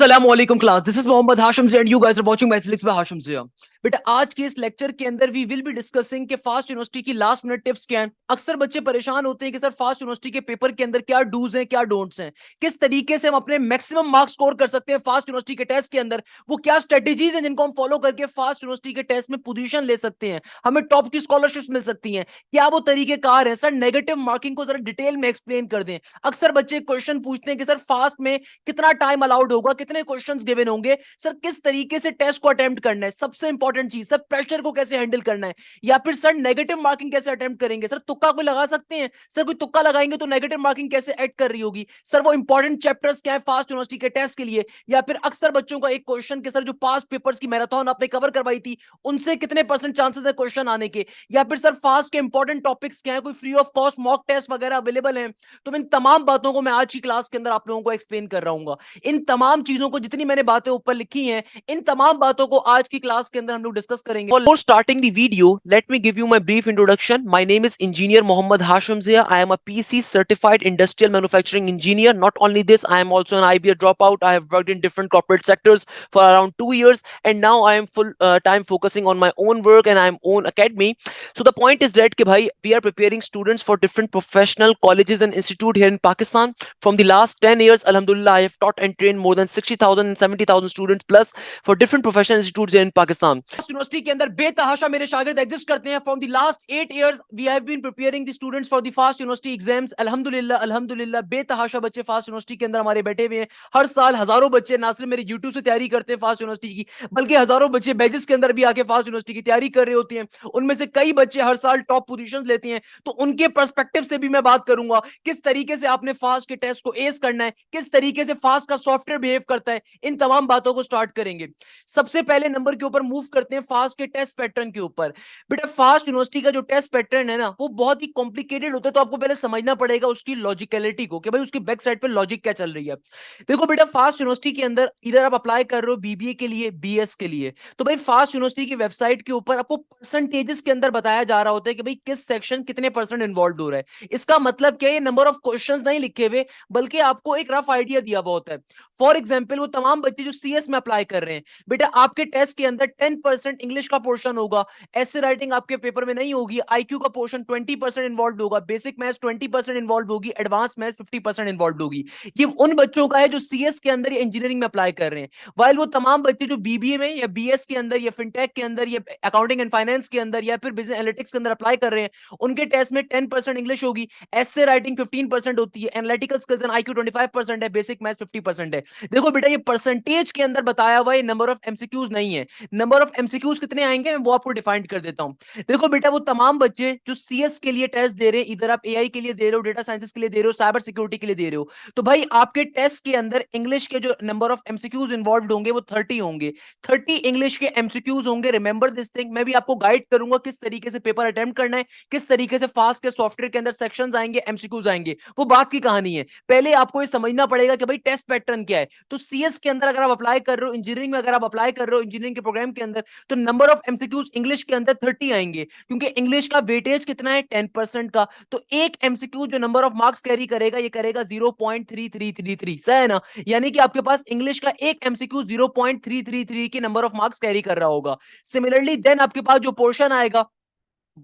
Assalamualaikum class. This is Mohammad Hashim Zia and you guys are watching Mathematics by Hashim Zia. बेटा आज के इस lecture के अंदर वी विल बी डिस्कसिंग कि फास्ट यूनिवर्सिटी की लास्ट मिनट टिप्स क्या हैं। अक्सर बच्चे परेशान होते हैं कि सर फास्ट यूनिवर्सिटी के पेपर के अंदर क्या डूज हैं क्या डोंट्स हैं, किस तरीके से हम अपने मैक्सिमम मार्क्स स्कोर कर सकते हैं फास्ट यूनिवर्सिटी के टेस्ट के अंदर, वो क्या स्ट्रेटेजीज हैं जिनको हम फॉलो करके फास्ट यूनिवर्सिटी के टेस्ट में पोजीशन ले सकते हैं, हमें टॉप की स्कॉलरशिप मिल सकती हैं, क्या वो तरीके कार है। सर नेगेटिव मार्किंग को जरा डिटेल में एक्सप्लेन कर दें। अक्सर बच्चे क्वेश्चन पूछते हैं कि सर फास्ट में कितना टाइम अलाउड होगा, कितने क्वेश्चंस गिवन होंगे, सर किस तरीके से टेस्ट को अटेम्प्ट करना है, सबसे इंपॉर्टेंट चीज सर प्रेशर को कैसे हैंडल करना है, या फिर सर नेगेटिव मार्किंग कैसे अटेम्प्ट करेंगे। सर तुक्का कोई लगा सकते हैं, सर कोई तुक्का लगाएंगे तो नेगेटिव मार्किंग कैसे ऐड कर रही होगी, सर वो इंपॉर्टेंट चैप्टर्स क्या है फास्ट यूनिवर्सिटी के टेस्ट के लिए। या फिर अक्सर बच्चों का एक क्वेश्चन के सर जो पास्ट पेपर्स की मैराथन आपने कवर करवाई थी उनसे कितने परसेंट चांसेस है क्वेश्चन आने के, या फिर सर फास्ट के इंपॉर्टेंट टॉपिक्स क्या है, कोई free of cost mock test वगैरह अवेलेबल है। तो इन तमाम बातों को मैं आज की क्लास के अंदर आप लोगों को एक्सप्लेन कर रहा हूँ। इन तमाम चीजों को जितनी मैंने बातें ऊपर लिखी हैं, इन तमाम बातों को आज की क्लास के अंदर हम लोग डिस्कस करेंगे। Before starting the video, let me give you my brief introduction. My name is Engineer Mohammad Hashim Zia. I am a PC certified industrial manufacturing engineer. Not only this, I am also an IBA dropout. I have worked in different corporate sectors for around 2 years, and now I am full time focusing on my own work and I am own academy. So the point is that कि भाई we are preparing students for different professional colleges and institute here in Pakistan. From the last 10 years, Alhamdulillah, I have taught and trained more than 60,000 and 70,000 students plus for different professional institutes here in Pakistan. University के अंदर बेतहाशा मेरे शागिर्द exist करते हैं। From the last 8 years we have been preparing the students for the FAST university exams. अल्हम्दुलिल्लाह अल्हम्दुलिल्लाह बेतहाशा बच्चे फास्ट यूनिवर्सिटी के अंदर हमारे बैठे हुए हैं। हर साल हजारों बच्चे ना सिर्फ मेरे यूट्यूब से तैयारी करते हैं फास्ट यूनिवर्सिटी की, बल्कि हजारों बच्चे बैजेस के अंदर भी आके फास्ट यूनिवर्सिटी की तैयारी कर रहे होते हैं। उनमें से कई बच्चे हर साल टॉप पोजीशंस लेते हैं। तो उनके पर्सपेक्टिव से भी मैं बात करूंगा किस तरीके से आपने फास्ट के टेस्ट को एस करना है, किस तरीके से फास्ट का सॉफ्टवेयर बिहेव करता है। इन तमाम बातों को स्टार्ट करेंगे। सबसे पहले नंबर के ऊपर मूव करते हैं फास्ट के टेस्ट पैटर्न के ऊपर। बेटा फास्ट यूनिवर्सिटी का जो टेस्ट पैटर्न है ना वो बहुत ही कॉम्प्लिकेटेड होता है, तो आपको पहले समझना पड़ेगा उसकी लॉजिकलिटी को कि भाई उसकी बैक साइड पे लॉजिक क्या चल रही है। देखो बेटा फास्ट यूनिवर्सिटी के अंदर इधर आप अप्लाई कर रहे हो बीबीए के लिए, बीएस के लिए, तो भाई फास्ट यूनिवर्सिटी की वेबसाइट के ऊपर आपको परसेंटेजेस के अंदर बताया जा रहा होता है कि भाई किस सेक्शन कितने परसेंट इन्वॉल्व हो रहा है। इसका मतलब क्या है, ये नंबर ऑफ क्वेश्चंस नहीं लिखे हुए बल्कि आपको एक रफ आइडिया दिया हुआ होता है। फॉर एग्जाम्पल वो तमाम बच्चे जो सीएस में अप्लाई कर रहे हैं, बेटा आपके टेस्ट के अंदर 10% इंग्लिश का पोर्शन होगा, ऐसे राइटिंग आपके पेपर में नहीं होगी, आईक्यू का पोर्शन 20% इन्वॉल्व होगा, बेसिक मैथ्स 20% इन्वॉल्व होगी, एडवांस मैथ्स 50% इन्वॉल्व होगी। ये उन बच्चों का है जो सीएस के अंदर या इंजीनियरिंग में अप्लाई कर रहे हैं। वाइल वो तमाम बच्चे जो बीबीए में या बीएस के अंदर या फिनटेक के अंदर या अकाउंटिंग एंड फाइनेंस के अंदर या फिर बिजनेस एनालिटिक्स के अंदर अप्लाई कर रहे हैं, उनके टेस्ट में 10% इंग्लिश होगी, ऐसे राइटिंग 15% होती है, एनालिटिकल स्किल्स एंड आईक्यू 25% है, बेसिक मैथ्स 50% है। देखो बेटा ये परसेंटेज के अंदर बताया हुआ है, नंबर ऑफ एमसीक्यूज नहीं है। नंबर ऑफ एमसीक्यूज कितने आएंगे मैं वो आपको डिफाइन कर देता हूं। देखो बेटा वो तमाम बच्चे जो सीएस के लिए टेस्ट दे रहे हैं, इधर आप एआई के लिए दे रहे हो, डेटा साइंसेस के लिए दे रहे हो, साइबर सिक्योरिटी के लिए दे रहे हो, तो भाई आपके टेस्ट के अंदर इंग्लिश के जो नंबर ऑफ एमसीक्यूज इन्वॉल्व होंगे वो 30 होंगे। 30 इंग्लिश के एमसीक्यूज होंगे। रिमेंबर दिस थिंग, मैं भी आपको गाइड करूंगा किस तरीके से पेपर अटेम्प्ट करना है, किस तरीके से फास्ट के सॉफ्टवेयर के अंदर सेक्शंस आएंगे, एमसीक्यूज आएंगे, वो बात की कहानी है। पहले आपको ये समझना पड़ेगा कि भाई टेस्ट पैटर्न क्या है। तो सीएस के अंदर अगर आप अप्लाई कर रहे हो, इंजीनियरिंग में अगर आप अप्लाई कर रहे हो इंजीनियरिंग के प्रोग्राम के अंदर, तो नंबर ऑफ एमसीक्यूज इंग्लिश के अंदर 30 आएंगे, क्योंकि इंग्लिश का वेटेज कितना है 10% का। तो एक एमसीक्यू जो नंबर ऑफ मार्क्स कैरी करेगा ये करेगा 0.3333, सही है ना। यानी कि आपके पास इंग्लिश का एक एमसीक्यू 0.333 के नंबर ऑफ मार्क्स कैरी कर रहा होगा। सिमिलरली देन आपके पास जो पोर्शन आएगा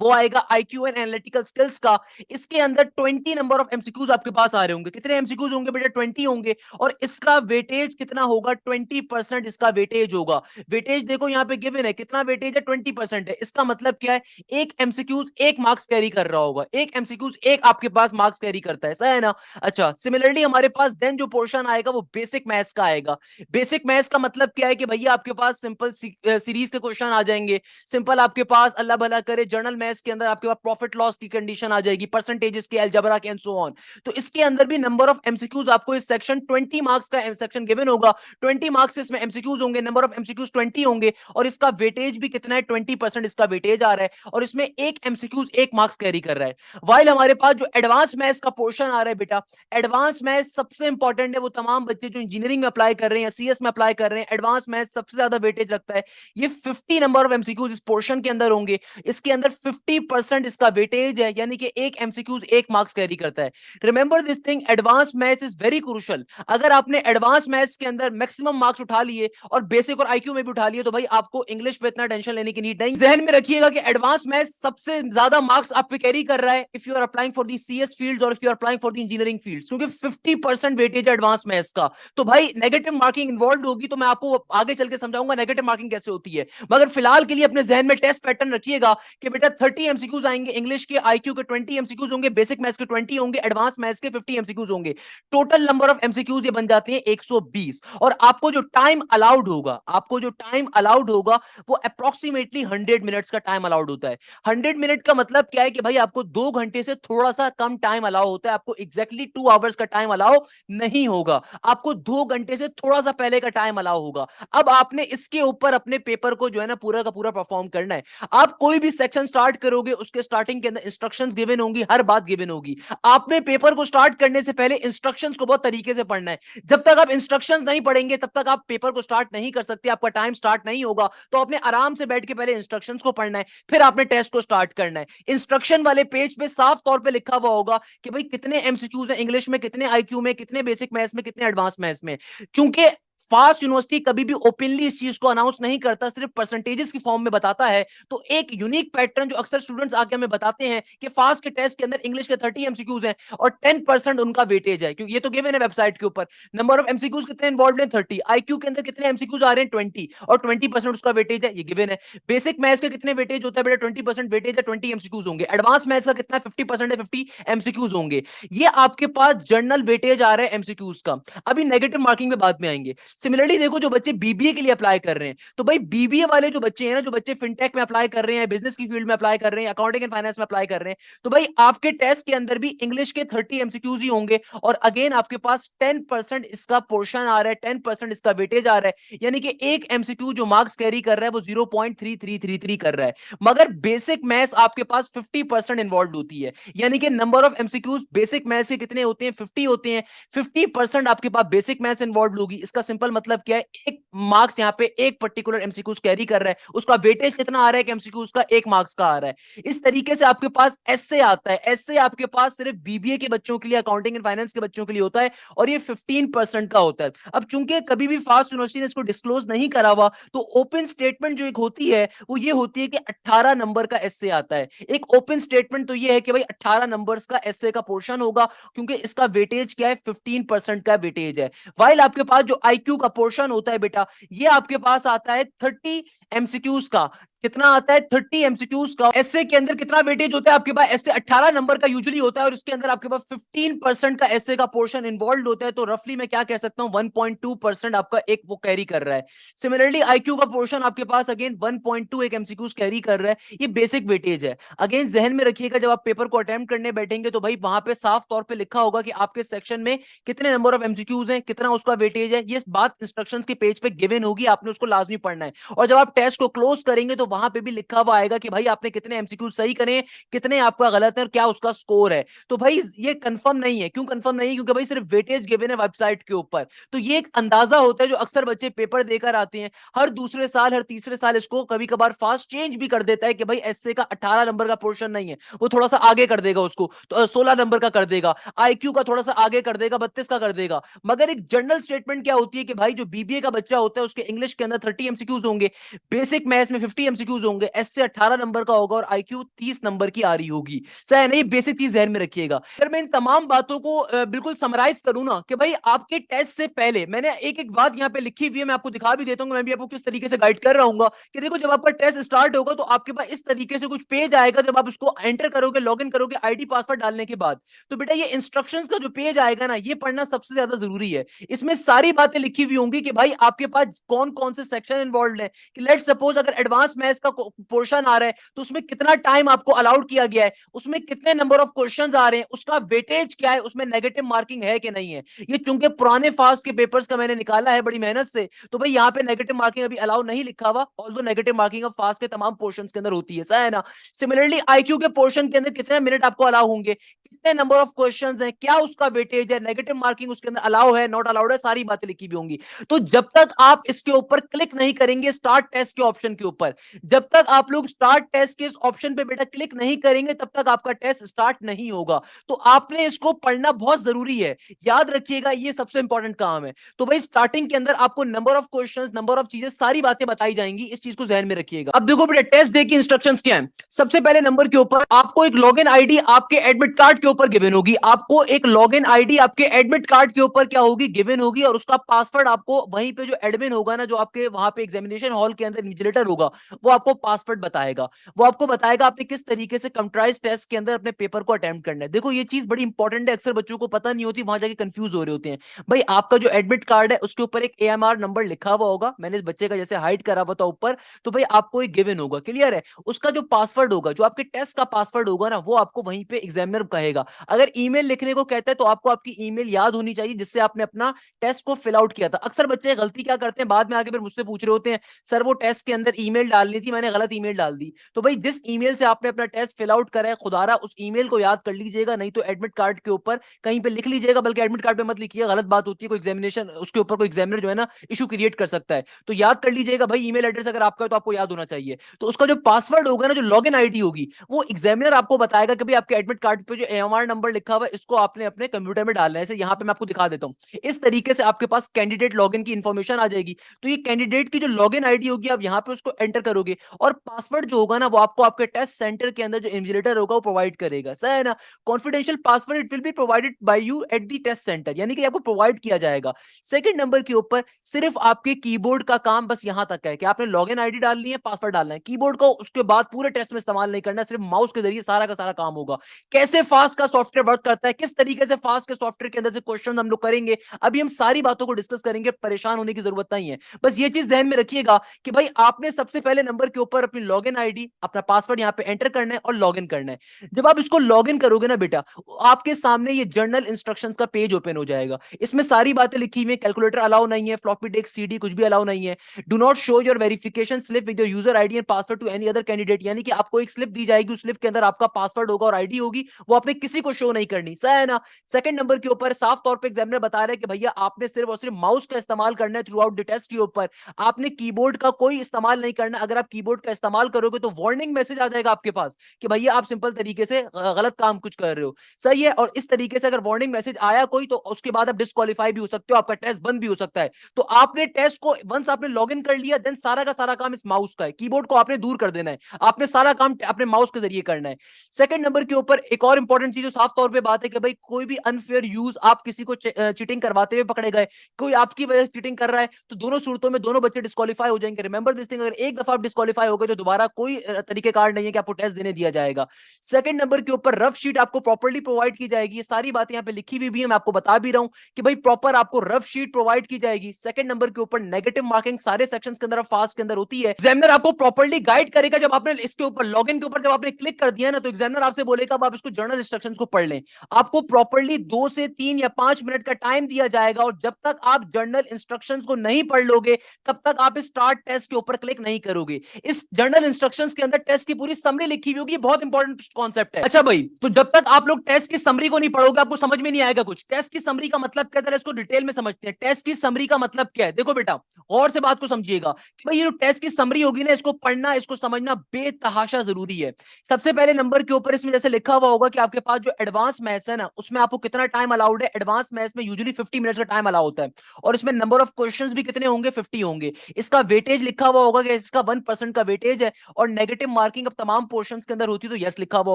वो आएगा आईक्यू एंड एनालिटिकल स्किल्स का। इसके अंदर 20 नंबर ऑफ एमसीक्यूज आपके पास आ रहे होंगे। कितने एमसीक्यूज होंगे बेटा? 20 होंगे। और इसका वेटेज कितना होगा? 20% इसका वेटेज होगा। वेटेज देखो यहाँ पे गिवन है, कितना वेटेज है? 20% है। इसका मतलब क्या है? एक एमसीक्यूज एक मार्क्स कैरी कर रहा होगा, एक एमसीक्यूज एक आपके पास मार्क्स कैरी करता है, सही है ना। अच्छा, सिमिलरली हमारे पास देन जो पोर्शन आएगा वो बेसिक मैथ्स का आएगा। बेसिक मैथ्स का मतलब क्या है कि भैया आपके पास सिंपल सीरीज के क्वेश्चन आ जाएंगे, सिंपल आपके पास अल्लाह भला करे जनरल मैथ्स के अंदर आपके पास प्रॉफिट लॉस की कंडीशन आ जाएगी, परसेंटेजेस के, अलजबरा के एंड सो ऑन। तो इसके अंदर भी नंबर ऑफ एमसीक्यूज आपको इस सेक्शन 20 मार्क्स का सेक्शन गिवन होगा, 20 मार्क्स इसमें एमसीक्यूज होंगे, नंबर ऑफ एमसीक्यूज 20 होंगे, और इसका वेटेज भी कितना है? 20% इसका वेटेज आ रहा है, और इसमें एक एमसीक्यूज एक मार्क्स कैरी कर रहा है। वाइल हमारे पास जो एडवांस मैथ्स का पोर्शन आ रहा है बेटा, एडवांस मैथ्स सबसे इंपॉर्टेंट है। वो तमाम बच्चे जो इंजीनियरिंग में अप्लाई कर रहे हैं या सीएस में अप्लाई कर रहे हैं, एडवांस मैथ्स सबसे ज्यादा वेटेज रखता है। ये 50 नंबर ऑफ एमसीक्यूज इस पोर्शन के अंदर होंगे। इसके अंदर 50% इसका वेटेज है, यानी कि एक एमसीक्यूज 1 मार्क्स कैरी करता है। Remember this thing, advance math is very crucial. अगर आपने एडवांस मैथ्स के अंदर मैक्सिमम मार्क्स उठा लिए और बेसिक और आईक्यू में भी उठा लिए, तो भाई आपको इंग्लिश पे इतना टेंशन लेने की नीड नहीं। जहन में रखिएगा कि एडवांस मैथ्स सबसे ज्यादा मार्क्स आप पे कैरी कर रहा है if you are applying for the CS fields और if you are applying for the engineering fields, क्योंकि 50% वेटेज है एडवांस मैथ्स का। तो भाई नेगेटिव मार्किंग इन्वॉल्व होगी, तो मैं आपको आगे चल के समझाऊंगा नेगेटिव मार्किंग कैसे होती है। मगर फिलहाल के लिए अपने जहन में टेस्ट पैटर्न रखिएगा कि बेटा 30 एमसीक्यूज आएंगे इंग्लिश के, आईक्यू के 20 एमसीक्यूज होंगे, बेसिक मैथ्स के 20 होंगे, एडवांस मैथ्स के 50 एमसीक्यूज होंगे। टोटल नंबर ऑफ एमसीक्यूज ये बन जाते हैं 120। और आपको जो टाइम अलाउड होगा, आपको जो टाइम अलाउड होगा वो अप्रोक्सीमेटली 100 मिनट्स का टाइम अलाउड होता है। 100 मिनट का मतलब क्या है कि भाई आपको 2 घंटे से थोड़ा सा कम टाइम अलाउ होता है, आपको एग्जैक्टली 2 आवर्स का टाइम अलाउ नहीं होगा, आपको 2 घंटे से थोड़ा सा पहले का टाइम अलाउ होगा। अब आपने इसके ऊपर अपने पेपर को जो है ना पूरा का पूरा परफॉर्म करना है। आप कोई भी सेक्शन स्टार्ट करोगे, उसके स्टार्टिंग के अंदर इंस्ट्रक्शंस गिवन होंगी, हर बात गिवन होगी। आपने पेपर को स्टार्ट करने से पहले इंस्ट्रक्शंस को बहुत तरीके से पढ़ना है। जब तक आप इंस्ट्रक्शंस नहीं पढ़ेंगे तब तक आप पेपर को स्टार्ट नहीं कर सकते, आपका टाइम स्टार्ट नहीं होगा। तो आपने आराम से बैठ के पहले इंस्ट्रक्शंस को पढ़ना है, फिर आपने टेस्ट को स्टार्ट करना है। इंस्ट्रक्शन वाले पेज पे साफ तौर पे लिखा हुआ होगा कि भाई कितने एमसीक्यूज हैं इंग्लिश में, कितने आईक्यू में, कितने बेसिक मैथ्स में, कितने एडवांस मैथ्स में। क्योंकि फास्ट यूनिवर्सिटी कभी भी ओपनली इस चीज को अनाउंस नहीं करता, सिर्फ परसेंटेजेस की फॉर्म में बताता है। तो एक यूनिक पैटर्न जो अक्सर स्टूडेंट्स आके हमें बताते हैं कि फास्ट के टेस्ट के अंदर इंग्लिश के 30 एमसीक्यूज हैं और 10% उनका वेटेज है, क्योंकि ये तो गिवन है वेबसाइट के ऊपर। नंबर ऑफ एमसीक्यूज कितने इन्वॉल्व हैं 30, आईक्यू के अंदर कितने एमसीक्यूज आ रहे हैं 20 और 20% उसका वेटेज है, ये गिवन है। बेसिक मैथ्स का कितने वेटेज होता है बेटा, 20% वेटेज है, 20 एमसीक्यूज होंगे। एडवांस मैथ्स का कितना 50% है, 50 एमसीक्यूज होंगे। ये आपके पास जर्नल वेटेज आ रहा है एमसीक्यूज का। अभी नेगेटिव मार्किंग में बाद में आएंगे। सिमिलरली देखो, जो बच्चे बीबीए के लिए अप्लाई कर रहे हैं, तो भाई बीबीए वाले जो बच्चे हैं ना, जो बच्चे फिनटेक में अप्लाई कर रहे हैं, बिजनेस की फील्ड में अप्लाई कर रहे हैं, अकाउंटिंग एंड फाइनेंस में अप्लाई कर रहे हैं, तो भाई आपके टेस्ट के अंदर भी इंग्लिश के 30 एमसीक्यूज ही होंगे। और अगेन आपके पास 10% इसका पोर्शन आ रहा है, 10% इसका वेटेज आ रहा है, यानी कि एक एमसीक्यू जो मार्क्स कैरी कर रहा है वो 0.3333 कर रहा है। मगर बेसिक मैथ्स आपके पास 50% इन्वॉल्व होती है, यानी कि number of MCQs basic maths के कितने होते हैं, 50 होते हैं। 50% आपके पास बेसिक मैथ्स इन्वॉल्व होगी। इसका सिंपल मतलब क्या है, एक मार्क्स यहाँ पे एक पर्टिकुलर एमसीक्यूज कैरी कर रहा है, उसका वेटेज कितना आ रहा है कि एमसीक्यूज का 1 मार्क्स का आ रहा है। इस तरीके से आपके पास एसए आता है। एसए आपके पास सिर्फ बीबीए के बच्चों के लिए, अकाउंटिंग एंड फाइनेंस के बच्चों के लिए होता है और ये 15% का होता है। अब चूंकि कभी भी फास्ट यूनिवर्सिटी ने इसको डिस्क्लोज नहीं करा हुआ, तो ओपन स्टेटमेंट जो एक होती है वो ये होती है कि 18 नंबर का एसए आता है। एक ओपन स्टेटमेंट तो ये है कि भाई 18 नंबर्स का एसए का पोर्शन होगा, क्योंकि इसका वेटेज क्या है, 15% का वेटेज है। वाइल आपके पास जो आईक्यू का पोर्शन होता है बेटा, ये आपके पास आता है 30 एमसीक्यूज का। कितना आता है, 30 एमसीक्यूज का। एसए के अंदर कितना वेटेज होता है आपके पास, एसए 18 नंबर का यूजुअली होता है और इसके अंदर आपके पास 15% का एसए का पोर्शन इन्वॉल्व होता है। तो रफली मैं क्या कह सकता हूं, 1.2% आपका एक वो कैरी कर रहा है। सिमिलरली आईक्यू का पोर्शन आपके पास अगेन 1.2 एक एमसीक्यूज कैरी कर रहा है। ये बेसिक वेटेज है। अगेन जहन में रखिएगा, जब आप पेपर को अटेम्प्ट करने बैठेंगे तो भाई वहां पे साफ तौर पे लिखा होगा कि आपके सेक्शन में कितने नंबर ऑफ एमसीक्यूज हैं, कितना उसका वेटेज है। ये बात इंस्ट्रक्शंस के पेज पे गिवन होगी, आपने उसको लाजमी पढ़ना है। और जब आप टेस्ट को क्लोज करेंगे तो वहां पे भी लिखा हुआ आएगा कि भाई आपने कितने एमसीक्यू सही करे, कितने आपका गलत है और क्या उसका स्कोर है। तो भाई ये कंफर्म नहीं है। क्यों कंफर्म नहीं है, क्योंकि भाई सिर्फ वेटेज गिवन है वेबसाइट के ऊपर। तो ये एक अंदाजा होता है जो अक्सर बच्चे पेपर देकर आते हैं। हर दूसरे साल, हर तीसरे साल इसको कभी कभार फास्ट चेंज भी कर देता है कि भाई एसए का 18 नंबर का पोर्शन नहीं है, वो थोड़ा सा आगे कर देगा उसको, तो 16 नंबर का कर देगा। आईक्यू का थोड़ा सा आगे कर देगा, 32 का कर देगा। मगर एक जनरल स्टेटमेंट क्या होती है कि भाई जो बीबीए का बच्चा होता है उसके इंग्लिश के अंदर 30 एमसीक्यूज होंगे, बेसिक मैथ्स में 50 एमसीक्यूज होंगे, एस से 18 नंबर का होगा और आईक्यू 30 नंबर की आ रही होगी। सही नहीं, बेसिक चीज ध्यान में रखिएगा। अगर मैं इन तमाम बातों को बिल्कुल समराइज करूं ना, कि भाई आपके टेस्ट से पहले मैंने एक एक बात यहाँ पे लिखी हुई है, मैं आपको दिखा भी देता हूँ, मैं भी आपको किस तरीके से गाइड कर रहा हूँ कि देखो जब आपका टेस्ट स्टार्ट होगा तो आपके पास इस तरीके से कुछ पेज आएगा। जब आप उसको एंटर करोगे, लॉग इन करोगे आईडी पासवर्ड डालने के बाद, तो बेटा ये इंस्ट्रक्शंस का जो पेज आएगा ना, ये पढ़ना सबसे ज्यादा जरूरी है। इसमें सारी बातें लिखी हुई होंगी कि भाई आपके पास कौन कौन से सेक्शन इन्वॉल्व है, कि लेट सपोज अगर एडवांस मैथ्स का पोर्शन आ रहा है तो उसमें कितना टाइम आपको अलाउड किया गया है, उसमें कितने नंबर ऑफ क्वेश्चंस आ रहे हैं, उसका वेटेज क्या है, उसमें नेगेटिव मार्किंग है कि नहीं है। ये चूंकि पुराने फास्ट के पेपर्स का मैंने निकाला है बड़ी मेहनत से, तो भाई यहाँ पे नेगेटिव मार्किंग अभी अलाउ नहीं लिखा हुआ, although negative marking of fast के तमाम पोर्शंस के अंदर होती है, सही है ना। सिमिलरली आईक्यू के पोर्शन के अंदर कितने मिनट आपको अलाउ होंगे, कितने नंबर ऑफ क्वेश्चंस हैं, क्या उसका वेटेज है, नेगेटिव मार्किंग उसके अंदर अलाउ है, नॉट अलाउड है, सारी बातें लिखी भी होंगी। तो जब तक आप इसके ऊपर क्लिक नहीं करेंगे स्टार्ट टेस्ट के ऑप्शन के ऊपर, जब तक आप लोग स्टार्ट टेस्ट के इस ऑप्शन पे बेटा क्लिक नहीं करेंगे तब तक आपका टेस्ट स्टार्ट नहीं होगा। तो आपने इसको पढ़ना बहुत जरूरी है, याद रखिएगा, ये सबसे इंपॉर्टेंट काम है। तो भाई स्टार्टिंग के अंदर आपको number of questions, number of चीजें, सारी बातें बताई जाएंगी, इस चीज को ध्यान में रखिएगा। अब देखो बेटा टेस्ट डे की इंस्ट्रक्शंस क्या है। सबसे पहले नंबर के ऊपर आपको एक लॉगिन आईडी आपके एडमिट कार्ड के ऊपर गिवन होगी। आपको एक लॉगिन आईडी आपके एडमिट कार्ड के ऊपर क्या होगी, गिवन होगी, और उसका पासवर्ड आपको वहीं पे जो एडमिन होगा ना, जो आपके वहां पे एग्जामिनेशन हॉल के अंदर इन्विजिलेटर होगा, वो आपको पासवर्ड बताएगा। वो आपको बताएगा आपने किस तरीके से कंप्यूटराइज टेस्ट के अंदर अपने पेपर को अटेम्प्ट करना है। देखो ये चीज बड़ी इंपॉर्टेंट है, अक्सर बच्चों को पता नहीं होती, वहां जाके कंफ्यूज हो रहे होते हैं। भाई आपका जो एडमिट कार्ड है उसके ऊपर एक AMR नंबर लिखा हुआ होगा, मैंने इस बच्चे का जैसे हाइड करा हुआ था ऊपर, तो भाई आपको एक गिवन होगा, क्लियर है। उसका जो पासवर्ड होगा, जो आपके टेस्ट का पासवर्ड होगा ना, वो आपको वहीं पे एग्जामिनर कहेगा। अगर ईमेल लिखने को कहता है तो आपको आपकी ईमेल याद होनी चाहिए जिससे आपने अपना टेस्ट को फिल आउट किया था। अक्सर बच्चे गलती क्या करते हैं, बाद में आके फिर मुझसे पूछ रहे होते हैं, सर वो टेस्ट के अंदर ईमेल डालनी थी, मैंने गलत ईमेल डाल दी। तो भाई जिस ईमेल से आपने अपना टेस्ट फिल आउट करा है, खुदारा उस ईमेल को याद कर लीजिएगा, नहीं तो एडमिट कार्ड के ऊपर कहीं पे लिख लीजिएगा, बल्कि एडमिट कार्ड पे मत लिखिएगा, गलत बात होती है, कोई एग्जामिनेशन उसके ऊपर कोई एग्जामिनर जो है ना इशू क्रिएट कर सकता है। तो याद कर लीजिएगा भाई, ईमेल एड्रेस अगर आपका है तो आपको याद होना चाहिए। तो उसका जो पासवर्ड होगा ना, जो लॉगिन आईडी होगी, वो एग्जामिनर आपको बताएगा कि भाई आपके एडमिट कार्ड पे जो AMR नंबर लिखा हुआ है, इसको आपने अपने कंप्यूटर में डालना है। जैसे यहाँ पे मैं आपको दिखा देता हूँ, इस तरीके से आपके पास कैंडिडेट लॉगिन की इंफॉर्मेशन आ जाएगी। तो ये कैंडिडेट की जो लॉगिन आईडी होगी, आप यहाँ पे उसको एंटर करोगे, और पासवर्ड जो होगा ना, वो आपको आपके टेस्ट सेंटर के अंदर जो इन्विजिलेटर होगा वो प्रोवाइड करेगा, सही है ना। Confidential password it will be provided by you at the test centre, यानी कि आपको प्रोवाइड किया जाएगा। सेकंड नंबर के ऊपर सिर्फ आपके कीबोर्ड का काम बस यहां तक है कि आपने लॉगिन आईडी डालनी है, पासवर्ड डालना है, कीबोर्ड को उसके बाद पूरे टेस्ट में इस्तेमाल नहीं करना, सिर्फ माउस के जरिए सारा का सारा काम होगा। कैसे फास्ट का सॉफ्टवेयर वर्क करता है, किस तरीके से फास्ट के सॉफ्टवेयर के अंदर से क्वेश्चन हम लोग करेंगे, अभी हम सारी बातों को डिस्कस करेंगे, परेशान होने की जरूरत नहीं है। बस ये चीज ध्यान में रखिएगा कि भाई आपने सबसे पहले नंबर के ऊपर अपनी लॉगिन आईडी, अपना पासवर्ड यहाँ पे एंटर करना है और लॉगिन करना है। जब आप इसको लॉगिन करोगे ना बेटा, आपके सामने ये जर्नल इंस्ट्रक्शंस का पेज ओपन हो जाएगा। इसमें सारी बातें लिखी हुई है, कैलकुलेटर अलाउ नहीं है, फ्लॉपी डिस्क, CD कुछ भी अलाउ नहीं है। Do not show your verification slip with your user ID and password to any other candidate, यानी कि आपको एक स्लिप दी जाएगी, उस स्लिप के अंदर आपका पासवर्ड होगा और आईडी होगी, वो आपने किसी को शो नहीं करनी, सही है ना। सेकंड नंबर के ऊपर साफ तौर पे एग्जामिनर बता रहे हैं कि भैया आपने सिर्फ और सिर्फ माउस का इस्तेमाल करना है थ्रू आउट द टेस्ट के ऊपर, आपने कीबोर्ड का कोई इस्तेमाल नहीं करना। अगर आप कीबोर्ड का इस्तेमाल करोगे तो वार्निंग मैसेज आ जाएगा आपके पास कि भैया आप सिंपल तरीके से गलत काम कुछ कर रहे हो, सही है। और इस तरीके से अगर वार्निंग मैसेज आया कोई, तो उसके बाद आप डिस्क्वालीफाई भी हो सकते हो, आपका टेस्ट बंद भी हो सकता है। तो आपने टेस्ट को वंस आपने लॉगिन कर लिया, देन सारा का सारा काम इस माउस का है, कीबोर्ड को आपने दूर कर देना है, आपने सारा काम अपने माउस के जरिए करना है। सेकंड नंबर के ऊपर एक और इंपॉर्टेंट चीज जो साफ तौर पे बात है कि भाई कोई भी अनफेयर यूज आप किसी को चीटिंग करवाते हुए पकड़े गए, कोई आपकी वजह से चीटिंग कर रहा है, तो दोनों सूरतों में दोनों बच्चे डिस्क्वालीफाई हो जाएंगे। रिमेंबर दिस थिंग, अगर एक दफा आप डिस्क्वालीफाई हो गए तो दोबारा कोई तरीके कार नहीं है कि आपको टेस्ट देने दिया जाएगा। सेकंड नंबर के ऊपर रफ शीट आपको प्रॉपर्ली प्रोवाइड की जाएगी, ये सारी बातें यहाँ पे लिखी हुई भी है, मैं आपको बता भी रहा हूँ कि भाई प्रॉपर आपको रफ शीट प्रोवाइड की जाएगी। सेकंड नंबर के ऊपर नेगेटिव मार्किंग सारे सेक्शंस के अंदर फास्ट के अंदर होती है। एग्जामिनर आपको प्रॉपर्ली गाइड करेगा, जब आपने इसके ऊपर लॉगिन के ऊपर जब आपने क्लिक कर दिया ना, तो एग्जामिनर आपसे बोलेगा अब आप इसको जर्नल इंस्ट्रक्शंस को पढ़ लें। आपको प्रॉपर्ली 2 से 3 या 5 मिनट का टाइम दिया जाएगा, और जब तक आप जर्नल इंस्ट्रक्शंस को नहीं पढ़ लोगे तब तक आप स्टार्ट टेस्ट के ऊपर क्लिक नहीं करोगे। इस जर्नल इंस्ट्रक्शंस के अंदर टेस्ट की पूरी समरी लिखी हुई होगी, बहुत इंपॉर्टेंट कॉन्सेप्ट है। अच्छा भाई, तो जब तक आप लोग टेस्ट की समरी को नहीं पढ़ोगे आपको समझ में नहीं आएगा कुछ। टेस्ट की समरी का मतलब क्या है, इसको डिटेल में समझते हैं। टेस्ट की समरी का मतलब क्या है, देखो बेटा और से बात को समझिएगा कि भाई ये जो टेस्ट की समरी होगी ना, इसको पढ़ना, इसको समझना बेतहाशा जरूरी है। सबसे पहले नंबर के ऊपर इसमें जैसे लिखा हुआ होगा कि आपके पास जो एडवांस मैथ्स है ना, उसमें आपको कितना टाइम अलाउड है। एडवांस मैथ्स में यूजुअली 50 मिनट्स का टाइम अलाउ होता है, और इसमें नंबर ऑफ क्वेश्चंस भी कितने होंगे, 50 होंगे। इसका वेटेज लिखा हुआ होगा कि इसका 1% का वेटेज है, और नेगेटिव मार्किंग अब तमाम पोर्शन के अंदर होती है, तो यस लिखा हुआ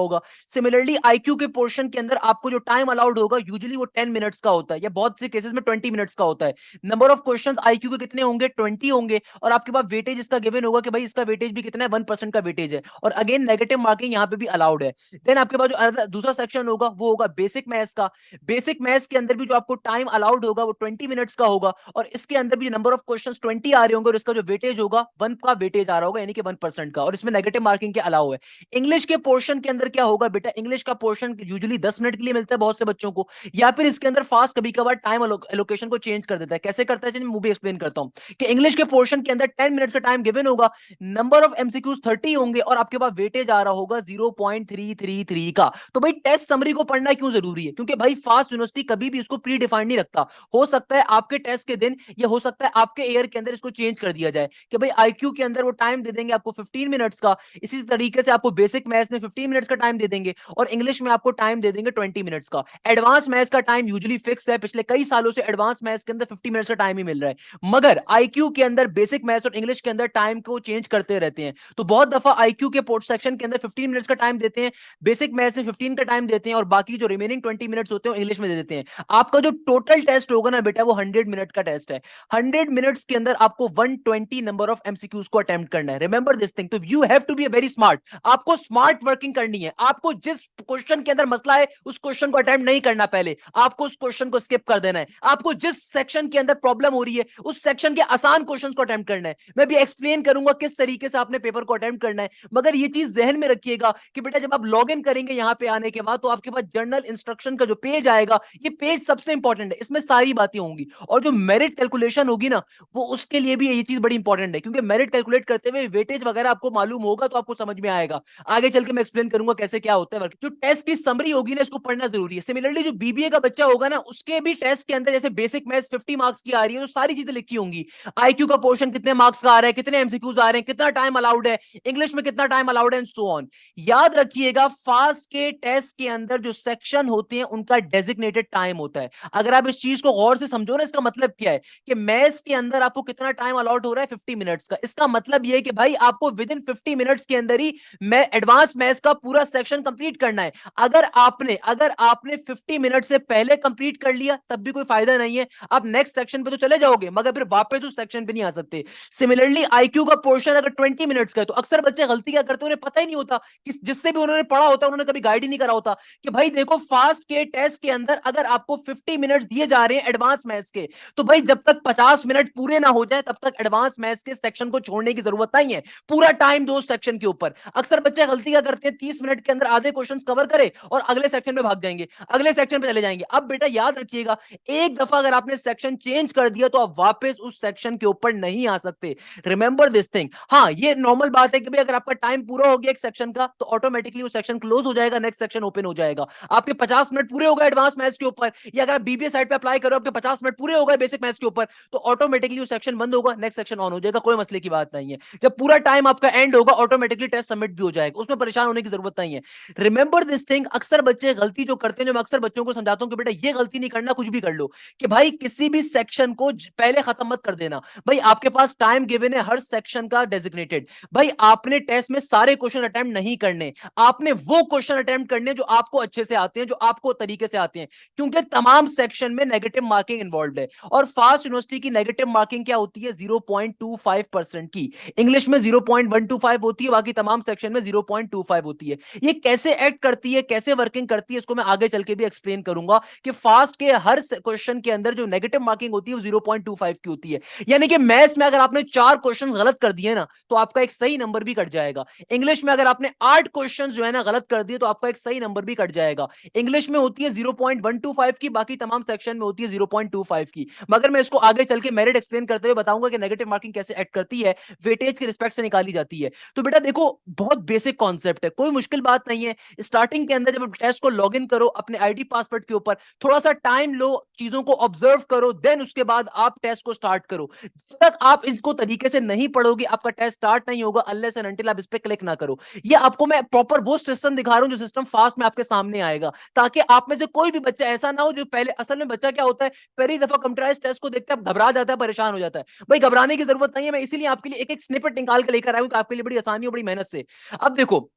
होगा। सिमिलरली आईक्यू के पोर्शन के अंदर आपको जो टाइम अलाउड होगा यूजुअली वो 10 मिनट्स का होता है, या बहुत से केसेस में 20 मिनट्स का होता है। नंबर ऑफ क्वेश्चंस आईक्यू के कितने होंगे, 20 होंगे, और आपके पास वेटेज इसका गिवन होगा कि भाई इसका वेटेज भी कितना है, 1% का वेटेज है, और अगेन नेगेटिव मार्किंग यहाँ पे भी अलाउड है। देन आपके पास जो दूसरा सेक्शन होगा वो होगा बेसिक मैथ्स का। बेसिक मैथ्स के अंदर भी जो आपको टाइम अलाउड होगा वो 20 मिनट्स का होगा, और इसके अंदर भी नंबर ऑफ क्वेश्चंस 20 आ रहे होंगे, और इसका जो वेटेज होगा 1 का वेटेज आ रहा होगा, यानी कि 1% का, और इसमें नेगेटिव मार्किंग के अलाउ है। इंग्लिश के पोर्शन के अंदर क्या होगा बेटा, इंग्लिश का पोर्शन यूजुअली 10 मिनट के लिए मिलता है बहुत से बच्चों को, या फिर इसके अंदर फास्ट कभी कभार टाइम एलोकेशन को चेंज कर देता है। कैसे करता है मैं भी एक्सप्लेन करता हूं कि इंग्लिश के पोर्शन के अंदर 10 मिनट्स का टाइम गिवन होगा, नंबर ऑफ एमसीक्यूज 30 होंगे, और आपके पास वेटेज आ रहा होगा 0.333 का। तो भाई टेस्ट समरी को पढ़ना क्यों जरूरी है, क्योंकि भाई फास्ट यूनिवर्सिटी कभी भी इसको प्री डिफाइंड नहीं रखता। हो सकता है आपके टेस्ट के दिन, या हो सकता है आपके ईयर के अंदर इसको चेंज कर दिया जाए कि भाई आईक्यू के अंदर वो टाइम दे देंगे आपको 15 मिनट्स का, इसी तरीके से आपको बेसिक मैथ्स में 15 मिनट्स का टाइम दे देंगे और इंग्लिश में आपको टाइम दे देंगे 20 मिनट्स का। एडवांस मैथ्स का टाइम यूजुअली फिक्स है, पिछले कई सालों से एडवांस मैथ्स के अंदर 50 मिनट्स का टाइम ही मिल रहा है, मगर आईक्यू के अंदर बेसिक मैथ्स और इंग्लिश के अंदर टाइम को चेंज करते रहते हैं। तो बहुत दफा आईक्यू के पोर्ट सेक्शन के अंदर 15 मिनट्स का टाइम देते हैं, बेसिक मैथ्स में 15 का टाइम देते हैं और बाकी जो रिमेनिंग 20 मिनट्स होते हैं इंग्लिश में दे देते हैं। आपका जो टोटल टेस्ट होगा ना बेटा वो 100 मिनट का टेस्ट है। 100 मिनट्स के अंदर आपको 120 नंबर ऑफ एमसीक्यूज को अटेम्प्ट करना है। रिमेंबर दिस थिंग, तो you have to be very smart. आपको स्मार्ट वर्किंग करनी है। आपको जिस क्वेश्चन के अंदर मसला है उस क्वेश्चन को अटेम्प्ट नहीं करना, पहले आपको उस क्वेश्चन को स्किप कर देना है। आपको जिस सेक्शन के अंदर प्रॉब्लम हो रही है उस सेक्शन के आसान क्वेश्चंस को अटेम्प्ट करना है। मैं भी एक्सप्लेन करूंगा किस तरीके से आपने पेपर को अटेम्प्ट करना है, मगर ये चीज जहन में रखिएगा कि बेटा जब आप लॉग इन करेंगे यहां पे आने के बाद तो आपके पास जर्नल इंस्ट्रक्शन का जो पेज आएगा, ये पेज सबसे इंपॉर्टेंट है, इसमें सारी बातें होंगी। और जो मेरिट कैलकुलेशन होगी ना वो उसके लिए भी ये चीज बड़ी इंपॉर्टेंट है, क्योंकि मेरिट कैलकुलेट करते हुए वेटेज वगैरह आपको मालूम होगा तो आपको समझ में आएगा। आगे चल के मैं एक्सप्लेन करूंगा कैसे क्या होता है। जो टेस्ट की समरी होगी ना इसको पढ़ना जरूरी है। सिमिलरली जो बीबीए का बच्चा होगा ना उसके भी टेस्ट के अंदर जैसे बेसिक मैथ्स 50 मार्क्स की आ रही है तो सारी चीजें लिखी होंगी। आईक्यू का पोर्शन कितने मार्क्स का आ रहा है, कितने एमसीक्यूज आ रहे हैं, कितना टाइम अलाउड है, इंग्लिश में कितना टाइम अलाउड है एंड सो ऑन। याद रखिएगा फास्ट के टेस्ट के अंदर जो सेक्शन होते हैं उनका डेजिग्नेटेड टाइम होता है। अगर आप इस चीज को गौर से समझो ना, इसका मतलब क्या है कि मैथ्स के अंदर आपको कितना टाइम अलॉट हो रहा है 50 मिनट्स का। इसका मतलब यह है कि भाई आपको विद इन 50 मिनट्स के अंदर ही एडवांस मैथ्स का पूरा सेक्शन कंप्लीट करना है। अगर आपने 50 मिनट से पहले कंप्लीट कर लिया तब भी कोई फायदा नहीं है, आप नेक्स्ट सेक्शन पे तो चले जाओगे मगर फिर वापस उस सेक्शन पे नहीं आ सकते। सिमिलरली आईक्यू का पोर्शन अगर 20 मिनट्स का है तो अक्सर बच्चे गलती क्या करते हैं, उन्हें पता ही नहीं होता कि जिससे भी उन्होंने पढ़ा होता है उन्होंने कभी गाइड ही नहीं करा होता कि भाई देखो फास्ट के टेस्ट के अंदर अगर आपको 50 मिनट दिए जा रहे हैं एडवांस मैथ्स के, तो भाई जब तक 50 मिनट पूरे ना हो जाए तब तक एडवांस मैथ्स के सेक्शन को छोड़ने की जरूरत नहीं है। पूरा टाइम दो सेक्शन के ऊपर। अक्सर बच्चे गलती क्या करते हैं, 30 मिनट के अंदर आधे क्वेश्चन कवर करे और अगले सेक्शन में भाग जाएंगे, अगले सेक्शन पे चले जाएंगे। अब बेटा याद रखिएगा एक दफा अगर आपने सेक्शन चेंज कर दिया तो आप वापस उस सेक्शन के ऊपर नहीं आ सकते। Remember this thing. हाँ ये नॉर्मल बात है कि भाई अगर आपका टाइम पूरा हो गया एक सेक्शन का तो ऑटोमेटिकली वो सेक्शन क्लोज हो जाएगा, नेक्स्ट सेक्शन ओपन हो जाएगा। आपके 50 मिनट पूरे हो गए एडवांस मैथ्स के ऊपर, या अगर आप बीबीए साइड पे अप्लाई करो आपके 50 मिनट पूरे हो गए बेसिक मैथ्स के ऊपर, तो ऑटोमेटिकली वो सेक्शन बंद होगा, नेक्स्ट सेक्शन ऑन हो जाएगा, कोई मसले की बात नहीं है। जब पूरा टाइम आपका एंड होगा ऑटोमेटिकली टेस्ट सबमिट भी हो जाएगा, उसमें परेशान होने की जरूरत नहीं है। Remember this thing. अक्सर बच्चे गलती जो करते हैं, जो मैं अक्सर बच्चों को समझाता हूं कि बेटा ये गलती नहीं करना, कुछ भी कर लो, कि भाई किसी भी सेक्शन को पहले खत्म मत कर देना। भाई आपके पास टाइम गिवन है हर सेक्शन का डेजिग्नेटेड। भाई आपने टेस्ट में सारे क्वेश्चन अटेम्प्ट नहीं करने, आपने वो क्वेश्चन अटेम्प्ट करने जो आपको अच्छे से आते हैं, जो आपको तरीके से आते हैं, क्योंकि तमाम सेक्शन में नेगेटिव मार्किंग इन्वॉल्व है। और फास्ट यूनिवर्सिटी की नेगेटिव मार्किंग क्या होती है, 0.25% की। इंग्लिश में 0.125 होती है, बाकी तमाम सेक्शन में 0.25 होती है। ये कैसे एक्ट करती है, कैसे वर्किंग करती है, इसको मैं आगे चल के भी एक्सप्लेन करूंगा कि फास्ट के हर क्वेश्चन के अंदर जो नेगेटिव मार्किंग होती है वो 0.25 की होती है। यानी कि मैथ्स में अगर आपने 4 क्वेश्चन गलत कर दिए ना तो आपका एक सही नंबर भी कट जाएगा। इंग्लिश में अगर आपने 8 क्वेश्चन जो है ना गलत कर दिए तो आपका एक सही नंबर भी कट जाएगा। इंग्लिश में होती है 0.125 की, बाकी तमाम सेक्शन में होती है 0.25 की। मगर मैं इसको आगे चल के मेरिट एक्सप्लेन करते हुए बताऊंगा कि नेगेटिव मार्किंग कैसे एक्ट करती है, वेटेज के रिस्पेक्ट से निकाली जाती है। तो बेटा देखो बहुत बेसिक कॉन्सेप्ट है, कोई मुश्किल बात नहीं है। स्टार्टिंग के अंदर जब टेस्ट को लॉग इन करो अपने आईडी पासवर्ड के ऊपर, थोड़ा सा टाइम लो, चीजों को ऑब्जर्व करो, देन उसके बाद आप टेस्ट को स्टार्ट करो। जब तक आप इसको तरीके से नहीं पढ़ोगे आपका टेस्ट स्टार्ट नहीं होगा अनलेस एंड अनटिल आप इस पे क्लिक ना करो। ये आपको मैं प्रॉपर वो सिस्टम दिखा रहा हूं जो सिस्टम फास्ट में आपके सामने आएगा, ताकि आप में से कोई भी बच्चा ऐसा ना हो जो पहले, असल में बच्चा क्या होता है पहली दफा कंप्यूटराइज्ड टेस्ट को देखते हैं घबरा जाता है, परेशान हो जाता है। भाई घबराने की जरूरत नहीं है, मैं इसीलिए आपके लिए एक एक स्निपेट निकाल के लेकर आया हूं कि आपके लिए बड़ी आसानी और बड़ी मेहनत से। अब देखो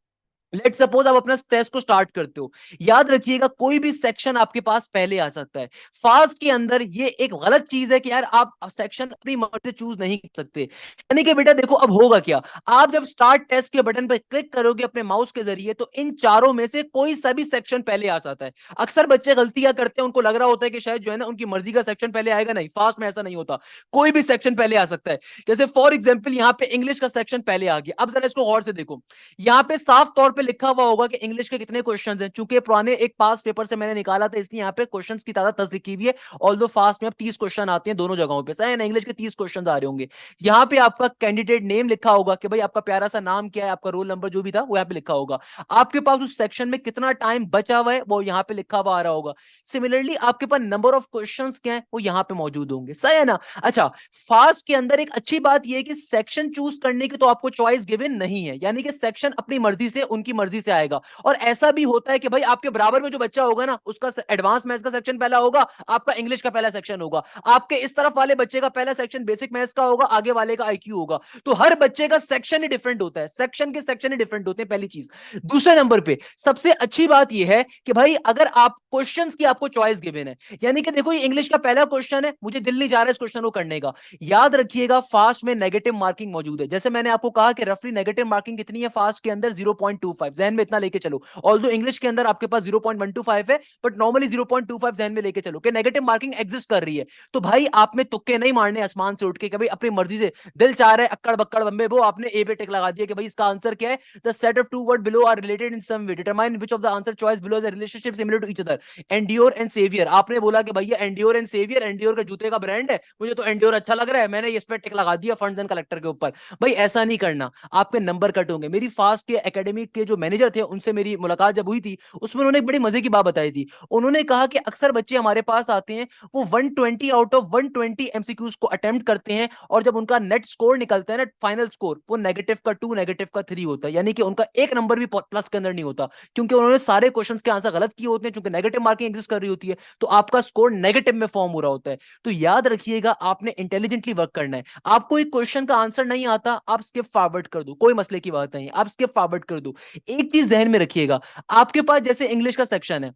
लेट सपोज आप अपना टेस्ट को स्टार्ट करते हो, याद रखिएगा कोई भी सेक्शन आपके पास पहले आ सकता है। फास्ट के अंदर ये एक गलत चीज है कि यार आप सेक्शन अपनी मर्जी से चूज नहीं कर सकते। यानी कि बेटा देखो अब होगा क्या, आप जब स्टार्ट टेस्ट के बटन पर क्लिक करोगे अपने माउस के जरिए तो इन चारों में से कोई सा भी सेक्शन पहले आ जाता है। अक्सर बच्चे गलतियां करते हैं, उनको लग रहा होता है कि शायद जो है ना उनकी मर्जी का सेक्शन पहले आएगा, नहीं फास्ट में ऐसा नहीं होता, कोई भी सेक्शन पहले आ सकता है। जैसे फॉर एग्जाम्पल यहाँ पे इंग्लिश का सेक्शन पहले आ गया। अब जरा इसको गौर से देखो, यहाँ पे साफ तौर पे लिखा हुआ होगा कि इंग्लिश के कितने क्वेश्चंस हैं। चूंकि पुराने एक पास पेपर से मैंने निकाला था, इसलिए यहाँ पे क्वेश्चंस की तादाद 10 लिखी हुई है। ऑल्दो फास्ट में अब 30 क्वेश्चन आते हैं दोनों जगहों पे, सही है ना। इंग्लिश के 30 क्वेश्चन आ रहे होंगे। यहाँ पे आपका कैंडिडेट नेम लिखा होगा कि भाई आपका प्यारा सा नाम क्या है, आपका रोल नंबर जो भी था वो यहाँ पे लिखा होगा। आपके पास उस सेक्शन में कितना टाइम बचा हुआ है वो यहाँ पे लिखा हुआ आ रहा होगा। सिमिलरली आपके पास नंबर ऑफ क्वेश्चंस क्या है वो यहाँ पे मौजूद होंगे, सही है ना। अच्छा, फास्ट के अंदर एक अच्छी बात यह है कि सेक्शन चूज करने की तो आपको चॉइस गिवन नहीं है, यानी कि सेक्शन अपनी मर्जी से, उनकी मर्जी से आएगा। और ऐसा भी होता है कि भाई आपके बराबर में जो बच्चा होगा ना, उसका एडवांस मैथ्स का सेक्शन पहला होगा, आपका इंग्लिश का पहला सेक्शन होगा। आपके इस तरफ वाले बच्चे का पहला सेक्शन बेसिक मैथ्स का होगा, आगे वाले का आईक्यू होगा। तो हर बच्चे का सेक्शन ही डिफरेंट होता है, सेक्शन के सेक्शन ही डिफरेंट होते हैं, पहली चीज। दूसरे नंबर पे सबसे अच्छी बात यह है कि भाई अगर आप क्वेश्चंस की आपको चॉइस गिवन है, यानी कि देखो ये इंग्लिश का पहला क्वेश्चन है, मुझे दिल नहीं जा रहा है इस क्वेश्चन को करने का, याद रखिएगा फास्ट में नेगेटिव मार्किंग मौजूद है। जैसे मैंने आपको कहा कि रफली नेगेटिव मार्किंग कितनी है फास्ट के अंदर, 0.25, जहन में इतना लेके चलो। ऑल्दो इंग्लिश के अंदर आपके पास 0.125 है, बट नॉर्मली 0.25 जहन में लेके चलो कि नेगेटिव मार्किंग एग्जिस्ट कर रही है। तो भाई आपने तुक्के नहीं मारने आसमान से उठ के कि भाई अपनी मर्जी से दिल चाह रहा है अक्कड़ बक्कड़ बम्बे वो आपने ए पे टिक लगा दिया कि भाई इसका आंसर क्या है। The set of two word below are related in some way, determine which of the answer choice below is a relationship similar to each other. Endure and saviour, आपने बोला कि भैया एंड्योर एंड सेवियर, एंड्योर का जूते का brand है, मुझे तो एंड्योर अच्छा लग रहा है, मैंने इस पे टिक लगा दिया फंड्स एंड कलेक्टर के ऊपर। भाई ऐसा नहीं करना, आपके नंबर कट होंगे। मेरी फास्ट के एकेडमिक के जो मैनेजर थे उनसे मेरी मुलाकात जब हुई थी, उसमें उन्होंने एक बड़ी मजे की बात बताई थी। उन्होंने कहा कि अक्सर बच्चे हमारे पास आते हैं, वो 120 आउट ऑफ 120 एमसीक्यूज को अटेम्प्ट करते हैं, और जब उनका नेट स्कोर निकलता है ना, फाइनल स्कोर, वो नेगेटिव का 2 नेगेटिव का 3 होता है, यानी कि उनका एक नंबर भी प्लस के अंदर नहीं होता, क्योंकि उन्होंने सारे क्वेश्चंस के आंसर गलत किए होते हैं। क्योंकि नेगेटिव मार्किंग एग्जिस्ट कर रही होती है, तो आपका स्कोर नेगेटिव में फॉर्म हो रहा होता है। तो याद रखिएगा आपने इंटेलिजेंटली वर्क करना है। आपको एक क्वेश्चन का आंसर नहीं आता, आप स्किप फॉरवर्ड कर दो, कोई मसले की बात नहीं, आप स्किप फॉरवर्ड कर दो। एक चीज जहन में रखिएगा, आपके पास जैसे इंग्लिश का सेक्शन है,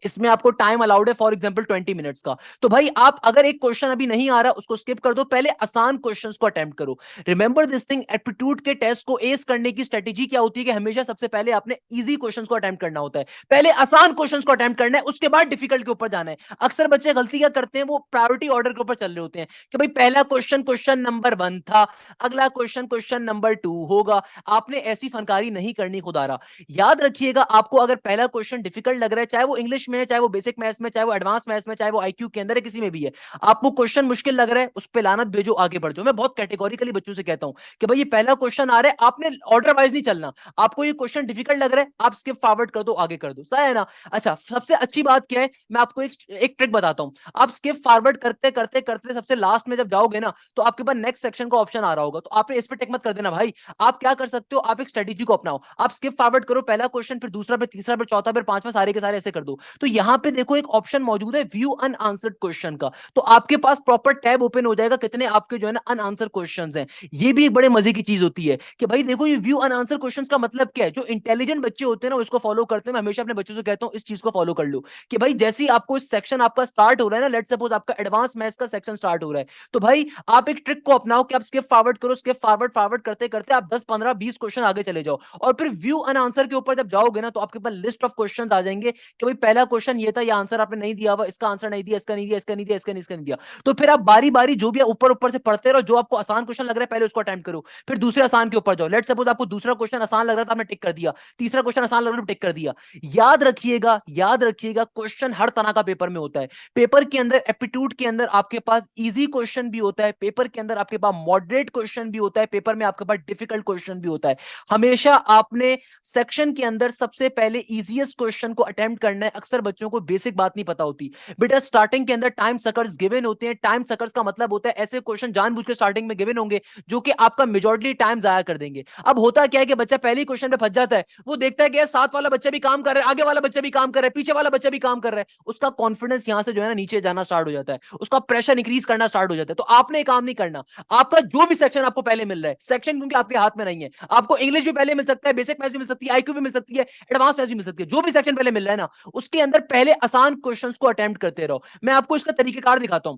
इसमें आपको टाइम अलाउड है फॉर एग्जांपल 20 मिनट्स का। तो भाई आप अगर एक क्वेश्चन अभी नहीं आ रहा उसको स्किप कर दो, पहले आसान क्वेश्चंस को अटेम्प्ट करो। रिमेंबर दिस थिंग, एप्टीट्यूड के टेस्ट को एस करने की स्ट्रेटेजी क्या होती है कि हमेशा सबसे पहले आपने इजी क्वेश्चंस को अटेम्प्ट करना होता है, पहले आसान क्वेश्चंस को अटेम्प्ट करना है, उसके बाद डिफिकल्ट के ऊपर जाना है। अक्सर बच्चे गलती क्या करते हैं, वो प्रायोरिटी ऑर्डर के ऊपर चल रहे होते हैं कि भाई पहला क्वेश्चन क्वेश्चन नंबर 1 था, अगला क्वेश्चन क्वेश्चन नंबर 2 होगा। आपने ऐसी फनकारी नहीं करनी खुदारा। याद रखिएगा आपको अगर पहला क्वेश्चन डिफिकल्ट लग रहा है, चाहे वो इंग्लिश में है, चाहे वो बेसिक मैथ्स में, चाहे वो एडवांस मैथ्स में, चाहे वो आईक्यू के अंदर है, किसी में भी है, आपको क्वेश्चन मुश्किल लग रहा है, उस पे लानत भेजो, आगे बढ़ जाओ। मैं बहुत कैटेगोरिकली बच्चों से कहता हूं कि भाई ये पहला क्वेश्चन आ रहा है, आपने ऑर्डर वाइज नहीं चलना। आपको ये क्वेश्चन डिफिकल्ट लग रहा है, आप स्किप फॉरवर्ड कर दो, आगे कर दो, सही है ना। अच्छा, सबसे अच्छी बात क्या है, मैं आपको एक ट्रिक बताता हूं। आप स्किप फॉरवर्ड करते करते करते सबसे लास्ट में जब जाओगे ना, तो आपके पास नेक्स्ट सेक्शन का ऑप्शन आ रहा होगा, तो आपने इस पे टिक मत कर देना भाई। आप क्या कर सकते हो, आप एक स्ट्रेटेजी को अपनाओ, आप स्किप फॉरवर्ड करो, पहला क्वेश्चन, फिर दूसरा, फिर तीसरा, फिर चौथा, फिर पांचवा, सारे के सारे ऐसे कर दो। तो यहां पे देखो एक ऑप्शन मौजूद है व्यू अनआंसर्ड क्वेश्चन का, तो आपके पास प्रॉपर टैब ओपन हो जाएगा कितने आपके जो है ना अनआंसर क्वेश्चंस हैं। ये भी एक बड़े मजे की चीज होती है कि भाई देखो ये व्यू अनआंसर क्वेश्चंस का मतलब क्या है। जो इंटेलिजेंट बच्चे होते हैं ना उसको फॉलो करते हैं। मैं हमेशा अपने बच्चों से कहता हूं इस चीज को फॉलो कर लो कि भाई जैसे ही आपको सेक्शन आपका स्टार्ट हो रहा है ना, लेट सपोज आपका एडवांस मैथ्स का सेक्शन स्टार्ट हो रहा है, तो भाई आप एक ट्रिक को अपनाओ कि आप स्किप फॉरवर्ड करो, स्किप फॉरवर्ड फॉरवर्ड करते करते आप 10 15 20 क्वेश्चन आगे चले जाओ, और फिर व्यू अनआंसर के ऊपर जब जाओगे ना, तो आपके पास लिस्ट ऑफ क्वेश्चंस आ जाएंगे कि भाई पहला क्वेश्चन ये था, ये आंसर आपने नहीं दिया हुआ, इसका आंसर नहीं दिया, इसका नहीं दिया, इसका नहीं दिया, इसका नहीं, इसका नहीं दिया। तो फिर आप बारी बारी जो भी ऊपर ऊपर से पढ़ते रहो, जो आपको आसान क्वेश्चन लग रहा है पहले उसको अटेम्प्ट करो, फिर दूसरे आसान के ऊपर जाओ। लेट सपोज आपको दूसरा क्वेश्चन आसान लग रहा था, आपने टिक कर दिया, तीसरा क्वेश्चन आसान लग रहा था, टिक कर दिया। याद रखिएगा क्वेश्चन हर तरह का पेपर में होता है। पेपर के अंदर एप्टीट्यूड के अंदर आपके पास इजी क्वेश्चन भी होता है, पेपर के अंदर आपके पास मॉडरेट क्वेश्चन भी होता है, पेपर में आपके पास डिफिकल्ट क्वेश्चन भी होता है। हमेशा आपने सेक्शन के अंदर सबसे पहले इजीएस्ट क्वेश्चन को अटेम्प्ट करना है। अक्सर बच्चों को बेसिक बात नहीं पता होती बेटा, स्टार्टिंग के अंदर टाइम सकर्स गिवन होते हैं। टाइम सकर्स का मतलब होता है ऐसे क्वेश्चन जानबूझ के स्टार्टिंग में गिवन होंगे जो कि आपका मेजॉरिटी टाइम जाया कर देंगे। अब होता क्या है कि बच्चा पहली क्वेश्चन पे फंस जाता है, वो देखता है कि साथ वाला बच्चा भी काम कर रहा है, आगे वाला बच्चा भी काम कर रहा है, पीछे वाला बच्चा भी काम कर रहा है, उसका कॉन्फिडेंस यहां से जो है ना नीचे जाना स्टार्ट हो जाता है, उसका प्रेशर इंक्रीज करना स्टार्ट हो जाता है। तो आपने काम नहीं करना, आपका जो भी सेक्शन आपको पहले मिल रहा है, सेक्शन क्योंकि आपके हाथ में नहीं है, आपको इंग्लिश भी पहले मिल सकता है, बेसिक मैथ्स भी मिल सकती है, आईक्यू भी मिल सकती है, एडवांस मैथ्स भी मिल सकती है, जो भी सेक्शन पहले मिल रहा है ना, उसके अंदर पहले आसान क्वेश्चंस को अटेम्प्ट करते रहो। मैं आपको इसका तरीकेकार दिखाता हूं।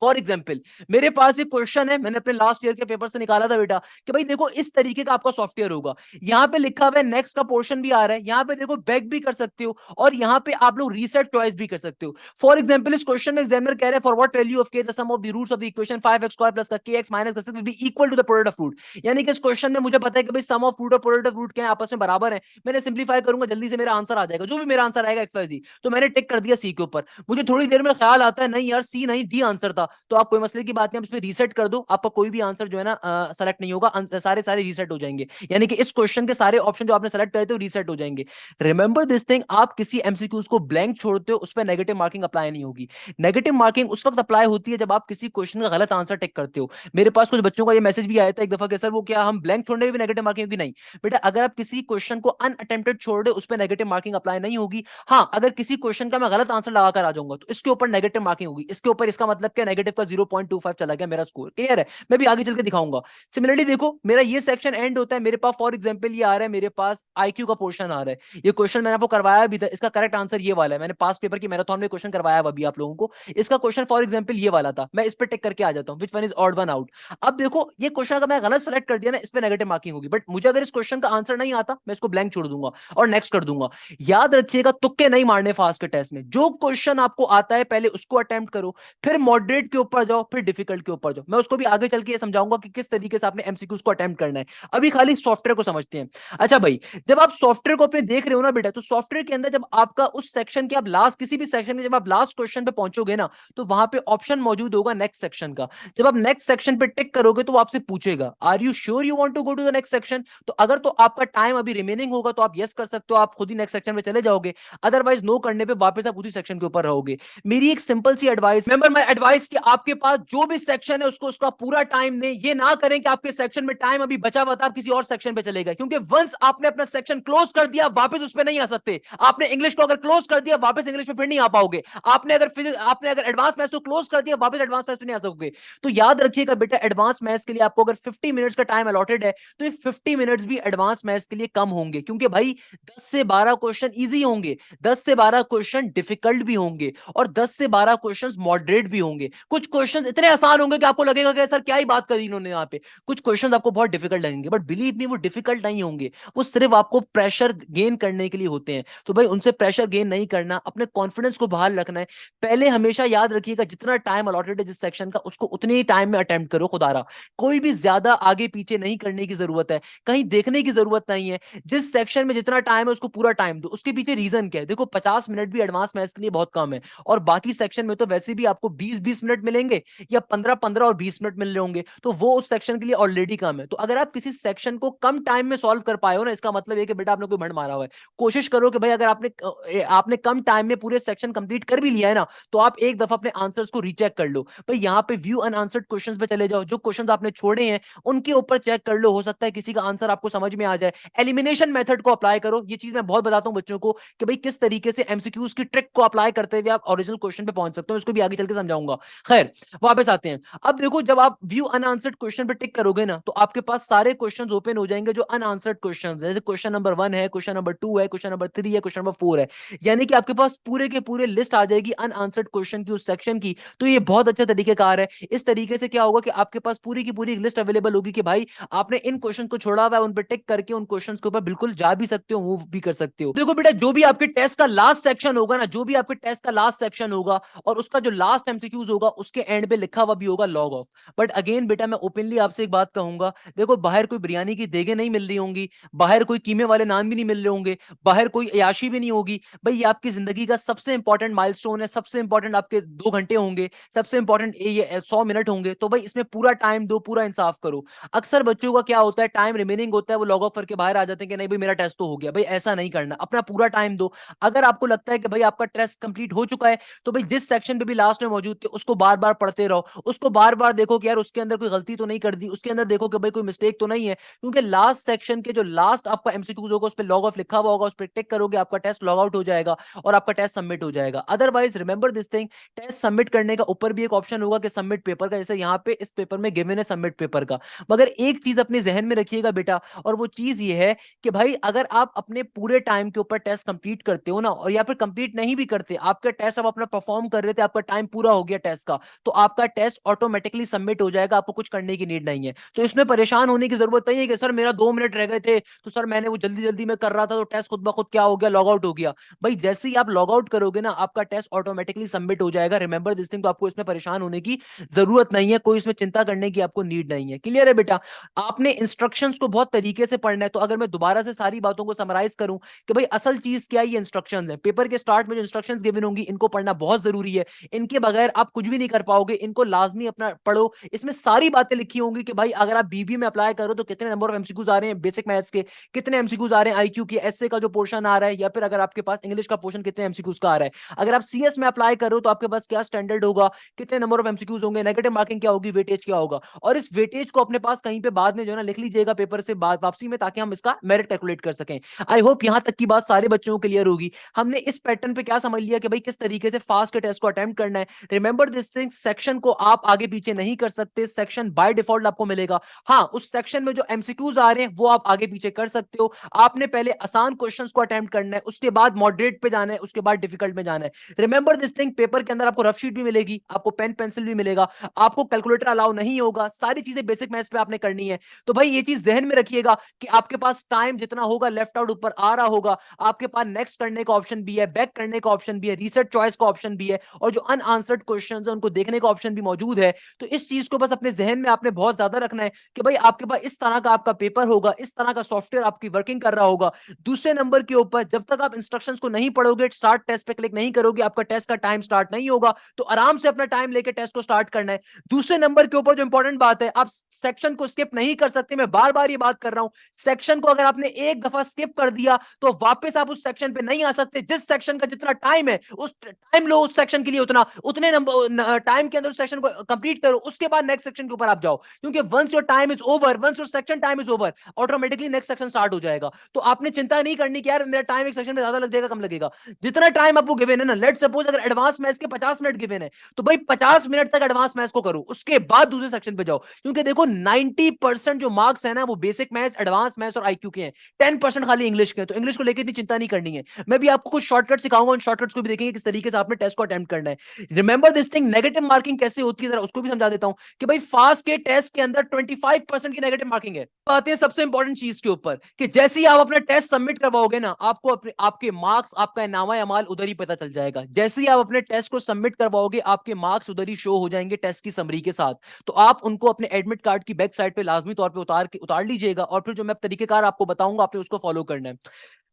फॉर एग्जाम्पल मेरे पास एक क्वेश्चन है, मैंने अपने लास्ट ईयर के पेपर से निकाला था बेटा, कि भाई देखो इस तरीके का आपका सॉफ्टवेयर होगा, यहाँ पे लिखा हुआ है नेक्स्ट का पोर्शन भी आ रहा है, यहाँ पे देखो बैक भी कर सकते हो, और यहाँ पे आप लोग रीसेट चॉइस भी कर सकते हो। फॉर एग्जाम्पल इस क्वेश्चन में एग्जामिनर कह रहे हैं for what value of k the sum of the roots of the equation 5x square plus का kx माइनस का 6 will be equal to the product of root. यानी कि इस क्वेश्चन में मुझे पता है कि भाई सम ऑफ रूट और प्रोडक्ट ऑफ रूट क्या है, आपस में बराबर है। मैंने सिंप्लीफाई करूंगा, जल्दी से मेरा आंसर आ जाएगा, जो भी मेरा आंसर आएगा एक्स वाई जी, तो मैंने टिक कर दिया सी के ऊपर। मुझे थोड़ी देर में ख्याल आता है नहीं यार सी नहीं डी आंसर था, तो आप कोई मसले की बात नहीं, आप इसमें रीसेट कर दो, आपका कोई भी आंसर जो है ना सेलेक्ट नहीं होगा, सारे सारे रीसेट हो जाएंगे। यानी कि इस क्वेश्चन के सारे ऑप्शन जो आपने सेलेक्ट करे थे वो रीसेट हो जाएंगे। रिमेंबर दिस थिंग, आप किसी एमसीक्यूज को ब्लैंक छोड़ते हो उस पर नेगेटिव मार्किंग अप्लाई नहीं होगी। नेगेटिव मार्किंग उस वक्त अप्लाई होती है जब आप किसी क्वेश्चन का गलत आंसर टिक करते हो। मेरे पास कुछ बच्चों का ये मैसेज भी आया था एक दफा कि सर वो क्या हम ब्लैंक छोड़ने में भी नेगेटिव मार्किंग होगी? नहीं बेटा, अगर आप किसी क्वेश्चन को अनअटेम्प्टेड छोड़ रहे उस पर नेगेटिव मार्किंग अप्लाई नहीं होगी। हाँ, अगर किसी क्वेश्चन का मैं गलत आंसर लगाकर आ जाऊंगा तो इसके ऊपर नेगेटिव मार्किंग होगी। इसके ऊपर इसका मतलब क्या, नेगेटिव का 0.25 चला गया मेरा स्कोर। क्लियर है? मैं भी आगे चल के दिखाऊंगा। सिमिलरली देखो मेरा ये सेक्शन एंड होता है, मेरे पास फॉर एग्जांपल ये आ रहा है, मेरे पास आईक्यू का पोर्शन आ रहा है। ये क्वेश्चन मैंने आपको करवाया भी था, इसका करेक्ट आंसर ये वाला है। मैंने पास पेपर की मैराथन में क्वेश्चन करवाया अभी आप लोगों को। इसका क्वेश्चन फॉर एग्जांपल ये वाला था, मैं इस पर टिक करके आ जाता हूं, which one is odd one out. अब देखो ये क्वेश्चन अगर मैं गलत सेलेक्ट कर दिया ना, इस पे नेगेटिव मार्किंग होगी, बट मुझे अगर इस क्वेश्चन का आंसर नहीं आता मैं इसको ब्लैंक छोड़ दूंगा और नेक्स्ट कर दूंगा। याद रखिएगा, तुक्के नहीं मारने फास्ट के टेस्ट में। जो क्वेश्चन आपको आता है पहले उसको अटेम्प्ट करो, फिर मॉडरेट के ऊपर जाओ, फिर डिफिकल्ट के ऊपर जाओ। मैं उसको भी आगे चल के समझाऊंगा कि किस तरीके से आपने एमसीक्यूज को अटेम्प्ट करना है। अभी खाली सॉफ्टवेयर को समझते हैं। अच्छा भाई, जब आप सॉफ्टवेयर को अपने देख रहे हो ना बेटा, तो सॉफ्टवेयर के अंदर जब आपका उस सेक्शन के आप लास्ट किसी भी सेक्शन के जब आप लास्ट क्वेश्चन पे पहुंचोगे ना, तो वहां पे ऑप्शन मौजूद होगा नेक्स्ट सेक्शन का। जब आप नेक्स्ट सेक्शन पे टिक करोगे तो वो आपसे पूछेगा are you sure you want to go to the next section. तो अगर तो आपका टाइम अभी रिमेनिंग होगा तो आप यस कर सकते हो, आप खुद ही नेक्स्ट सेक्शन में चले जाओगे। अदरवाइज नो करने पे वापस आप उसी सेक्शन के ऊपर रहोगे। मेरी एक सिंपल सी एडवाइस, रिमेंबर माय एडवाइस, कि आपके पास जो भी सेक्शन है उसको उसका पूरा टाइम दें। ये ना करें कि आपके सेक्शन में टाइम अभी बचा हुआ था आप किसी और सेक्शन पे चले गए, क्योंकि वंस आपने अपना सेक्शन क्लोज कर दिया वापस उस पर नहीं आ सकते। आपने इंग्लिश को अगर क्लोज कर दिया वापस इंग्लिश में फिर नहीं आ पाओगे। आपने अगर एडवांस मैथ्स को क्लोज कर दिया वापस एडवांस मैथ्स में नहीं आ सकोगे। तो याद रखिएगा बेटा, एडवांस मैथ्स के लिए आपको अगर 50 मिनट्स का टाइम अलॉटेड है तो ये 50 मिनट्स भी एडवांस मैथ्स के लिए कम होंगे, क्योंकि भाई 10 से 12 क्वेश्चन इजी होंगे, 10 से 12 क्वेश्चन डिफिकल्ट भी होंगे, और 10 से 12 क्वेश्चन मॉडरेट भी होंगे। कुछ क्वेश्चन इतने आसान होंगे कि आपको लगेगा कि सर क्या ही बात करी इन्होंने यहाँ पे। कुछ क्वेश्चन आपको बहुत डिफिकल्ट लगेंगे, बट बिलीव मी वो डिफिकल्ट नहीं होंगे, वो सिर्फ आपको प्रेशर गेन करने के लिए होते हैं। तो भाई उनसे प्रेशर गेन नहीं करना, अपने कॉन्फिडेंस को बहाल रखना है। पहले हमेशा याद रखिएगा, जितना टाइम अलॉटेड है जिस सेक्शन का उसको उतने ही टाइम में अटेम्प्ट करो खुदारा। कोई भी ज्यादा आगे पीछे नहीं करने की जरूरत है, कहीं देखने की जरूरत नहीं है। जिस सेक्शन में जितना टाइम है उसको पूरा टाइम दो। उसके पीछे रीजन क्या है, देखो 50 मिनट भी एडवांस मैथ्स के लिए बहुत कम है, और बाकी सेक्शन में तो वैसे भी आपको 20-20 मिनट मिलेंगे, या 15-15 और 20 मिनट मिल रहे होंगे, तो वो उस सेक्शन के लिए ऑलरेडी कम है। तो अगर आप किसी सेक्शन को कम टाइम में सॉल्व कर पाए हो ना, इसका मतलब ये कि बेटा आपने कोई भंड मारा हुआ है। कोशिश करो कि भाई अगर आपने आपने कम टाइम में पूरे सेक्शन कंप्लीट कर भी लिया है ना, तो आप एक दफा अपने आंसर्स को रीचेक कर लो। भाई यहाँ पे व्यू अनआंसर्ड क्वेश्चंस पे चले जाओ, जो क्वेश्चंस आपने छोड़े हैं उनके ऊपर चेक कर लो, हो सकता है किसी का आंसर आपको समझ में आ जाए। एलिमिनेशन मेथड को अप्लाई करो, ये चीज मैं बहुत बताता हूं बच्चों को कि भाई किस तरीके से एमसीक्यूज की ट्रिक को अप्लाई करते हुए आप ओरिजिनल क्वेश्चन पे पहुंच सकते हो, इसको भी आगे चल के समझाऊंगा। खैर, वापस आते हैं। अब देखो, जब आप व्यू अनआंसर्ड क्वेश्चन पे टिक करोगे ना, तो आपके पास सारे क्वेश्चंस ओपन हो जाएंगे जो अनआंसर्ड क्वेश्चंस है। जैसे क्वेश्चन नंबर 1 है, क्वेश्चन नंबर 2 है, क्वेश्चन नंबर 3 है, क्वेश्चन नंबर 4 है। यानी कि आपके पास पूरे के पूरे लिस्ट आ जाएगी अनआंसर्ड क्वेश्चन की उस सेक्शन की। तो ये बहुत अच्छा तरीके कार है। इस तरीके से क्या होगा कि आपके पास पूरी की पूरी लिस्ट अवेलेबल होगी कि भाई आपने इन क्वेश्चन को छोड़ा हुआ है, उन पर टिक करके उन क्वेश्चन के ऊपर बिल्कुल जा भी सकते हो, मूव भी कर सकते हो। देखो बेटा, जो भी आपके टेस्ट का लास्ट सेक्शन होगा ना, जो भी आपके टेस्ट का लास्ट सेक्शन होगा और उसका जो लास्ट एमसीक्यूज होगा, उसके एंड पे लिखा हुआ भी होगा लॉग ऑफ। बट अगेन बेटा, मैं ओपनली आपसे एक बात कहूंगा, देखो बाहर कोई बिरयानी की देगे नहीं मिल रही होंगी, बाहर कोई कीमे वाले नान भी नहीं मिल रहे होंगे, बाहर कोई अयाशी भी नहीं होगी। भाई ये आपकी जिंदगी का सबसे इंपॉर्टेंट माइलस्टोन है, सबसे इंपॉर्टेंट आपके 2 घंटे होंगे, सबसे इंपॉर्टेंट ये 100 मिनट होंगे। तो भाई इसमें पूरा टाइम दो, पूरा इंसाफ करो। अक्सर बच्चों का क्या होता है, टाइम रिमेनिंग होता है, वो लॉग ऑफ करके बाहर आ जाते हैं कि नहीं भाई मेरा टेस्ट तो हो गया। भाई ऐसा नहीं करना, अपना पूरा टाइम दो। अगर आपको लगता है कि भाई आपका टेस्ट कंप्लीट हो चुका है, तो भाई जिस सेक्शन पे भी लास्ट में मौजूद थे उसको बार बार पढ़ते रहो, उसको बार बार देखो कि यार उसके अंदर कोई गलती तो नहीं कर दी, उसके अंदर देखो कि भाई कोई मिस्टेक तो नहीं है। क्योंकि लास्ट सेक्शन के जो लास्ट आपका एमसीक्यूज होगा उस पर लॉग ऑफ लिखा हुआ होगा, उस पर टिक करोगे आपका टेस्ट लॉग आउट हो जाएगा और आपका टेस्ट सबमिट हो जाएगा। Otherwise remember this thing, test submit करने का ऊपर भी एक ऑप्शन होगा कि सबमिट पेपर का, जैसे यहाँ पे इस पेपर में गिवन है सबमिट पेपर का। मगर एक चीज अपने जहन में रखिएगा बेटा, और वो चीज ये है कि भाई अगर आप अपने पूरे टाइम के ऊपर टेस्ट कंप्लीट करते हो ना, और या फिर कंप्लीट नहीं भी करते, आपका टेस्ट आप अपना परफॉर्म कर रहे थे, आपका टाइम पूरा हो गया टेस्ट का, तो आपका टेस्ट ऑटोमेटिकली सबमिट हो जाएगा, आपको कुछ करने की नीड नहीं है। तो इसमें परेशान होने की जरूरत नहीं है कि सर मेरा 2 मिनट रह गए थे, तो सर मैंने वो जल्दी जल्दी में कर रहा था, तो टेस्ट खुद ब खुद क्या हो गया, लॉग आउट हो गया। भाई जैसे ही आप लॉग आउट करोगे ना, आपका टेस्ट ऑटोमेटिकली सबमिट हो जाएगा। Remember this thing. तो आपको इसमें परेशान होने की जरूरत नहीं है, कोई इसमें चिंता करने की आपको नीड नहीं है। क्लियर है बेटा? आपने इंस्ट्रक्शंस को बहुत तरीके से पढ़ना है। तो अगर मैं दोबारा से सारी बातों को समराइज करूं कि भाई असल चीज क्या है, ये इंस्ट्रक्शंस है। पेपर के स्टार्ट में जो इंस्ट्रक्शंस गिवन होंगी, इनको पढ़ना बहुत जरूरी है। इनके बगैर आप कुछ भी नहीं कर पाओगे, इनको लाजमी अपना पढ़ो। इसमें सारी बातें लिखी होंगी कि भाई अगर आप बीबी में अप्लाई करो तो कितने नंबर ऑफ एमसीक्यूज आ रहे हैं बेसिक मैथ्स के, कितने एमसीक्यूज आ रहे हैं आईक्यू के, एसए का जो पोर्शन आ रहा है, या फिर अगर आपके पास इंग्लिश का पोर्शन कितने एमसीक्यूज का आ रहा है। अगर आप सीएस में अप्लाई करो तो आपके पास क्या स्टैंडर्ड होगा, कितने नंबर ऑफ एमसीक्यूज होंगे, नेगेटिव मार्किंग क्या होगी, वेटेज क्या होगा। और इस वेटेज को अपने पास कहीं पे बाद में जो है ना लिख लीजिएगा पेपर से बाद वापसी में, ताकि हम इसका मेरिट कैलकुलेट कर सकें। आई होप यहां तक की बात सारे बच्चों को क्लियर होगी। हमने इस पैटर्न पे क्या समझ लिया कि भाई किस तरीके से फास्ट के टेस्ट को अटेम्प्ट करना है। रिमेंबर दिस थिंग, सेक्शन को आप आगे पीछे नहीं कर सकते, सेक्शन बाय डिफॉल्ट आपको मिलेगा। हाँ, उस सेक्शन में जो एमसीक्यूज आ रहे हैं वो आप आगे पीछे कर सकते हो। आपने पहले आसान क्वेश्चंस को अटेम्प्ट करना है, उसके बाद मॉडरेट पे जाना है, उसके बाद डिफिकल्ट में जाना है। रिमेंबर दिस थिंग, पेपर के अंदर आपको रफ शीट भी मिलेगी, आपको पेन पेंसिल भी मिलेगा, आपको कैलकुलेटर अलाउ नहीं होगा, सारी चीजें बेसिक मैथ्स पे आपने करनी है। तो भाई ये चीज जहन में रखिएगा कि आपके पास टाइम जितना होगा लेफ्ट आउट ऊपर आ रहा होगा, आपके पास नेक्स्ट करने का ऑप्शन भी है, बैक करने का ऑप्शन भी है, रीसेट चॉइस का ऑप्शन भी है, और जो अनआंसर्ड क्वेश्चंस है उनको देखने का ऑप्शन भी मौजूद है। तो इस चीज को बस अपने जहन में आपने बहुत ज्यादा रखना है कि भाई आपके पास इस तरह का आपका पेपर होगा, इस तरह का सॉफ्टवेयर आपकी वर्किंग कर रहा होगा। दूसरे नंबर के ऊपर जब तक आप इंस्ट्रक्शंस को नहीं पढ़ोगे, स्टार्ट टेस्ट पे क्लिक नहीं करोगे, आपका टेस्ट का टाइम स्टार्ट नहीं होगा। तो आराम से अपना टाइम लेके टेस्ट को स्टार्ट करना है। दूसरे नंबर के ऊपर जो इंपॉर्टेंट बात है, आप सेक्शन को स्किप नहीं कर सकते। मैं बार बार ये बात कर रहा हूं, सेक्शन को अगर आपने एक दफा स्किप कर दिया तो वापस आप उस सेक्शन पे नहीं आ सकते। जिस सेक्शन का जितना टाइम है उस टाइम लो उस सेक्शन के लिए, उतना उतने नंबर टाइम के अंदर उस सेक्शन को कंप्लीट करो, उसके बाद नेक्स्ट सेक्शन के ऊपर आप जाओ। क्योंकि once your time is over, once your section time is over, automatically next section start हो जाएगा। तो आपने चिंता नहीं करनी कि यार मेरा टाइम एक सेक्शन में ज्यादा लग जाएगा कम लगेगा। जितना टाइम आपको गिवन है ना, लेट सपोज अगर एडवांस मैथ्स के 50 मिनट गिवन है, तो भाई 50 मिनट तक एडवांस मैथ्स को करो, उसके बाद दूसरे सेक्शन पे जाओ। क्योंकि देखो 90% जो मार्क्स है ना वो बेसिक मैथ्स, एडवांस मैथ्स और आईक्यू के हैं, 10% खाली इंग्लिश के हैं। तो इंग्लिश को लेकर इतनी चिंता नहीं करनी है। मैं भी आपको कुछ शॉर्टकट सिखाऊंगा, उन शॉर्टकट्स को भी देखेंगे किस तरीके से आपने टेस्ट को अटेम्प्ट करना है। Remember this thing, negative marking कैसे होती है जरा उसको भी समझा देता हूं कि भाई फास्ट के टेस्ट के अंदर 25% की नेगेटिव मार्किंग है। आते हैं सबसे इंपॉर्टेंट चीज के ऊपर कि जैसे ही आप अपना टेस्ट सबमिट करवाओगे ना, आपको अपने आपके मार्क्स, आपका इनामा अमाल उधर ही पता चल जाएगा। जैसे ही आप अपने टेस्ट को सबमिट करवाओगे, आपके मार्क्स उधर ही शो हो जाएंगे टेस्ट की समरी के साथ। तो आप उनको अपने एडमिट कार्ड की बैक साइड पे लाजमी तौर पे उतार लीजिएगा, और फिर जो मैं तरीकेकार आपको बताऊंगा आपने उसको फॉलो करना है।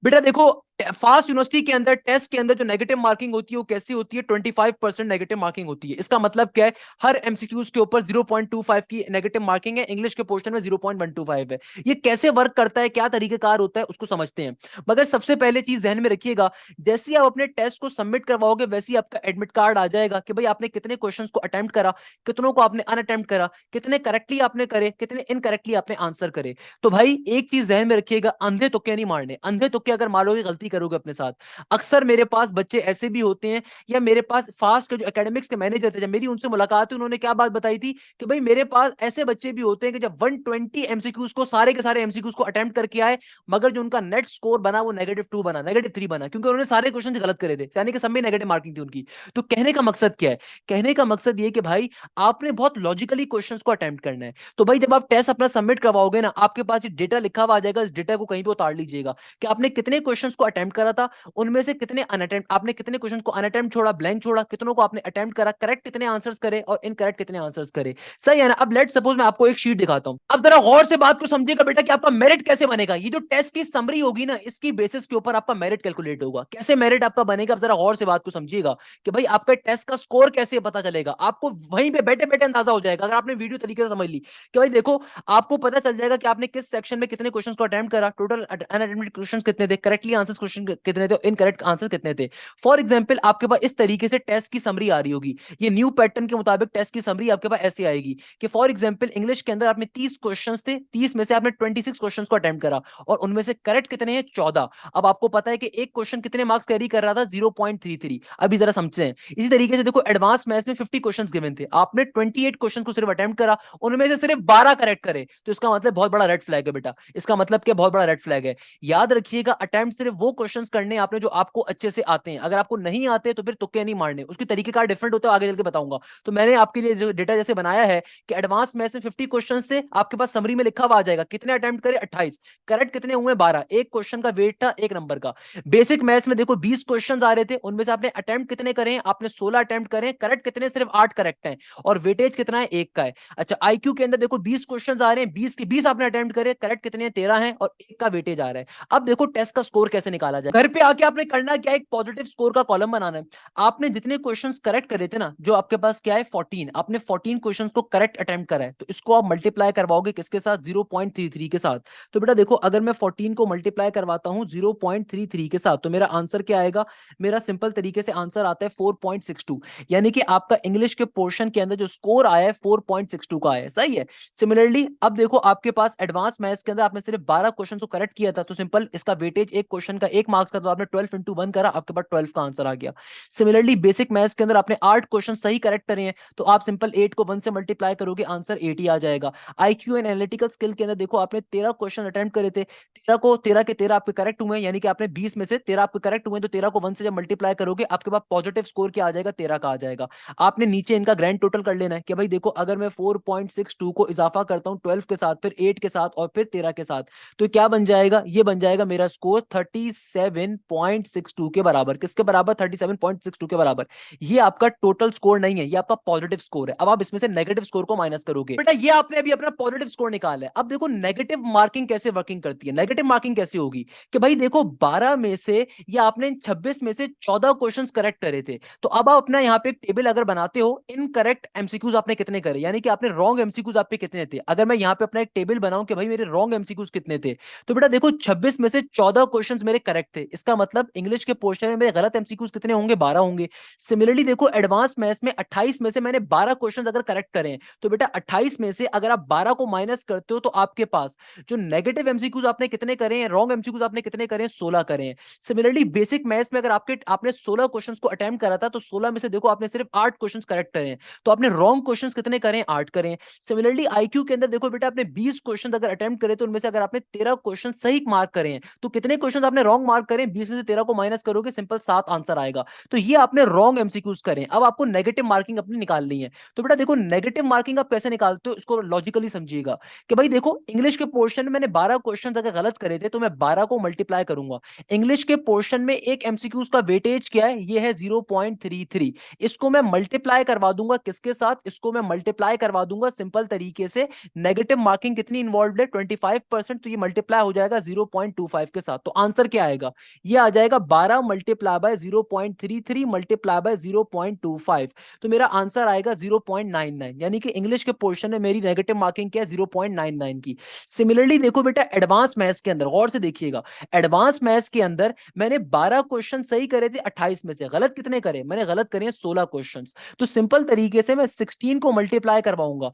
बेटा देखो, फास्ट यूनिवर्सिटी के अंदर टेस्ट के अंदर जो नेगेटिव मार्किंग होती है वो कैसी होती है, 25% नेगेटिव मार्किंग होती है। इसका मतलब क्या है, हर एमसीक्यूज के ऊपर 0.25 की नेगेटिव मार्किंग है, इंग्लिश के पोर्शन में 0.125 है। ये कैसे वर्क करता है, क्या तरीकेकार होता है, उसको समझते हैं। मगर सबसे पहले चीज ध्यान में रखिएगा, जैसे ही आप अपने टेस्ट को सबमिट करवाओगे वैसे ही आपका एडमिट कार्ड आ जाएगा कि भाई आपने कितने क्वेश्चंस को अटेम्प्ट करा, कितनों को आपने अनअटेम्प्ट करा, कितने करेक्टली आपने करे, कितने इनकरेक्टली आपने आंसर करे। तो भाई एक चीज ध्यान में रखिएगा, अंधे तुक्के नहीं मारने। अंधे तुक्के अगर मारोगे गलती करोगे अपने साथ। अक्सर मेरे पास बच्चे ऐसे भी होते हैं, या मेरे पास फास्ट के जो एकेडमिक्स के मैनेजर थे, जब मेरी उनसे मुलाकात हुई, उन्होंने क्या बात बताई थी कि भाई मेरे पास ऐसे बच्चे भी होते हैं कि जब 120 एमसीक्यूज को सारे के सारे एमसीक्यूज को अटेम्प्ट करके आए, मगर जो उनका नेट स्कोर बना वो -2 बना, -3 बना, क्योंकि उन्होंने सारे क्वेश्चन गलत करे थे, यानी कि सब में नेगेटिव मार्किंग थी उनकी। तो कहने का मकसद क्या है, कहने का मकसद ये कि भाई आपने बहुत लॉजिकली क्वेश्चंस को अटेम्प्ट करना है। तो भाई जब आप टेस्ट अपना सबमिट करवाओगे ना, आपके पास ये डेटा लिखा हुआ आ जाएगा, इस डेटा को कहीं पे उतार लीजिएगा कि आपने कितने क्वेश्चंस को अटेम्प्ट करा था, उनमें से कितने अनअटेम्प्ट, आपने कितने क्वेश्चंस को अनअटेम्प्ट छोड़ा, ब्लैंक छोड़ा, कितनों को आपने अटेम्प्ट करा, करेक्ट कितने आंसर्स करे और इनकरेक्ट कितने आंसर्स करे। सही है ना? अब लेट सपोज मैं आपको एक शीट दिखाता हूं, अब जरा गौर से बात को समझिएगा बेटा कि आपका मेरिट कैसे बनेगा। ये जो टेस्ट की समरी होगी ना, इसकी बेसिस के ऊपर आपका मेरिट कैलकुलेट होगा। कैसे मेरिट आपका बनेगा, अब जरा गौर से बात को समझिएगा कि भाई आपका टेस्ट का स्कोर कैसे पता चलेगा। आपको वहीं पे बैठे बैठे अंदाजा हो जाएगा अगर आपने वीडियो तरीके से समझ ली कि भाई देखो, आपको पता चल जाएगा कि आपने किस सेक्शन में कितने क्वेश्चंस को अटेम्प्ट करा, टोटल अनअटेम्प्टेड क्वेश्चंस कितने थे, करेक्टली आंसर्स क्वेश्चन कितने थे, इनकरेक्ट आंसर कितने थे। फॉर एग्जांपल आपके पास इस तरीके से टेस्ट की समरी आ रही होगी। ये न्यू पैटर्न के मुताबिक टेस्ट की समरी आपके पास ऐसे आएगी कि फॉर एग्जांपल इंग्लिश के अंदर आपने 30 क्वेश्चंस थे, 30 में से आपने 26 क्वेश्चंस को अटेम्प्ट करा, और उनमें से करेक्ट कितने हैं, 14। अब आपको पता है कि एक क्वेश्चन कितने मार्क्स कैरी कर रहा था, 0.33। अभी जरा समझते हैं। इसी तरीके से देखो, एडवांस मैथ्स में 50 क्वेश्चंस गिवन थे, आपने 28 क्वेश्चंस को सिर्फ अटेम्प्ट करा, उनमें से सिर्फ 12 करेक्ट करे, तो इसका मतलब बहुत बड़ा रेड फ्लैग है बेटा। इसका मतलब क्या, बहुत बड़ा रेड फ्लैग है। याद रखिएगा, अटेम्प्ट सिर्फ वो क्वेश्चंस करने हैं आपने जो आपको अच्छे से आते हैं। अगर आपको नहीं आते तो फिर तुक्के नहीं मारने, उसके तरीकेकार डिफरेंट होते हैं, आगे चल के बताऊंगा। तो मैंने आपके लिए जो डेटा जैसे बनाया है कि एडवांस मैथ्स में 50 क्वेश्चंस थे, आपके पास समरी में लिखा हुआ आ जाएगा कितने अटेम्प्ट करे 28, करेक्ट कितने हुए 12, एक क्वेश्चन का वेट था 1 नंबर का। बेसिक मैथ्स में देखो 20 क्वेश्चंस आ रहे थे, उनमें से आपने अटेम्प्ट कितने करे हैं, आपने 16 अटेम्प्ट करे, करेक्ट कितने, सिर्फ 8 करेक्ट हैं, और वेटेज कितना है, 1 का है। अच्छा आईक्यू के अंदर देखो 20 क्वेश्चंस आ रहे हैं, 20 के 20 आपने अटेम्प्ट करे, करेक्ट कितने हैं, 13 हैं, और 1 का वेटेज आ रहा है। अब देखो टेस्ट का स्कोर कैसे निकाला जाए। घर पे आके आपने करना क्या, एक पॉजिटिव स्कोर का कॉलम बनाना है। आपने जितने क्वेश्चंस करेक्ट करे थे ना, जो आपके पास क्या है 14, आपने 14 क्वेश्चंस को करेक्ट अटेम्प्ट करा है, तो इसको आप मल्टीप्लाई करवाओगे किसके साथ, 0.33 के साथ। तो बेटा देखो अगर मैं 14 को मल्टीप्लाई करवाता हूं 0.33 के साथ, तो मेरा आंसर क्या आएगा, मेरा सिंपल तरीके से आंसर आता है 4.62, यानी कि आपका इंग्लिश के पोर्शन के अंदर जो स्कोर आया है 4.62 का आया है, सही है। सिमिलरली अब देखो आपके पास एडवांस मैथ्स के अंदर आपने सिर्फ 12 क्वेश्चन को करेक्ट किया था, तो सिंपल इसका वेटेज एक क्वेश्चन का 1 मार्क्स का, तो आपने 12 इंटू 1 करा, आपके पास 12 का आंसर आ गया। सिमिलरली बेसिक मैथ्स के अंदर आपने 8 क्वेश्चन सही करेक्ट करे हैं, तो आप सिंपल 8 को 1 से मल्टीप्लाई करोगे, आंसर 8 ही आ जाएगा। आईक्यू एंड एनालिटिकल स्किल के अंदर देखो आपने 13 क्वेश्चन अटेम्प्ट करे थे, 13 के 13 आपके करेक्ट हुए, यानी कि आपने 20 में से 13 आपके करेक्ट हुए, तो 13 को 1 से जब मल्टीप्लाई करोगे आपके पास पॉजिटिव स्कोर क्या आ जाएगा, 13 का आ जाएगा। आपने नीचे इनका ग्रैंड टोटल कर लेना है कि भाई देखो अगर मैं 4.62 को इजाफा करता हूं 12 के साथ, फिर 8 के साथ, और फिर 13 के साथ, तो क्या बन जाएगा, ये बन जाएगा मेरा स्कोर 37.62 के बराबर। किसके बराबर, 37.62 के बराबर। ये आपका टोटल स्कोर नहीं है, ये आपका पॉजिटिव स्कोर है। अब आप इसमें से नेगेटिव स्कोर को माइनस करोगे। बेटा ये आपने अभी अपना पॉजिटिव स्कोर निकाला है। अब देखो नेगेटिव मार्किंग कैसे वर्किंग करती है। नेगेटिव मार्किंग कैसे होगी कि भाई देखो 12 में से या आपने 26 में से 14 क्वेश्चंस करेक्ट करे थे, तो अब आप अपना यहाँ पे एक टेबल अगर बनाते हो, इनकरेक्ट एमसीक्यूज आपने कितने करे, यानी कि आपने रॉन्ग एमसीक्यूज आप पे कितने थे। अगर मैं यहाँ पे अपना एक टेबल बनाऊं कि भाई मेरे रॉन्ग एमसीक्यूज कितने थे, तो बेटा देखो 26 में से 14 क्वेश्चंस मेरे करेक्ट थे, इसका मतलब इंग्लिश के पोर्शन में मेरे गलत एमसीक्यूज कितने होंगे, 12 होंगे। सिमिलरली देखो एडवांस मैथ्स में 28 में से मैंने 12 क्वेश्चन अगर करेक्ट करे, तो बेटा 28 में से अगर आप 12 को माइनस करते हो, तो आपके पास जो नेगेटिव एमसीक्यूज आपने कितने करे हैं, रॉन्ग एमसीक्यूज आपने कितने करे हैं, 16 करे हैं। सिमिलरली बेसिक मैथ्स में अगर आपने 16 क्वेश्चंस को अटेम्प्ट करा था, तो 16 में से देखो आपने सिर्फ 8 क्वेश्चंस करेक्ट करे हैं, तो आपने रॉन्ग क्वेश्चंस कितने करे हैं, 8 करे हैं। सिमिलरली आईक्यू के अंदर देखो बेटा आपने 20 क्वेश्चंस अगर अटेम्प्ट करे, तो उनमें से अगर आपने 13 क्वेश्चन सही मार्क करे हैं, तो कितने क्वेश्चंस आपने रॉन्ग मार्क करे हैं, 20 में से 13 को माइनस करोगे, सिंपल 7 आंसर आएगा। तो ये आपने रॉन्ग एमसीक्यूज करे। अब आपको नेगेटिव मार्किंग अपनी निकालनी है। तो बेटा देखो नेगेटिव मार्किंग आप कैसे निकालते हो, इसको लॉजिकली समझिएगा कि भाई देखो इंग्लिश के पोर्शन में मैंने 12 क्वेश्चन अगर गलत करे थे, तो मैं 12 को मल्टीप्लाई करूंगा। इंग्लिश के पोर्शन में एक एमसीक्यूज का वेटेज क्या है, ये है 0.33, इसको मैं मल्टीप्लाई करवा दूंगा किसके साथ, इसको मैं मल्टीप्लाई करवा दूंगा सिंपल तरीके से, नेगेटिव मार्किंग कितनी इन्वॉल्व है 25%, तो ये मल्टीप्लाई हो जाएगा 0.25 के साथ। तो आंसर क्या आएगा, ये आ जाएगा 12 मल्टीप्लाई बाय 0.33 मल्टीप्लाई बाय 0.25, तो मेरा आंसर आएगा 0.99, यानी कि इंग्लिश के पोर्शन में मेरी नेगेटिव मार्किंग क्या है 0.99 की। सिमिलरली देखो बेटा एडवांस मैथ्स के अंदर गौर से देखिएगा, एडवांस मैथ्स के अंदर मैंने 12 क्वेश्चन सही करे थे, 28 में से गलत कितने करे, मैंने गलत करे 16 क्वेश्चंस। तो सिंपल तरीके से मैं 16 को मल्टीप्लाई करवाऊंगा।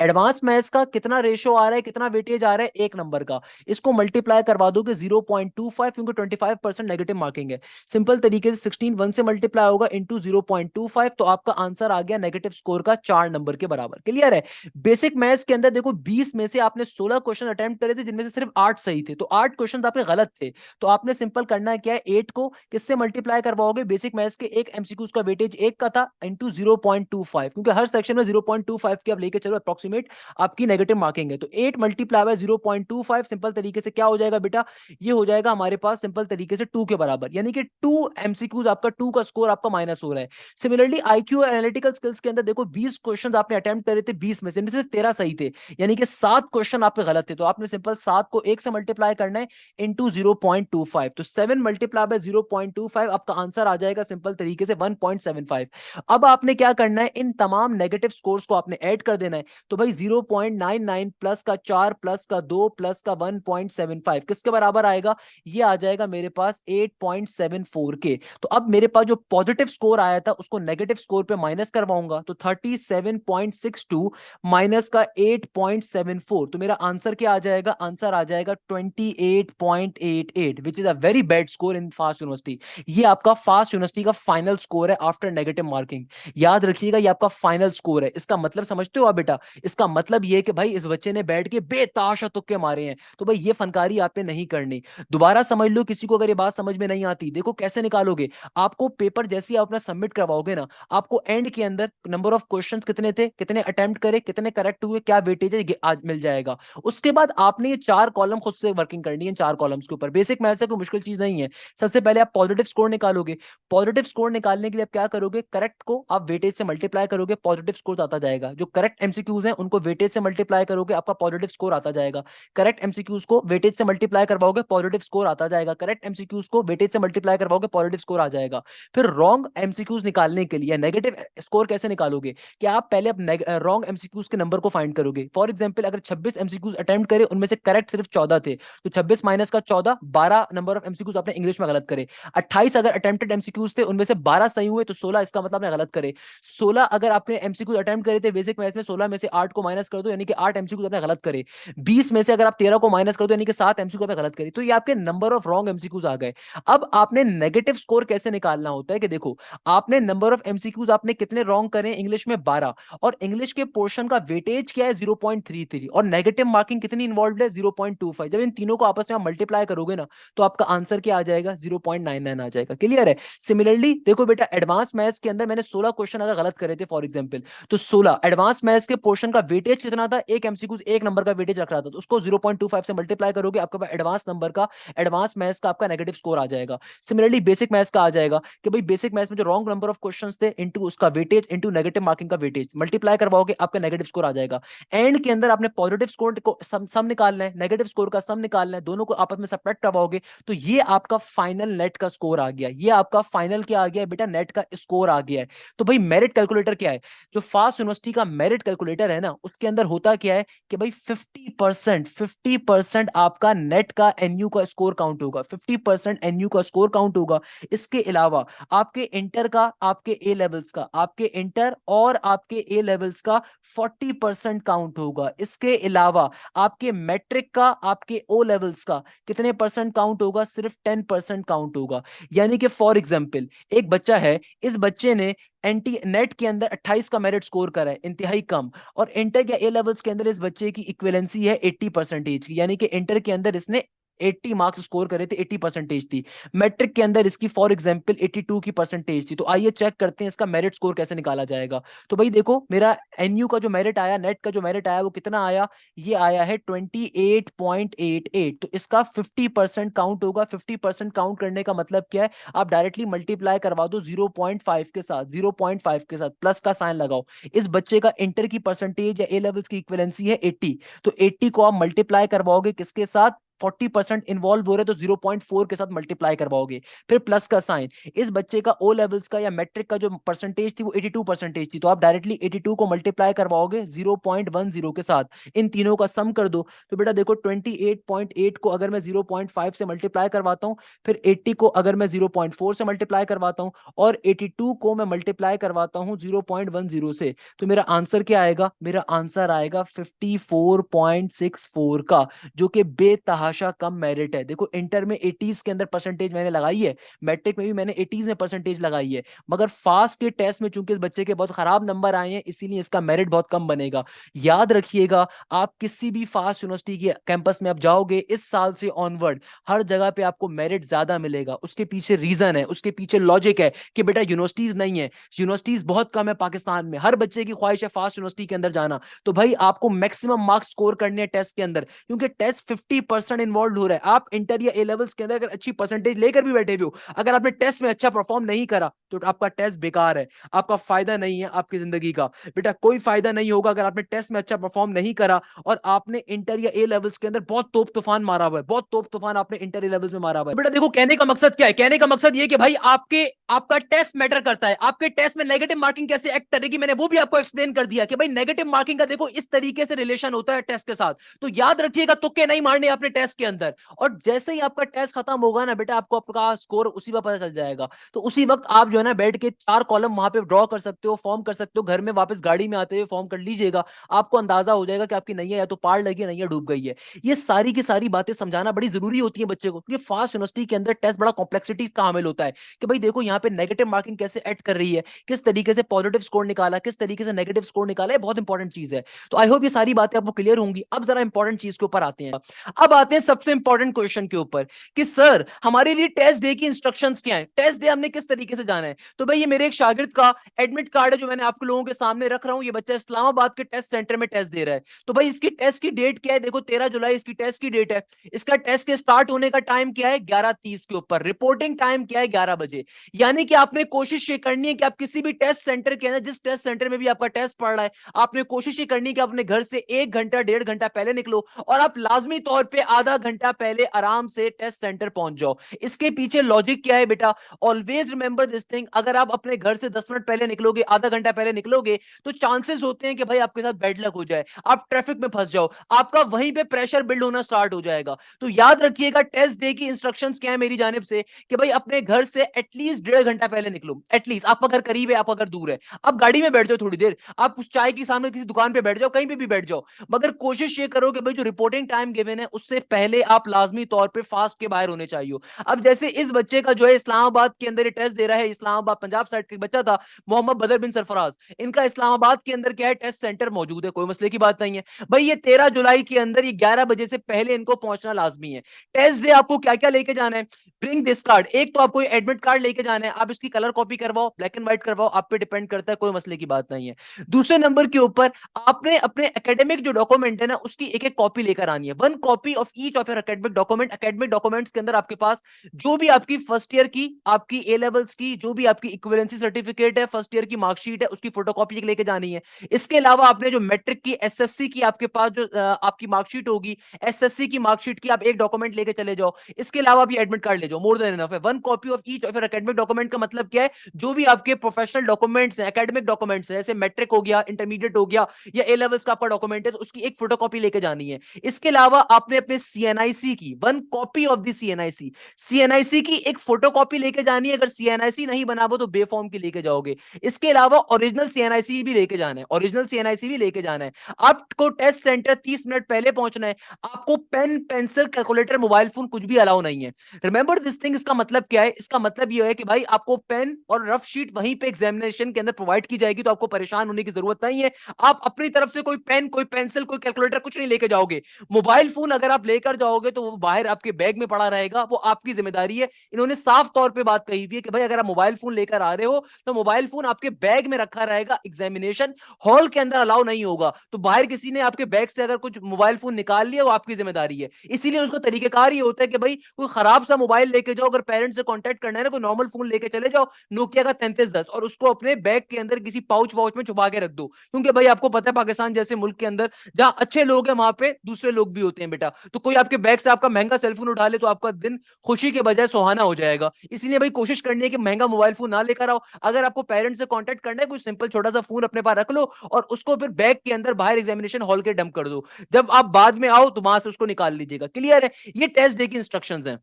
एडवांस मैथ्स का कितना रेशो आ रहा है, कितना वेटेज आ रहा है, 1 नंबर का, इसको मल्टीप्लाई करवा दोगे 0.25, क्योंकि 25% नेगेटिव मार्किंग है। सिंपल तरीके से 16 1 से मल्टीप्लाई होगा इंटू 0.25, तो आपका आंसर आ गया नेगेटिव स्कोर का 4 नंबर के बराबर। क्लियर है। बेसिक मैथ्स के अंदर देखो 20 में से आपने 16 क्वेश्चन अटेम्प्ट करे थे, जिनमें से सिर्फ 8 सही थे, तो 8 क्वेश्चन आपने गलत थे, तो आपने सिंपल करना है क्या है, 8 को किससे मल्टीप्लाई करवाओगे, बेसिक मैथ्स के एक एमसीक्यूज का वेटेज 1 का था, इंटू 0.25, क्योंकि हर सेक्शन में 0.25 की आप लेके चलो अप्रोक्सीमेट आपकी नेगेटिव मार्किंग है, तो 8 मल्टीप्लाई बाय 0.25 सिंपल तरीके से क्या हो जाएगा बेटा, ये हो जाएगा हमारे पास सिंपल तरीके से 2 के बराबर, यानी कि 2 एमसीक्यूज आपका 2 का स्कोर आपका माइनस हो रहा है। सिमिलरली आईक्यू एनालिटिकल स्किल्स के अंदर देखो 20 क्वेश्चन आपने अटेम्प्ट करे थे, 20 में से सिर्फ 13 सही थे, यानी कि 7 क्वेश्चन आपके गलत थे, तो आपने सिंपल 7 को 1 से मल्टीप्लाई करना है इंटू 0.25, तो 7 मल्टीप्लाई बाय 0.25 आपका आंसर आ जाएगा सिंपल तरीके से 1.75। अब आपने क्या करना है, इन तमाम नेगेटिव स्कोर्स को आपने ऐड कर देना है, तो भाई 0.99 प्लस का 4 प्लस का 2 प्लस का 1.75 किसके बराबर आएगा, ये आ जाएगा मेरे पास 8.74 के। तो अब मेरे पास जो पॉजिटिव स्कोर आया था उसको नेगेटिव स्कोर पे माइनस करवाऊंगा, तो 37.62 माइनस का 8.74, तो मेरा आंसर क्या आ जाएगा, आंसर आ जाएगा 28.88, which is a very bad score in fast university. ये आपका फास्ट यूनिवर्सिटी का फाइनल स्कोर है आफ्टर नेगेटिव मार्किंग। याद रखिएगा ये आपका फाइनल स्कोर है। इसका मतलब समझते हो आप बेटा, इसका मतलब ये है कि भाई इस बच्चे ने बैठ के बेताशा तुक्के मारे हैं, तो भाई ये फनकारी आप पे नहीं करनी। करनी। दोबारा समझ लो किसी को अगर ये बात समझ में नहीं आती। देखो कैसे निकालोगे, आपको पेपर जैसे ही आप अपना सबमिट करवाओगे ना, आपको एंड के अंदर नंबर ऑफ क्वेश्चंस कितने थे, कितने अटेम्प्ट करे, कितने करेक्ट हुए, क्या वेटेज है, आज मिल जाएगा। उसके बाद आपने ये 4 कॉलम खुद से वर्किंग करनी है, 4 कॉलम्स के ऊपर। बेसिक मैथ्स है, कोई मुश्किल चीज नहीं है। सबसे पहले आप पॉजिटिव स्कोर निकालोगे। पॉजिटिव स्कोर निकालने के लिए आप क्या करोगे, करेक्ट को आप वेटेज से मल्टीप्लाई करोगे, पॉजिटिव स्कोर आता जाएगा। जो करेक्ट एमसीक्यूज हैं उनको वेटेज से मल्टीप्लाई करोगे, आपका पॉजिटिव स्कोर आता जाएगा। करेक्ट एमसीक्यूज को वेटेज से मल्टीप्लाई करवाओगे, पॉजिटिव स्कोर आता जाएगा। करेक्ट एमसीक्यूज को वेटेज से मल्टीप्लाई करवाओगे, पॉजिटिव स्कोर आ जाएगा। फिर रॉन्ग एमसीक्यूज निकालने के लिए नेगेटिव स्कोर कैसे निकालोगे, कि आप पहले रॉन्ग एमसीक्यूज के नंबर को फाइंड करोगे। फॉर एग्जांपल अगर 26 एमसीक्यूज अटेम्प्ट करे, उनमें से करेक्ट सिर्फ 14 थे, तो 26 माइनस का 14, 12 नंबर ऑफ एमसीक्यूज आपने इंग्लिश में गलत करे। 28 अगर अटेम्प्टेड एमसीक्यूज थे, उनमें से 12 सही हुए, तो 16 इसका मतलब आपने गलत करे। 16 अगर आपने एमसीक्यूज अटेम्प्ट करे थे बेसिक मैथ्स में, 16 में से 8 को माइनस कर दो, यानी कि 8 एमसीक्यूज आपने गलत करे। 20 में से अगर आप 13 को माइनस कर दो, यानी कि 7 एमसीक्यू आपने गलत करे। तो ये आपके नंबर ऑफ रॉन्ग एमसीक्यूज आ गए। अब आपने नेगेटिव स्कोर कैसे निकालना होता है, कि देखो आपने नंबर ऑफ एमसीक्यूज आपने कितने रॉन्ग करे, इंग्लिश में 12, और इंग्लिश के पोर्शन का वेटेज क्या है 0.33, और नेगेटिव मार्किंग कितनी इन्वॉल्व है 0.25। जब इन तीनों को आपस में आप मल्टीप्लाई करोगे ना, तो आपका आंसर क्या आ जाएगा, 0.99 आ जाएगा। क्लियर है। सिमिलरली देखो बेटा, एडवांस मैथ्स के अंदर मैंने 16 क्वेश्चन अगर गलत करे थे फॉर एग्जांपल, तो 16 एडवांस मैथ्स के पोर्शन का वेटेज कितना था, एक एमसीक्यू एक नंबर का वेटेज रख रहा था, तो उसको 0.25 से मल्टीप्लाई करोगे, आपके पास एडवांस नंबर का, एडवांस मैथ्स का आपका नेगेटिव स्कोर आ जाएगा। सिमिलरली बेसिक मैथ्स का आ जाएगा कि भाई बेसिक मैथ्स में जो रॉन्ग नंबर ऑफ क्वेश्चंस थे इनटू उसका वेटेज इनटू नेगेटिव मार्किंग का वेटेज मल्टीप्लाई करवाओगे, आपका नेगेटिव स्कोर आ जाएगा। एंड के अंदर आपने पॉजिटिव स्कोर को सम निकालना है, नेगेटिव स्कोर का सम निकालना है, दोनों को आपस में सबट्रैक्ट करवाओगे, तो ये आपका फाइनल नेट का स्कोर आ गया। ये आपका फाइनल क्या आ गया बेटा, नेट का स्कोर आ गया है। तो भाई मेरिट कैलकुलेटर क्या है, जो फास्ट यूनिवर्सिटी का मेरिट कैलकुलेटर है ना, उसके अंदर होता क्या है कि भाई 50% आपका नेट का एनयू का स्कोर काउंट होगा, 50% एनयू का स्कोर काउंट होगा। इसके अलावा आपके इंटर का, आपके ए लेवल्स का, आपके इंटर और आपके ए लेवल्स का 40% काउंट होगा। इसके अलावा आपके मैट्रिक का, आपके ओ लेवल्स का कितने परसेंट काउंट होगा, सिर्फ 10% काउंट होगा। यानी कि फॉर एग्जाम्पल एक बच्चा है, इस बच्चे ने एंटी नेट के अंदर 28 का मेरिट स्कोर करा है, इंतहाई कम, और इंटर या ए लेवल्स के अंदर इस बच्चे की इक्विवेलेंसी है 80% की, यानी कि इंटर के अंदर इसने 80 मार्क्स स्कोर करे थे, 80% थी। मैट्रिक के अंदर इसकी फॉर एग्जांपल 82 की परसेंटेज थी। तो आइए चेक करते हैं इसका मेरिट स्कोर कैसे निकाला जाएगा। तो भाई देखो मेरा एनयू का जो मेरिट आया, नेट का जो मेरिट आया, वो कितना आया, ये आया है 28.88। तो इसका 50% काउंट होगा। 50% काउंट करने का मतलब क्या है, आप डायरेक्टली मल्टीप्लाई करवा दो 0.5 के साथ, 0.5 के साथ प्लस का साइन लगाओ। इस बच्चे का इंटर की परसेंटेज या ए लेवल्स की इक्विवेलेंसी है 80, तो 80 को आप मल्टीप्लाई करवाओगे किसके साथ, 40% इन्वॉल्व हो रहे तो 0.4 के साथ मल्टीप्लाई करवाओगे, फिर प्लस का साइन। इस बच्चे का ओ लेवल्स का या मैट्रिक का जो परसेंटेज थी वो 82% थी, तो आप डायरेक्टली 82 को मल्टीप्लाई करवाओगे 0.10 के साथ। इन तीनों का सम कर दो, तो बेटा देखो 28.8 को अगर मैं 0.5 से मल्टीप्लाई करवाता हूं, फिर 80 को अगर मैं 0.4 से मल्टीप्लाई करवाता हूं, और 82 को मैं मल्टीप्लाई करवाता हूं 0.10 से, तो मेरा आंसर क्या आएगा, मेरा आंसर आएगा 54.64 का, जो कि बेतहाशा कम मेरिट है। देखो इंटर में 80s के अंदर परसेंटेज मैंने लगाई है, मैट्रिक में भी मैंने 80s में परसेंटेज लगाई है, मगर फास्ट के टेस्ट में चूंकि इस बच्चे के बहुत खराब नंबर आए हैं, इसीलिए इसका मेरिट बहुत कम बनेगा। याद रखिएगा, आप किसी भी फास्ट यूनिवर्सिटी के कैंपस में आप जाओगे इस साल से ऑनवर्ड, हर जगह पे आपको मेरिट ज्यादा मिलेगा। उसके पीछे रीजन है, उसके पीछे लॉजिक है कि बेटा यूनिवर्सिटीज नहीं है, यूनिवर्सिटीज बहुत कम है पाकिस्तान में, हर बच्चे की ख्वाहिश है फास्ट यूनिवर्सिटी के अंदर जाना। तो भाई आपको मैक्सिमम मार्क्स स्कोर करने हैं टेस्ट के अंदर, क्योंकि टेस्ट 50% इन्वॉल्व हो रहा है। आप इंटर या ए लेवल्स के अंदर अगर अच्छी परसेंटेज लेकर भी बैठे हुए हो, अगर आपने टेस्ट में अच्छा परफॉर्म नहीं करा, तो आपका टेस्ट बेकार है, आपका फायदा नहीं है आपकी जिंदगी का। बेटा कोई फायदा नहीं होगा अगर आपने टेस्ट में अच्छा परफॉर्म नहीं करा, और आपने इंटर या ए लेवल्स के अंदर बहुत तोप तूफान मारा हुआ है, बहुत तोप तूफान आपने इंटर ए लेवल्स में मारा हुआ है। बेटा देखो कहने का मकसद क्या है, कहने का मकसद ये कि भाई आपका टेस्ट मैटर करता है। आपके टेस्ट में नेगेटिव मार्किंग कैसे एक्ट करेगी, मैंने वो भी आपको एक्सप्लेन कर दिया कि भाई नेगेटिव मार्किंग का देखो इस तरीके से रिलेशन होता है टेस्ट के साथ। तो याद रखिएगा, तुक्के नहीं मारने अपने टेस्ट के अंदर, और जैसे ही आपका टेस्ट खत्म होगा ना बेटा, आपको आपका स्कोर उसी वक्त पता चल जाएगा। तो उसी वक्त आप जो है ना बैठ के 4 कॉलम वहां पे ड्रॉ कर सकते हो, फॉर्म कर सकते हो, घर में वापस गाड़ी में आते हुए फॉर्म कर लीजिएगा। आपको अंदाजा हो जाएगा कि आपकी नैया या तो पार लगी है, नैया डूब गई है। ये सारी की सारी बातें समझाना बड़ी जरूरी होती है बच्चे को, क्योंकि फास्ट यूनिवर्सिटी के अंदर टेस्ट बड़ा कॉम्प्लेक्सिटी का हामिल होता है, कि भाई देखो यहाँ पे नेगेटिव मार्किंग कैसे ऐड कर रही है, किस तरीके से पॉजिटिव स्कोर निकाला, किस तरीके से नेगेटिव स्कोर निकाला, है बहुत इंपॉर्टेंट चीज है। तो आई होप ये सारी बातें आपको क्लियर होंगी। अब जरा इंपॉर्टेंट चीज के ऊपर आते हैं। अब आते आते हैं सबसे इंपॉर्टेंट क्वेश्चन के ऊपर कि सर हमारे लिए टेस्ट डे की इंस्ट्रक्शंस क्या है, टेस्ट डे हमने किस तरीके से जाना है। तो भाई ये मेरे एक शागिर्द का एडमिट कार्ड है जो मैंने आपको लोगों के सामने रख रहा हूं। ये बच्चा इस्लामाबाद के टेस्ट सेंटर में टेस्ट दे रहा है। तो भाई इसकी टेस्ट की डेट क्या है, देखो 13 जुलाई इसकी टेस्ट की डेट है। इसका टेस्ट के स्टार्ट होने का टाइम क्या है, 11:30 के ऊपर। रिपोर्टिंग टाइम क्या है, 11 बजे। यानी कि आपने कोशिश ये करनी है कि आप किसी भी टेस्ट सेंटर के अंदर, जिस टेस्ट सेंटर में भी आपका टेस्ट पड़ रहा है, आपने कोशिश ये करनी है कि अपने घर से 1 घंटा 1.5 घंटा पहले निकलो और आप लाजमी तौर पे आधा घंटा पहले आराम से टेस्ट सेंटर पहुंच जाओ। इसके पीछे लॉजिक क्या है बेटा, ऑलवेज रिमेंबर दिस थिंग। अगर आप अपने घर से 10 मिनट पहले निकलोगे, आधा घंटा पहले निकलोगे, तो चांसेस होते हैं कि भाई आपके साथ बैड लक हो जाए, आप ट्रैफिक में फंस जाओ, आपका वहीं पे प्रेशर बिल्ड होना स्टार्ट हो जाएगा। तो याद रखिएगा टेस्ट डे की इंस्ट्रक्शंस क्या है मेरी जानिब से कि भाई अपने घर से एटलीस्ट 1.5 घंटा पहले निकलो। एटलीस्ट आपका घर करीब है, आप अगर दूर है, आप गाड़ी में बैठ जाओ थोड़ी देर, आप उस चाय के सामने किसी दुकान पे बैठ जाओ, कहीं पे भी बैठ जाओ, मगर कोशिश ये करो कि भाई जो रिपोर्टिंग टाइम गिवन है उससे पहले आप लाजमी तौर पे फास्ट के बाहर होने चाहिए। अब जैसे इस बच्चे का जो है इस्लामाबाद के अंदर टेस्ट दे रहा है, इस्लामाबाद पंजाब साइड का बच्चा था, मोहम्मद बदर बिन सरफराज, इनका इस्लामाबाद के अंदर क्या है, टेस्ट सेंटर मौजूद है, कोई मसले की बात नहीं है। भाई ये 13 जुलाई के अंदर ये 11 बजे से पहले इनको पहुंचना लाजमी है। टेस्ट डे आपको क्या क्या लेके जाना है, ब्रिंग दिस कार्ड। एक तो आपको एडमिट कार्ड लेके जाना है, आप इसकी कलर कॉपी करवाओ, ब्लैक एंड व्हाइट करवाओ, आप पे डिपेंड करता है, कोई मसले की बात नहीं है। दूसरे नंबर के ऊपर आपने अपने एकेडमिक जो डॉक्यूमेंट है ना उसकी एक एक कॉपी लेकर आनी है, 1 copy of each of your academic document. Academic documents के अंदर आपके पास जो भी आपकी फर्स्ट ईयर की, आपकी ए लेवल्स की, जो भी आपकी इक्विवेलेंसी सर्टिफिकेट है, फर्स्ट ईयर की मार्कशीट है, उसकी फोटोकॉपी लेके जानी है। इसके अलावा आपने जो मैट्रिक की, एसएससी की आपके पास जो आपकी मार्कशीट होगी, एसएससी की मार्कशीट की आप एक डॉक्यूमेंट लेके चले जाओ। इसके अलावा भी एडमिट कार्ड ले जाओ, मोर देन इनफ है। 1 copy of each of your academic document का मतलब क्या है, जो भी आपके प्रोफेशनल डॉक्यूमेंट्स हैं, एकेडमिक डॉक्यूमेंट्स हैं, जैसे मैट्रिक हो गया, इंटरमीडिएट हो गया, या ए लेवल्स का आपका डॉक्यूमेंट है, तो उसकी एक फोटोकॉपी लेके जानी है। इसके अलावा आपने अपने सीएनआईसी की 1 copy of the CNIC, CNIC की एक फोटोकॉपी लेके जानी है। अगर सीएनआईसी नहीं बना वो तो बेफॉर्म की लेके जाओगे। इसके अलावा ओरिजिनल सीएनआईसी भी लेके जाना है, ओरिजिनल सीएनआईसी भी लेके जाना है। आपको टेस्ट सेंटर 30 मिनट पहले पहुंचना है। आपको pen, pencil, calculator, mobile phone कुछ भी अलाउ नहीं है। Remember this thing. इसका मतलब क्या है, इसका मतलब यह है कि भाई आपको पेन और रफ शीट वहीं पे एग्जामिनेशन के अंदर प्रोवाइड की जाएगी, तो आपको परेशान होने की जरूरत नहीं है। आप अपनी तरफ से कोई पेन, कोई पेंसिल, कोई कैलकुलेटर कुछ नहीं लेके जाओगे। मोबाइल फोन अगर आप लेकर जाओगे तो वो बाहर आपके बैग में पड़ा रहेगा, वो आपकी जिम्मेदारी है। इन्होंने साफ तौर पे बात कही हुई है कि भाई अगर आप मोबाइल फोन लेकर आ रहे हो तो मोबाइल फोन आपके बैग में रखा रहेगा, एग्जामिनेशन हॉल के अंदर अलाउ नहीं होगा। तो बाहर किसी ने आपके बैग से अगर कुछ मोबाइल फोन निकाल लिया वो आपकी जिम्मेदारी है। इसीलिए उसका तरीकेकार ये होता है कि भाई कोई खराब सा मोबाइल लेके जाओ, अगर पेरेंट्स से कांटेक्ट करना है ना, कोई नॉर्मल फोन लेके चले जाओ, नोकिया का 3310, और उसको अपने बैग के अंदर किसी पाउच वाउच में छुपा के रख दो। क्योंकि भाई आपको पता है पाकिस्तान जैसे मुल्क के अंदर जहां अच्छे लोग हैं वहां पे दूसरे लोग भी होते हैं बेटा। तो कोई आपके बैग से आपका महंगा सेलफोन उठा ले तो आपका दिन खुशी के बजाय सुहाना हो जाएगा। इसीलिए भाई कोशिश करनी है कि महंगा मोबाइल फोन ना लेकर आओ। अगर आपको पेरेंट्स से कांटेक्ट करना है, कोई सिंपल छोटा सा फोन अपने पास रख लो और उसको फिर बैग के अंदर बाहर एग्जामिनेशन हॉल के डंप कर दो। जब आप बाद में आओ तो वहां से उसको निकाल लीजिएगा। क्लियर है? ये टेस्ट डे की इंस्ट्रक्शंस हैं।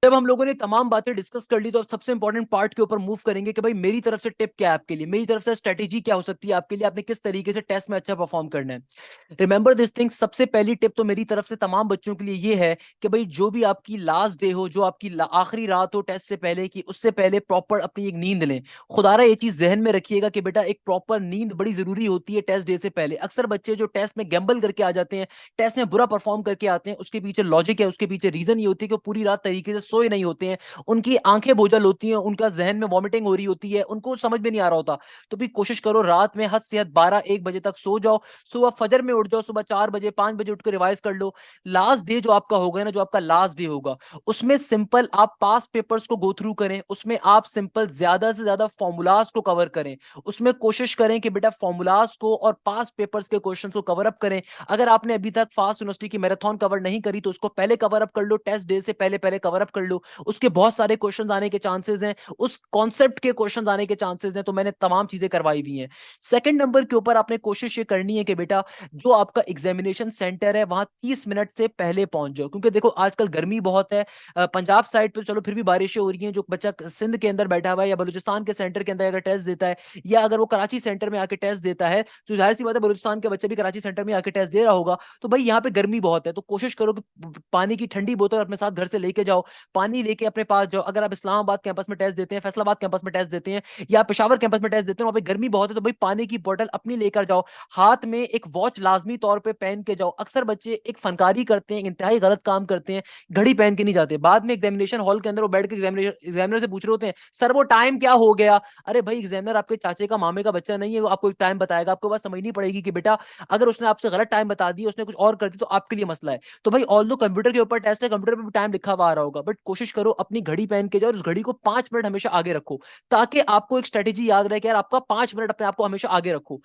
जब हम लोगों ने तमाम बातें डिस्कस कर ली तो अब सबसे इंपॉर्टेंट पार्ट के ऊपर मूव करेंगे कि भाई मेरी तरफ से टिप क्या है आपके लिए, मेरी तरफ से स्ट्रेटेजी क्या हो सकती है आपके लिए, आपने किस तरीके से टेस्ट में अच्छा परफॉर्म करना है। Remember this thing. सबसे पहली टिप तो मेरी तरफ से तमाम बच्चों के लिए ये है कि भाई जो भी आपकी लास्ट डे हो, जो आपकी आखिरी रात हो टेस्ट से पहले की, उससे पहले प्रॉपर अपनी एक नींद लें। खुदारा ये चीज जहन में रखिएगा कि बेटा एक प्रॉपर नींद बड़ी जरूरी होती है टेस्ट डे से पहले। अक्सर बच्चे जो टेस्ट में गैम्बल करके आ जाते हैं, टेस्ट में बुरा परफॉर्म करके आते हैं, उसके पीछे लॉजिक है, उसके पीछे रीजन ये होती है कि पूरी रात तरीके से सोए नहीं होते हैं, उनकी आंखें बोझल होती हैं, उनका जहन में वॉमिटिंग हो रही होती है, उनको समझ में नहीं आ रहा होता। तो भी कोशिश करो रात में हद से हद 12-1 बजे तक सो जाओ, सुबह फजर में उठ जाओ, सुबह 4 बजे 5 बजे उठ कर रिवाइज कर लो। लास्ट डे जो आपका होगा ना, जो आपका लास्ट डे होगा, उसमें सिंपल आप पास पेपर्स को गो थ्रू करें, उसमें आप सिंपल ज्यादा से ज्यादा फॉर्मूलाज को कवर करें, उसमें कोशिश करें कि बेटा फॉर्मूलाज को और पास पेपर्स के क्वेश्चन को कवर अप करें। अगर आपने अभी तक फास्ट यूनिवर्सिटी की मैराथन कवर नहीं करी तो उसको पहले कवर अप कर लो, टेस्ट डे से पहले पहले कवर अप कर लो। उसके बहुत सारे क्वेश्चंस आने के चांसेस हैं, उस कॉन्सेप्ट के क्वेश्चंस आने के चांसेस हैं, तो मैंने तमाम चीजें करवाई हुई हैं। सेकंड नंबर के ऊपर आपने कोशिश ये करनी है कि बेटा जो आपका एग्जामिनेशन सेंटर है वहां 30 मिनट से पहले पहुंच जाओ, क्योंकि देखो आजकल गर्मी बहुत है। पंजाब साइड पे चलो फिर भी बारिशें हो रही हैं, जो बच्चा सिंध के अंदर बैठा हुआ है या बलूचिस्तान के सेंटर के अंदर अगर टेस्ट देता है, या अगर वो कराची सेंटर में आके टेस्ट देता है, तो जाहिर सी बात है बलूचिस्तान के बच्चे भी कराची सेंटर में आके टेस्ट दे रहा होगा। तो भाई यहाँ पे गर्मी बहुत है, तो कोशिश करो कि पानी की ठंडी बोतल अपने साथ घर से लेके जाओ, पानी लेके अपने पास जाओ। अगर आप इस्लामाबाद कैंपस में टेस्ट देते हैं, फैसलाबाद कैंपस में टेस्ट देते हैं, या पेशावर कैंपस में टेस्ट देते हैं, वहां पे गर्मी बहुत है, तो भाई पानी की बोतल अपनी लेकर जाओ। हाथ में एक वॉच लाजमी तौर पे पहन के जाओ। अक्सर बच्चे एक फनकारी करते हैं, इंतहाई गलत काम करते हैं, घड़ी पहन के नहीं जाते। बाद में एग्जामिनेशन हॉल के अंदर वो बैठ के एग्जामिनर से पूछ रहे होते हैं, सर वो टाइम क्या हो गया? अरे भाई, एग्जामिनर आपके चाचे का, मामे का बच्चा नहीं है, वो आपको एक टाइम बताएगा। आपको बात समझनी पड़ेगी कि बेटा अगर उसने आपसे गलत टाइम बता दिया, उसने कुछ और कर दी, तो आपके लिए मसला है। तो भाई ऑल दो कंप्यूटर के ऊपर टेस्ट है, कंप्यूटर पे टाइम लिखा हुआ आ रहा होगा, बट कोशिश करो अपनी घड़ी पहन के जाओ और उस घड़ी को 5 मिनट हमेशा आगे रखो, ताकि आपको एक स्ट्रेटेजी याद रहे कि यार आपका 5 मिनट अपने आप को हमेशा आगे रखो।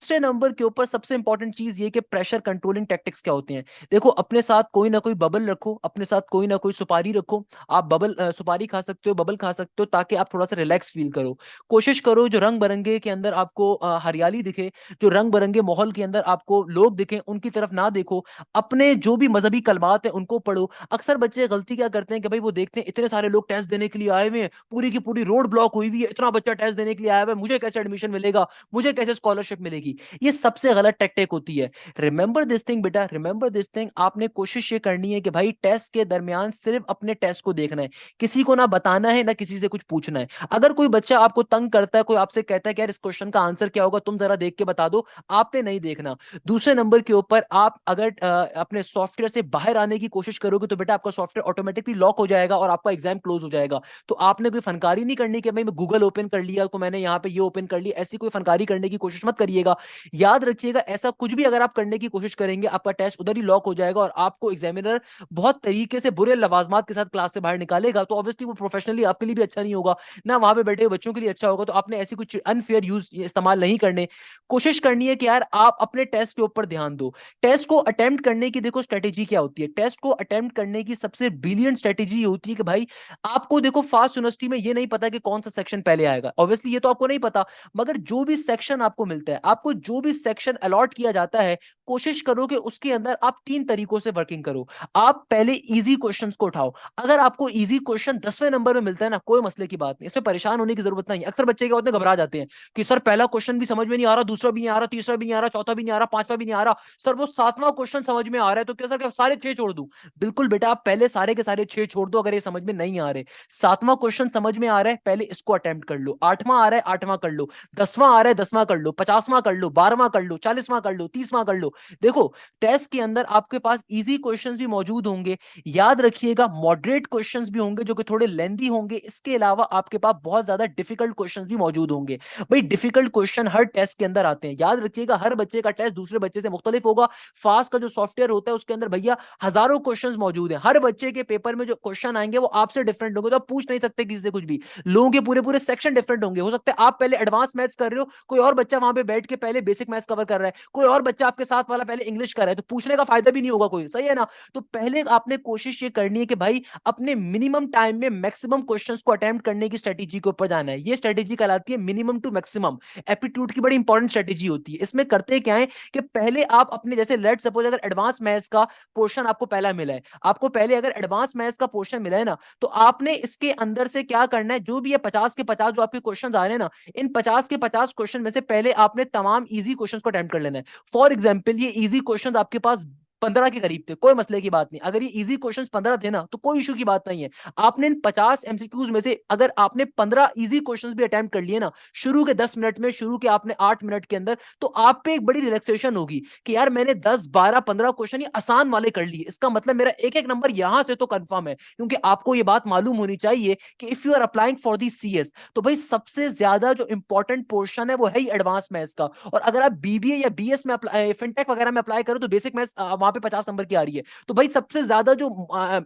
तीसरे नंबर के ऊपर सबसे इंपॉर्टेंट चीज ये कि प्रेशर कंट्रोलिंग टैक्टिक्स क्या होते हैं। देखो, अपने साथ कोई ना कोई बबल रखो, अपने साथ कोई ना कोई सुपारी रखो। आप बबल सुपारी खा सकते हो, बबल खा सकते हो, ताकि आप थोड़ा सा रिलैक्स फील करो। कोशिश करो जो रंग बिरंगे के अंदर आपको हरियाली दिखे, जो रंग बिरंगे माहौल के अंदर आपको लोग दिखे, उनकी तरफ ना देखो। अपने जो भी मजहबी कलमात है उनको पढ़ो। अक्सर बच्चे गलती क्या करते हैं कि भाई वो देखते हैं इतने सारे लोग टेस्ट देने के लिए आए हुए हैं, पूरी की पूरी रोड ब्लॉक हुई हुई है, इतना बच्चा टेस्ट देने के लिए आया हुआ है, मुझे कैसे एडमिशन मिलेगा, मुझे कैसे स्कॉलरशिप मिलेगी। ये सबसे गलत टेक्टिक होती है। रिमेंबर दिस थिंग बेटा, रिमेंबर दिस थिंग। आपने कोशिश ये करनी है कि भाई टेस्ट के दरमियान सिर्फ अपने टेस्ट को देखना है, किसी को ना बताना है, ना किसी से कुछ पूछना है। अगर कोई बच्चा आपको तंग करता है, कोई आपसे कहता है कि यार इस क्वेश्चन का आंसर क्या होगा, तुम जरा देख के बता दो, आपने नहीं देखना। दूसरे नंबर के ऊपर आप अगर अपने सॉफ्टवेयर से बाहर आने की कोशिश करोगे, तो बेटा आपका सॉफ्टवेयर ऑटोमेटिकली लॉक हो जाएगा और आपका एग्जाम क्लोज हो जाएगा। तो आपने कोई फनकारी नहीं करनी कि भाई मैं गूगल ओपन कर लिया तो मैंने यहाँ पे ये ओपन कर लिया, ऐसी कोई फनकारी करने की कोशिश मत करिएगा। याद रखिएगा, ऐसा कुछ भी अगर आप करने की कोशिश करेंगे, आपका टेस्ट उधर ही लॉक हो जाएगा और आपको एग्जामिनर बहुत तरीके से बुरे लवाजमात के साथ क्लास से बाहर निकालेगा। तो ऑब्वियसली वो प्रोफेशनली आपके लिए भी अच्छा नहीं होगा, ना वहां पे बैठे हुए बच्चों के लिए अच्छा होगा। तो आपने ऐसी कुछ अनफेयर यूज इस्तेमाल नहीं करने। कोशिश करनी है कि यार आप अपने टेस्ट के ऊपर ध्यान दो। टेस्ट को अटेम्प्ट करने की देखो स्ट्रेटेजी क्या होती है। टेस्ट को अटेम्प्ट करने की सबसे ब्रिलियंट स्ट्रेटेजी होती है कि भाई आपको देखो, फास्ट यूनिवर्सिटी में ये नहीं पता कि कौन सा सेक्शन पहले आएगा, ऑब्वियसली ये तो आपको नहीं पता। मगर जो भी सेक्शन आपको मिलता है, आपको जो भी सेक्शन अलॉट किया जाता है, कोशिश करो कि उसके अंदर आप 3 तरीकों से वर्किंग करो। आप पहले इजी क्वेश्चंस को उठाओ। अगर आपको इजी क्वेश्चन 10वें नंबर में मिलता है ना, कोई मसले की बात नहीं, इसमें परेशान होने की जरूरत नहीं है। अक्सर बच्चे क्या होते हैं, घबरा जाते हैं कि सर पहला क्वेश्चन भी समझ में नहीं आ रहा, दूसरा भी नहीं आ रहा, तीसरा भी नहीं आ रहा, चौथा भी नहीं आ रहा, पांचवा भी नहीं आ रहा, सर वो 7वां क्वेश्चन समझ में आ रहा है, तो क्या सर क्या सारे 6 छोड़ दूं? बिल्कुल बेटा, आप पहले सारे के सारे 6 छोड़ दो अगर ये समझ में नहीं आ रहे। 7वां क्वेश्चन समझ में आ रहा है, पहले इसको अटेम्प्ट कर लो। 8वां आ रहा है, 8वां कर लो। 10वां आ रहा है, 10वां कर लो। 50वां कर लो, 12वां कर लो, 40वां कर लो, 30वां कर लो। देखो, टेस्ट के अंदर आपके पास इजी क्वेश्चंस भी मौजूद होंगे, याद रखिएगा मॉडरेट क्वेश्चंस भी होंगे जो कि थोड़े लेंदी होंगे। इसके अलावा आपके पास बहुत ज्यादा डिफिकल्ट क्वेश्चंस भी मौजूद होंगे। भाई डिफिकल्ट क्वेश्चन हर टेस्ट के अंदर आते हैं, याद रखिएगा हर बच्चे का टेस्ट दूसरे बच्चे से मुख्तलिफ होगा। फास्ट का जो सॉफ्टवेयर होता है उसके अंदर भैया हजारों क्वेश्चंस मौजूद हैं। हर बच्चे के पेपर में जो क्वेश्चन आएंगे वो आपसे डिफरेंट होंगे, तो आप पूछ नहीं सकते किसी से कुछ भी। लोगों के पूरे पूरे सेक्शन डिफरेंट होंगे। हो सकता है आप पहले एडवांस मैथ्स कर रहे हो, कोई और बच्चा वहां पे बैठ के पहले बेसिक मैथ्स कवर कर रहा है, कोई और बच्चा आपके साथ वाला पहले इंग्लिश कर रहा है, तो पूछने का फायदा भी नहीं होगा कोई, सही है ना? तो पहले आपने कोशिश ये करनी है कि भाई अपने मिनिमम टाइम में मैक्सिमम क्वेश्चंस को अटेम्प्ट करने की स्ट्रेटेजी के ऊपर जाना है। ये स्ट्रेटेजी कहलाती है मिनिमम टू मैक्सिमम। एप्टीट्यूड की बड़ी इंपॉर्टेंट स्ट्रेटेजी होती है। इसमें करते क्या है कि पहले आप अपने, जैसे लेट सपोज अगर एडवांस मैथ्स का पोर्शन आपको पहला मिला है, आपको पहले अगर एडवांस मैथ्स का पोर्शन मिला है ना, तो आपने इसके अंदर से क्या करना है, जो भी है 50 के 50 जो आपके क्वेश्चन आ रहे हैं ना, इन 50 के 50 क्वेश्चन में से पहले आपने तमाम इजी क्वेश्चन को अटेम्प्ट कर लेना है। फॉर एग्जाम्पल ये इजी क्वेश्चन आपके पास 15 के करीब थे, कोई मसले की बात नहीं। अगर ये इजी क्वेश्चंस 15 थे ना, तो कोई इशू की बात नहीं है। आपने इन 50 एमसीक्यूज में से अगर आपने 15 इजी क्वेश्चंस भी अटेम्प्ट कर लिए ना, शुरू के 10 मिनट में, शुरू के आपने 8 मिनट के अंदर, तो आप पे एक बड़ी रिलैक्सेशन होगी कि यार मैंने 10 12 15 क्वेश्चन ये आसान वाले कर लिए, इसका मतलब मेरा एक एक नंबर यहां से तो कंफर्म है। क्योंकि आपको ये बात मालूम होनी चाहिए कि if you are applying for the CS, तो भाई सबसे ज्यादा जो इंपॉर्टेंट पोर्शन है वो है ही एडवांस मैथ्स का। और अगर आप बीबीए या बीएस में फिनटेक वगैरह में अप्लाई करो, तो बेसिक मैथ्स वहां पे 50 नंबर की आ रही है। तो भाई सबसे ज्यादा जो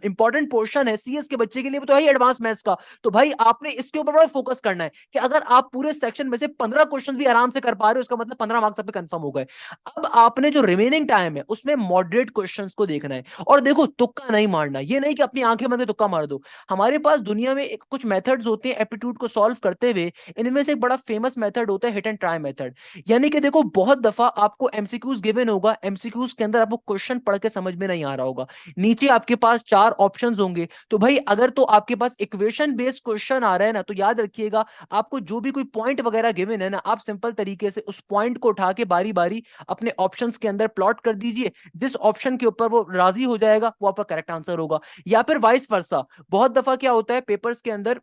इंपॉर्टेंट पोर्शन है सीएस के बच्चे के लिए, वो तो है ही एडवांस मैथ्स का। तो भाई आपने इसके ऊपर बड़ा फोकस करना है कि अगर आप पूरे सेक्शन में से 15 क्वेश्चन भी आराम से कर पा रहे हो, इसका मतलब 15 मार्क्स आप पे कंफर्म हो गए। अब आपने जो रिमेनिंग टाइम है उसमें मॉडरेट क्वेश्चंस को देखना है। और देखो, तुक्का नहीं मारना, ये नहीं कि अपनी आंखें बंद तुक्का मार दो। हमारे पास दुनिया में कुछ मेथड्स होते हैं एप्टीट्यूड को सॉल्व करते हुए। इनमें से एक बड़ा फेमस मेथड होता है हिट एंड ट्राई मेथड। यानी कि देखो, बहुत दफा आपको एमसीक्यूज गिवन होगा, एमसीक्यूज के अंदर आपको क्वेश्चन क्वेश्चन पढ़ के समझ में नहीं आ रहा होगा। नीचे आपके पास 4 ऑप्शंस होंगे, तो भाई अगर तो आपके पास इक्वेशन बेस्ड क्वेश्चन आ रहा है ना, तो याद रखिएगा आपको जो भी कोई पॉइंट वगैरह गिवन है ना, आप सिंपल तरीके से उस पॉइंट को उठा के बारी बारी अपने ऑप्शंस के अंदर प्लॉट कर दीजिए। जिस ऑप्शन के ऊपर वो राजी हो जाएगा वो आपका करेक्ट आंसर होगा। या फिर वाइस वर्सा, बहुत दफा क्या होता है पेपर्स के अंदर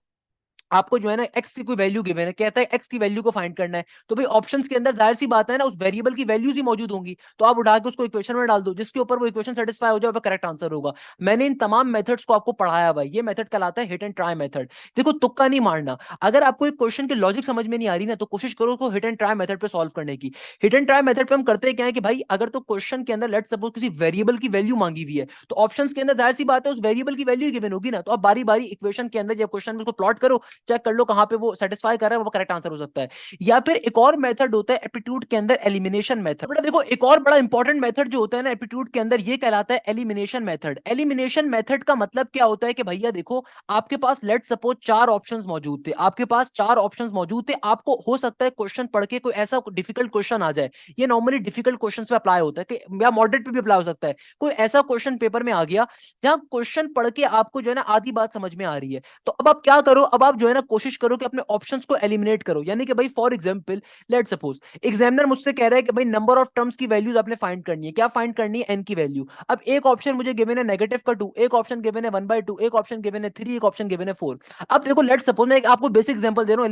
आपको जो है ना एक्स की कोई वैल्यू गिवन है, कहता है एक्स की वैल्यू को फाइंड करना है, तो भाई ऑप्शंस के अंदर जाहिर सी बात है ना उस वेरिएबल की वैल्यूज ही मौजूद होंगी, तो आप उठा के उसको इक्वेशन में डाल दो, जिसके ऊपर वो इक्वेशन सेटिस्फाई हो जाए वो करेक्ट आंसर होगा। मैंने इन तमाम मेथड्स को आपको पढ़ाया भाई, ये मेथड कहलाता है हिट एंड ट्राई मेथड। देखो तुक्का नहीं मारना, अगर आपको एक क्वेश्चन की लॉजिक समझ में नहीं आ रही ना, तो कोशिश करो उसको हिट एंड ट्राई मेथड पे सॉल्व करने की। हिट एंड ट्राई मेथड पे हम करते क्या है कि भाई अगर तो क्वेश्चन के अंदर लेट सपोज किसी वेरिएबल की वैल्यू मांगी हुई है, तो ऑप्शंस के अंदर जाहिर सी बात है उस वेरिएबल की वैल्यू गिवन होगी ना, तो आप बारी बारी इक्वेशन के अंदर जब क्वेश्चन में उसको प्लॉट करो, चेक कर लो कहां पे वो सेटिस्फाई कर रहा है, वो करेक्ट आंसर हो सकता है। या फिर एक और मेथड होता है एप्टीट्यूड के अंदर एलिमिनेशन मेथड। बेटा देखो एक और बड़ा इंपॉर्टेंट मेथड जो होता है ना एप्टीट्यूड के अंदर, ये कहलाता है एलिमिनेशन मेथड। एलिमिनेशन मेथड का मतलब क्या होता है कि भैया देखो आपके पास लेट सपोज 4 ऑप्शंस मौजूद थे, आपके पास 4 ऑप्शंस मौजूद थे, आपको हो सकता है क्वेश्चन पढ़ के कोई ऐसा डिफिकल्ट क्वेश्चन आ जाए, ये नॉर्मली डिफिकल्ट क्वेश्चंस पे अप्लाई होता है कि या मॉडरेट पे भी अप्लाई हो सकता है, कोई ऐसा क्वेश्चन पेपर में आ गया जहां क्वेश्चन पढ़ के आपको जो है ना आधी बात समझ में आ रही है, तो अब आप क्या करो, अब आप जो है ना कोशिश करो कि अपने ऑप्शंस को एलिमिनेट करो। यानी कि भाई for example let suppose examiner मुझसे कह रहा है कि भाई नंबर ऑफ टर्म्स की वैल्यूज आपने फाइंड करनी है, क्या फाइंड करनी है, एन की वैल्यू। अब एक ऑप्शन मुझे गिवन है नेगेटिव का 2, एक ऑप्शन गिवन है 1/2, एक ऑप्शन गिवन है 3, एक ऑप्शन गिवन है 4। अब देखो लेट सपोज मैं आपको बेसिक एग्जांपल दे रहा हूं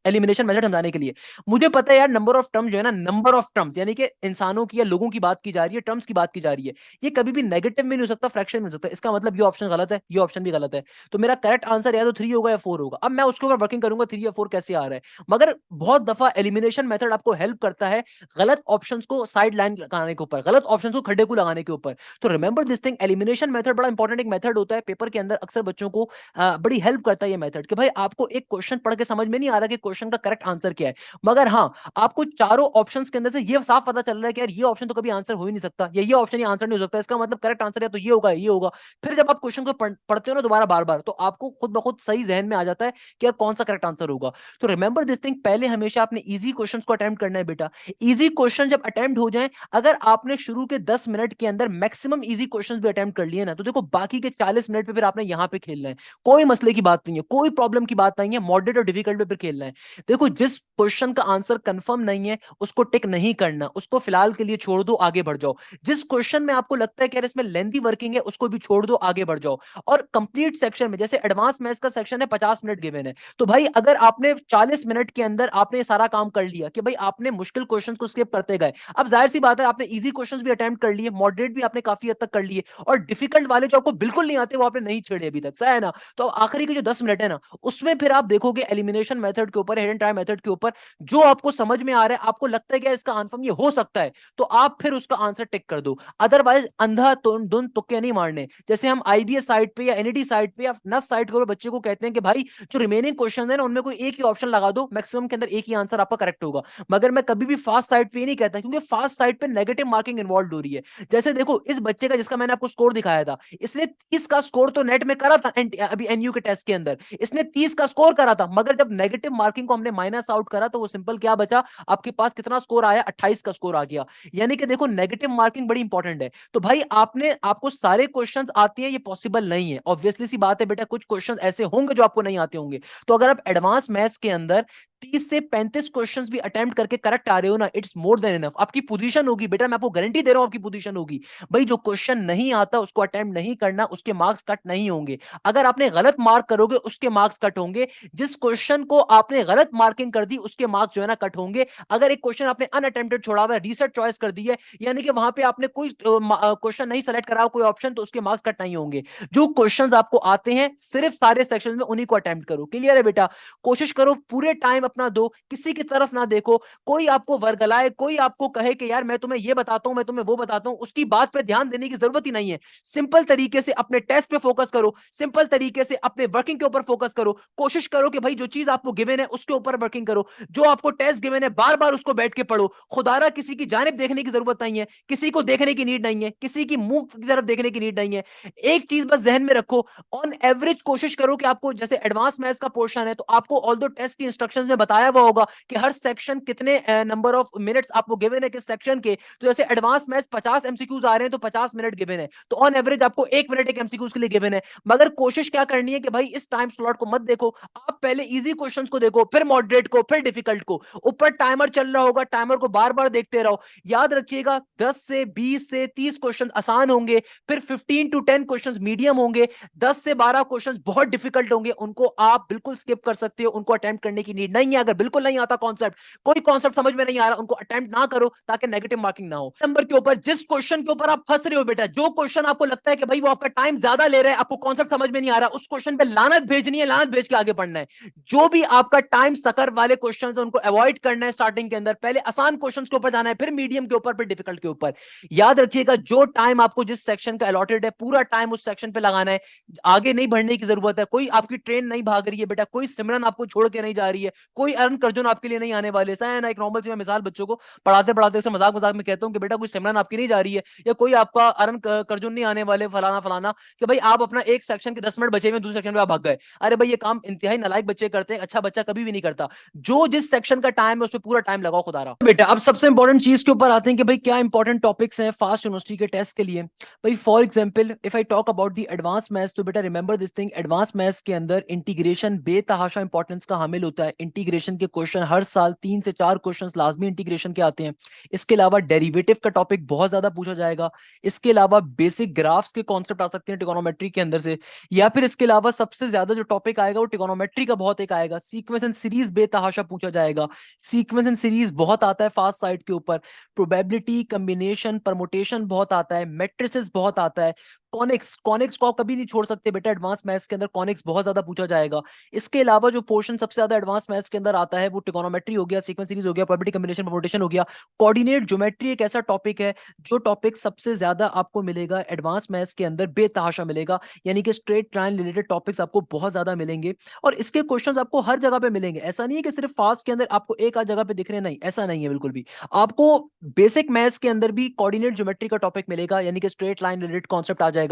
एलिमिनेशन मेथड समझाने के लिए। मुझे पता है यार नंबर ऑफ टर्म्स जो है ना, नंबर ऑफ टर्म्स यानी कि इंसानों की या लोगों की बात की जा रही है, टर्म्स की बात की जा रही है, ये कभी भी नेगेटिव में नहीं हो सकता, फ्रैक्शन में हो सकता है। इसका मतलब ये ऑप्शन गलत है, ये ऑप्शन भी गलत है, तो मेरा करेक्ट आंसर या तो 3 होगा या 4 होगा। अब मैं उसके ऊपर वर्किंग करूंगा 3 या 4 कैसे आ रहा है, मगर बहुत दफा एलिमिनेशन मेथड आपको हेल्प करता है गलत ऑप्शंस को साइड लाइन लगाने के ऊपर, गलत ऑप्शंस को खड्डे को लगाने के ऊपर। तो remember this thing, elimination method बड़ा इंपॉर्टेंट एक मेथड होता है पेपर के अंदर, अक्सर बच्चों को बड़ी हेल्प करता है ये मेथड कि भाई आपको एक क्वेश्चन पढ़ के समझ में नहीं आ रहा कि क्वेश्चन का करेक्ट आंसर क्या है, मगर हाँ आपको चारों ऑप्शंस के अंदर से ये साफ पता चल रहा है कि यार ये ऑप्शन तो कभी आंसर हो ही नहीं सकता, या ये ऑप्शन ही आंसर नहीं हो सकता, इसका मतलब करेक्ट आंसर या तो ये होगा ये होगा। फिर जब आप क्वेश्चन को पढ़ते हो ना दोबारा बार बार, तो आपको खुद ब खुद सही जहन में आ जाता है कि यार कौन सा करेक्ट आंसर होगा। तो रिमेंबर दिस थिंग, पहले हमेशा आपने इजी क्वेश्चंस को अटेम्प्ट करना है बेटा। इजी क्वेश्चन जब अटेम्प्ट हो जाएं, अगर आपने शुरू के 10 मिनट के अंदर मैक्सिमम इजी क्वेश्चंस भी अटेम्प्ट कर लिए ना, तो देखो बाकी के 40 मिनट पे फिर आपने यहां पे खेलना है। कोई मसले की बात नहीं है, कोई प्रॉब्लम की बात नहीं है, मॉडरेट और डिफिकल्ट पे फिर खेलना है। देखो जिस क्वेश्चन का आंसर कंफर्म नहीं है उसको टिक नहीं करना, उसको फिलहाल के लिए छोड़ दो, आगे बढ़ जाओ। जिस क्वेश्चन में आपको लगता है कि यार इसमें लेंथी वर्किंग है उसको भी छोड़ दो, आगे बढ़ जाओ। और कंप्लीट सेक्शन में जैसे एडवांस मैथ्स का सेक्शन है 50 मिनट गिवन है, तो भाई अगर आपने 40 मिनट के अंदर आपने ये सारा काम कर लिया कि भाई आपने मुश्किल क्वेश्चन को स्किप करते गए, अब जाहिर सी बात है आपने इजी क्वेश्चंस भी अटेम्प्ट कर लिए, मॉडरेट भी आपने काफी हद तक कर लिए, और डिफिकल्ट वाले जो आपको बिल्कुल नहीं आते वो आपने नहीं छेड़े अभी तक, सही है ना। तो आखिरी के जो 10 मिनट है ना, उसमें फिर आप देखोगे एलिमिनेशन मेथड के ऊपर, हिडन ट्राई मेथड के ऊपर, जो आपको समझ में आ रहा है, आपको लगता है कि इसका आंसर ये हो सकता है, तो आप फिर उसका आंसर टिक कर दो। अदरवाइज अंधा धुन तुक्के नहीं मारने। जैसे हम आईबीएस साइट पे या एनईटी साइट पे या नस साइट को बच्चे को कहते हैं कि भाई जो रिमेनिंग क्वेश्चन है ना उनमें कोई एक ही ऑप्शन लगा दो, मैक्सिमम के अंदर एक ही आंसर आपका करेक्ट होगा। मगर मैं कभी भी फास्ट साइट पे नहीं कहता, क्योंकि फास्ट साइट पे नेगेटिव मार्किंग इन्वॉल्व हो रही है। जैसे देखो इस बच्चे का जिसका मैंने आपको स्कोर दिखाया था, इसने 30 का स्कोर तो नेट में करा था अभी एनयू के टेस्ट के अंदर, इसने 30 का स्कोर करा था, मगर जब नेगेटिव मार्किंग को हमने माइनस आउट करा तो वो सिंपल क्या बचा, आपके पास कितना स्कोर आया, 28 का स्कोर आ गया। यानी कि देखो नेगेटिव मार्किंग बड़ी इंपॉर्टेंट है। तो भाई आपको सारे क्वेश्चंस आते हैं ये पॉसिबल नहीं है, ऑब्वियसली सी बात है बेटा, कुछ क्वेश्चंस ऐसे होंगे जो आपको नहीं आते होंगे। तो अगर आप एडवांस मैथ्स के अंदर 30 से 35 क्वेश्चंस भी अटेम्प्ट करके करेक्ट आ रहे हो ना, इट्स मोर देन इनफ। आपकी पोजीशन होगी बेटा, मैं आपको गारंटी दे रहा हूं आपकी पोजीशन होगी। भाई जो क्वेश्चन नहीं आता उसको अटेम्प्ट नहीं करना, उसके मार्क्स कट नहीं होंगे। अगर आपने गलत मार्क करोगे उसके मार्क्स कट होंगे। जिस क्वेश्चन को आपने गलत मार्किंग कर दी उसके मार्क्स जो है ना कट होंगे। अगर एक क्वेश्चन आपने अनअटेम्प्टेड छोड़ा हुआ है, रीसेट चॉइस कर दी है, यानी कि वहां पे आपने कोई क्वेश्चन नहीं सेलेक्ट करा कोई ऑप्शन, तो उसके मार्क्स कट नहीं होंगे। जो क्वेश्चंस आपको आते हैं सिर्फ सारे सेक्शन में उन्हीं को अटेम्प्ट करो। क्लियर है बेटा। कोशिश करो पूरे टाइम अपना दो, किसी की तरफ ना देखो। कोई आपको वर्गलाए, कोई आपको कहे कि यार मैं तुम्हें ये बताता हूं, मैं तुम्हें वो बताता हूं, उसकी बात पे ध्यान देने की जरूरत ही नहीं है। सिंपल तरीके से अपने टेस्ट पे फोकस करो, सिंपल तरीके से अपने वर्किंग के ऊपर फोकस करो। कोशिश करो कि भाई जो चीज आपको गिवन है उसके ऊपर वर्किंग करो। जो आपको टेस्ट गिवन है बार बार उसको बैठ के पढ़ो। खुदारा किसी की जानिब देखने की जरूरत नहीं है, किसी को देखने की नीड नहीं है, किसी की मुंह की तरफ देखने की नीड नहीं है। एक चीज बस जहन में रखो, ऑन एवरेज कोशिश करो कि आपको जैसे एडवांस एडवांस मैथ्स का पोर्शन है, तो आपको ऑल्दो टेस्ट की इंस्ट्रक्शंस में बताया हुआ होगा कि हर सेक्शन कितने नंबर ऑफ मिनट्स आपको गिवन है किस सेक्शन के। तो जैसे एडवांस मैथ्स 50 एमसीक्यूज आ रहे हैं तो 50 मिनट गिवन है, तो ऑन एवरेज आपको 1 मिनट एक एमसीक्यूज के लिए गिवन है। मगर कोशिश क्या करनी है कि भाई इस टाइम स्लॉट को मत देखो, आप पहले इजी क्वेश्चंस को देखो, फिर मॉडरेट को, फिर डिफिकल्ट को। ऊपर टाइमर चल रहा होगा, टाइमर को बार बार देखते रहो। याद रखिएगा 10 से 20 से 30 क्वेश्चन आसान होंगे, फिर 15 to 10 क्वेश्चन मीडियम होंगे, 10 से 12 क्वेश्चन बहुत डिफिकल्ट होंगे, उनको आप बिल्कुल स्किप कर सकते हो, उनको अटेम्प्ट करने की नीड नहीं है। अगर बिल्कुल नहीं आता कॉन्सेप्ट, कोई कॉन्सेप्ट समझ में नहीं आ रहा, उनको अटेम्प्ट ना करो ताकि नेगेटिव मार्किंग ना हो। नंबर के ऊपर जिस क्वेश्चन के ऊपर आप फंस रहे हो बेटा, जो क्वेश्चन आपको लगता है कि भाई वो आपका टाइम ज्यादा ले रहा है, आपको कॉन्सेप्ट समझ में नहीं आ रहा, उस क्वेश्चन पे लानत भेजनी है, लानत भेज के आगे पढ़ना है। जो भी आपका टाइम सकर वाले क्वेश्चन है उनको अवॉइड करना है। स्टार्टिंग के अंदर पहले आसान क्वेश्चन के ऊपर जाना है, फिर मीडियम के ऊपर, फिर डिफिकल्ट के ऊपर। याद रखिएगा जो टाइम आपको जिस सेक्शन का अलॉटेड है पूरा टाइम उस सेक्शन पे लगाना है, आगे नहीं बढ़ने की जरूरत है। कोई आपकी ट्रेन नहीं भाग रही है बेटा, कोई सिमरन आपको छोड़ के नहीं जा रही है, कोई अरुण कर्जन आपके लिए नहीं आने वाले। ऐसा है ना, एक नॉर्मल सी मैं मिसाल बच्चों को पढ़ाते पढ़ाते से मजाक मजाक में कहता हूँ कि बेटा कोई सिमरन आपकी नहीं जा रही है, या कोई आपका अरुण कर्जन नहीं आने वाले, फलाना फलाना, कि भाई आप अपना एक सेक्शन के 10 मिनट बचे हुए दूसरे सेक्शन में आप भाग गए। अरे भाई ये काम इंतहाई नालायक बच्चे करते हैं, अच्छा बच्चा कभी भी नहीं करता। जो जिस सेक्शन का टाइम है उस पर पूरा टाइम लगाओ खुदा रहा बेटा। अब सबसे इंपॉर्टेंट चीज के ऊपर आते हैं कि भाई क्या इंपॉर्टेंट टॉपिक्स हैं फास्ट यूनिवर्सिटी के टेस्ट के लिए। भाई for example if I talk about the advance maths, तो बेटा remember this thing, advance maths के अंदर इंटीग्रेशन बेतहाशा इंपॉर्टेंस का हामिल होता है। इंटीग्रेशन के क्वेश्चन हर साल 3 से 4 क्वेश्चन लाजमी इंटीग्रेशन के आते हैं। इसके अलावा डेरिवेटिव का टॉपिक बहुत ज्यादा पूछा जाएगा। इसके अलावा बेसिक ग्राफ्स के कॉन्सेप्ट आ सकते हैं ट्रिगोनोमेट्री के अंदर से, या फिर इसके अलावा सबसे ज्यादा जो टॉपिक आएगा वो ट्रिगोनोमेट्री का बहुत एक आएगा। सीक्वेंस एंड सीरीज बेतहाशा पूछा जाएगा। सीक्वेंस एंड सीरीज बहुत आता है फास्ट साइड के ऊपर। प्रोबेबिलिटी, कम्बिनेशन, परमुटेशन बहुत आता है। मैट्रिसेस बहुत आता है। कॉनिक्स, कॉनिक्स को आप कभी नहीं छोड़ सकते बेटा, एडवांस मैथ्स के अंदर कॉनिक्स बहुत ज्यादा पूछा जाएगा। इसके अलावा जो पोर्शन सबसे ज्यादा एडवांस मैथ्स के अंदर आता है वो ट्रिगोनोमेट्री हो गया, सीक्वेंस सीरीज हो गया, प्रोबेबिलिटी, कम्बिनेशन, परमुटेशन हो गया। कोऑर्डिनेट ज्योमेट्री एक ऐसा टॉपिक है जो टॉपिक सबसे ज्यादा आपको मिलेगा एडवांस मैथ्स के अंदर, बेतहाशा मिलेगा। यानी कि स्ट्रेट लाइन रिलेटेड टॉपिक्स आपको बहुत ज्यादा मिलेंगे, और इसके क्वेश्चंस आपको हर जगह पे मिलेंगे। ऐसा नहीं है कि सिर्फ फास्ट के अंदर आपको एक आध जगह पे दिख रहे हैं, नहीं ऐसा नहीं है बिल्कुल भी। आपको बेसिक मैथ्स के अंदर भी कोऑर्डिनेट ज्योमेट्री का टॉपिक मिलेगा, यानी कि स्ट्रेट लाइन रिलेटेड कॉन्सेप्ट आ जाएगा,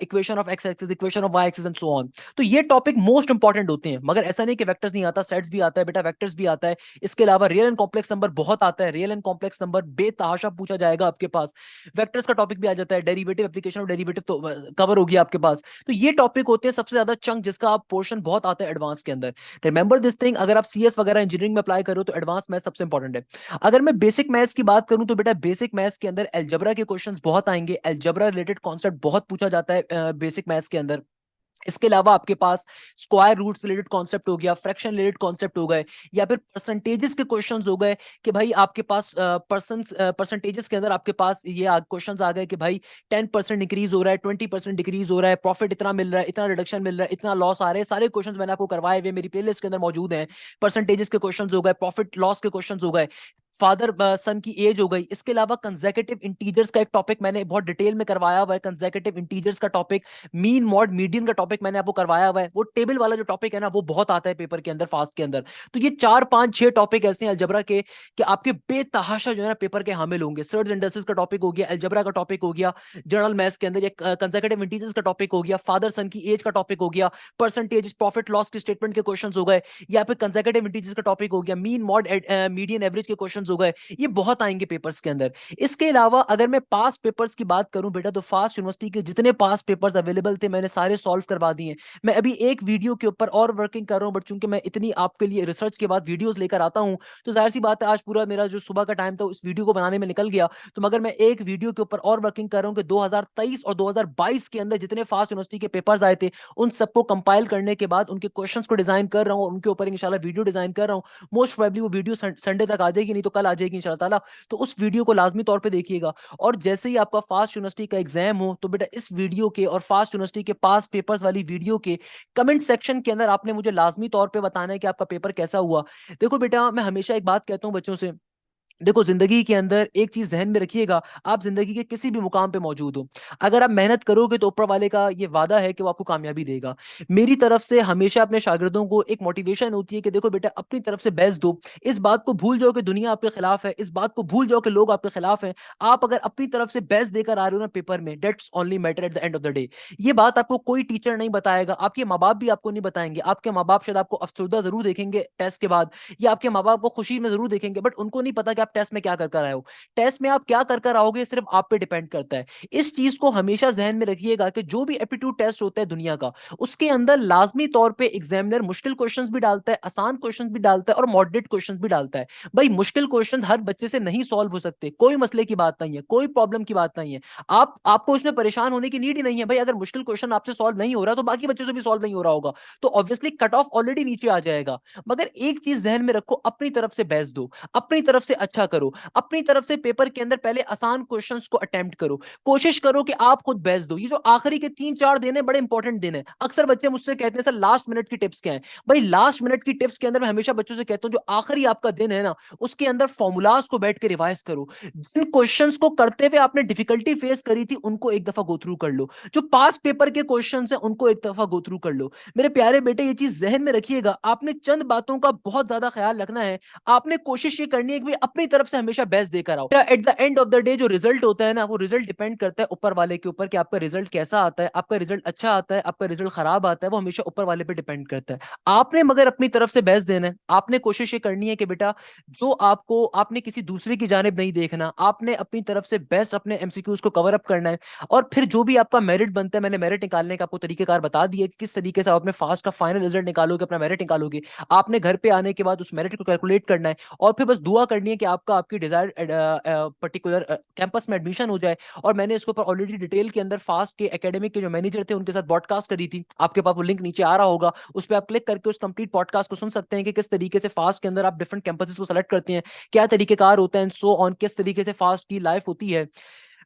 equation of X axis, equation of Y axis and so on. तो ये टॉपिक मोस्ट इंपॉर्टेंट होते हैं। मगर ऐसा नहीं कि वेक्टर्स नहीं आता, सेट्स भी आता है बेटा, वेक्टर्स भी आता है। इसके अलावा रियल एंड कॉम्प्लेक्स नंबर बहुत आता है। रियल एंड कॉम्प्लेक्स नंबर बेतहाशा पूछा जाएगा आपके पास। वेक्टर्स का टॉपिक भी आ जाता है, डेरिवेटिव, एप्लीकेशन ऑफ डेरिवेटिव तो कवर होगी आपके पास। तो ये टॉपिक होते हैं सबसे ज्यादा चंक जिसका आप पोर्शन बहुत आता है एडवांस के अंदर। रिमेंबर दिस थिंग, अगर आप सीएस वगैरह इंजीनियरिंग में अप्लाई करो तो एडवांस मैथ्स सबसे इंपॉर्टेंट है। अगर मैं बेसिक मैथ्स की बात करूं तो बेटा बेसिक मैथ्स के अंदर अलजेब्रा के क्वेश्चंस बहुत आएंगे। अलजेब्रा रिलेटेड कॉन्सेप्ट बहुत पूछा जाता है बेसिक मैथ्स के अंदर। इसके अलावा आपके पास स्क्वायर रूट्स रिलेटेड कॉन्सेप्ट हो गया, फ्रैक्शन रिलेटेड कॉन्सेप्ट हो गए, या फिर परसेंटेजेस के क्वेश्चंस हो गए कि भाई आपके पास परसेंटेजेस के अंदर आपके पास ये क्वेश्चंस आ गए कि भाई 10% इंक्रीज हो रहा है, 20% डिक्रीज हो रहा है, प्रॉफिट इतना मिल रहा है, इतना रिडक्शन मिल रहा है, इतना लॉस आ रहा है। सारे क्वेश्चंस मैंने आपको करवाए हुए मेरी प्लेलिस्ट के अंदर मौजूद हैं। परसेंटेजेस के क्वेश्चंस हो गए, प्रॉफिट लॉस के क्वेश्चंस हो गए, फादर सन की एज हो गई। इसके अलावा कंसेक्यूटिव इंटीजर्स का एक टॉपिक मैंने बहुत डिटेल में करवाया हुआ है। कंसेक्यूटिव इंटीजर्स का टॉपिक, मीन मॉड मीडियन का टॉपिक मैंने आपको करवाया हुआ है। वो टेबल वाला जो टॉपिक है ना वो बहुत आता है पेपर के अंदर फास्ट के अंदर। तो ये 4 5 6 टॉपिक ऐसे हैं अलजबरा के कि आपके बेतहाशा जो है ना पेपर के हामिल होंगे। सर्च इंडस्ट्रीज का टॉपिक हो गया, अलजबरा का टॉपिक हो गया, जनरल मैथ्स के अंदर एक कंसेक्यूटिव इंटीजर्स का टॉपिक हो गया, फादर सन की एज का टॉपिक हो गया, परसेंटेज प्रॉफिट लॉस के स्टेटमेंट के क्वेश्चंस हो गए, या फिर कंसेक्यूटिव इंटीजर्स का टॉपिक हो गया, मीन मॉड मीडियन एवरेज के क्वेश्चंस हो गए। ये बहुत आएंगे पेपर्स के अंदर। इसके अलावा अगर मैं पास पेपर्स की बात करूं बेटा, तो फास्ट यूनिवर्सिटी के जितने पास पेपर्स अवेलेबल थे मैंने सारे सॉल्व करवा दिए। मैं अभी एक वीडियो के ऊपर और वर्किंग कर रहा हूं, बट चूंकि मैं इतनी आपके लिए रिसर्च के बाद वीडियोस लेकर आता हूं, तो जाहिर सी बात है आज पूरा मेरा जो सुबह का टाइम था उस वीडियो को बनाने में निकल गया। तो मगर मैं एक वीडियो के ऊपर और वर्किंग कर रहा हूं कि 2023 और 2022 के अंदर जितने फास्ट यूनिवर्सिटी के पेपर्स आए थे उन सबको कंपाइल करने के बाद उनके क्वेश्चंस को डिजाइन कर रहा हूं, उनके ऊपर इंशाल्लाह वीडियो डिजाइन कर रहा हूं। मोस्ट प्रोबेबली वो वीडियो संडे तक आ जाएगी, नहीं तो कल आ जाएगी इंशाल्लाह ताला। तो उस वीडियो को लाजमी तौर पे देखिएगा। और जैसे ही आपका फास्ट यूनिवर्सिटी का एग्जाम हो तो बेटा इस वीडियो के और फास्ट यूनिवर्सिटी के पास पेपर्स वाली वीडियो के कमेंट सेक्शन के अंदर आपने मुझे लाजमी तौर पे बताना है कि आपका पेपर कैसा हुआ। देखो बेटा मैं हमेशा एक बात कहता हूँ बच्चों से देखो, जिंदगी के अंदर एक चीज ध्यान में रखिएगा, आप जिंदगी के किसी भी मुकाम पे मौजूद हो, अगर आप मेहनत करोगे तो ऊपर वाले का ये वादा है कि वो आपको कामयाबी देगा। मेरी तरफ से हमेशा अपने शागिर्दों को एक मोटिवेशन होती है कि देखो बेटा, अपनी तरफ से बेस्ट दो। इस बात को भूल जाओ कि दुनिया आपके खिलाफ है, इस बात को भूल जाओ कि लोग आपके खिलाफ हैं। आप अगर अपनी तरफ से बेस्ट देकर आ रहे हो ना पेपर में, that's only matter at the end of the day. ये बात आपको कोई टीचर नहीं बताएगा, आपके माँ बाप भी आपको नहीं बताएंगे। आपके माँ बाप शायद आपको अफसरदा जरूर देखेंगे टेस्ट के बाद, या आपके माँ बाप को खुशी में जरूर देखेंगे, बट उनको नहीं पता कि आप टेस्ट में क्या कर कर आए हो। टेस्ट में आप क्या कर कर आओगे सिर्फ आप पे डिपेंड करता है। इस चीज को हमेशा जहन में रखिएगा कि जो भी एप्टीट्यूड टेस्ट होता है दुनिया का, उसके अंदर लाजमी तौर पे एग्जामिनर मुश्किल क्वेश्चंस भी डालता है, आसान क्वेश्चंस भी डालता है और मॉडरेट क्वेश्चंस भी डालता है। भाई, मुश्किल क्वेश्चंस हर बच्चे से नहीं सॉल्व हो सकते, कोई मसले की बात नहीं है, कोई प्रॉब्लम की बात नहीं है। आपको इसमें परेशान होने की नीड ही नहीं है। भाई, अगर मुश्किल क्वेश्चन आपसे सॉल्व नहीं हो रहा तो बाकी बच्चों से भी सॉल्व नहीं हो रहा होगा, तो ऑब्वियसली कट ऑफ ऑलरेडी नीचे आ जाएगा। मगर एक चीज जहन में रखो, अपनी तरफ से बेस्ट दो, अपनी तरफ से अच्छा करो, अपनी तरफ से पेपर के अंदर पहले आसान क्वेश्चंस को अटेम्प्ट करो। कोशिश करो कि आप खुद बेस्ट दो। ये जो आखिरी के 3-4 दिन है, बड़े इंपॉर्टेंट दिन है। अक्सर बच्चे मुझसे कहते हैं सर लास्ट मिनट की टिप्स क्या है। भाई, लास्ट मिनट की टिप्स के अंदर मैं हमेशा बच्चों से कहता हूं, जो आखिरी आपका दिन है ना, उसके अंदर फॉर्मूलाज को बैठ के रिवाइज करो। जिन क्वेश्चंस को करते हुए आपने डिफिकल्टी फेस करी थी, उनको एक दफा गो थ्रू कर लो। जो पास पेपर के क्वेश्चन है, उनको एक दफा गो थ्रू कर लो। मेरे प्यारे बेटे, ये चीज जहन में रखिएगा, आपने चंद बातों का बहुत ज्यादा ख्याल रखना है। आपने कोशिश ये करनी है कि अपनी तरफ से हमेशा बेस्ट देकर आओ। At the end of the day जो रिजल्ट होता है ना, वो रिजल्ट डिपेंड करता है ऊपर वाले के ऊपर कि आपका रिजल्ट कैसा आता है। आपका रिजल्ट अच्छा आता है, आपका रिजल्ट खराब आता है, वो हमेशा ऊपर वाले पे डिपेंड करता है। आपने मगर अपनी तरफ से बेस्ट देना है। आपने कोशिश ये करनी है कि बेटा, जो आपको, आपने किसी दूसरे की जानिब नहीं देखना, आपने अपनी तरफ से बेस्ट अपने एमसीक्यूज को कवर अप करना है। और फिर जो भी आपका मेरिट बनता है, मैंने मेरिट निकालने का आपको तरीकेकार बता दिया कि किस तरीके से आप अपने फास्ट का फाइनल रिजल्ट निकालोगे, अपना मेरिट निकालोगे। आपने घर पे आने के बाद उस मेरिट को कैलकुलेट करना है, और फिर बस दुआ करनी है कि आपका आपकी डिजायर पर्टिकुलर कैंपस में एडमिशन हो जाए। और मैंने इसके ऊपर ऑलरेडी डिटेल के अंदर फास्ट के एकेडमिक के जो मैनेजर थे उनके साथ पॉडकास्ट करी थी। आपके पास वो लिंक नीचे आ रहा होगा, उस पर आप क्लिक करके उस कंप्लीट पॉडकास्ट को सुन सकते हैं कि किस तरीके से फास्ट के अंदर आप डिफरेंट कैंपसेस को सेलेक्ट करते हैं, क्या तरीकेकार होता है, सो ऑन, किस तरीके से फास्ट की लाइफ होती है।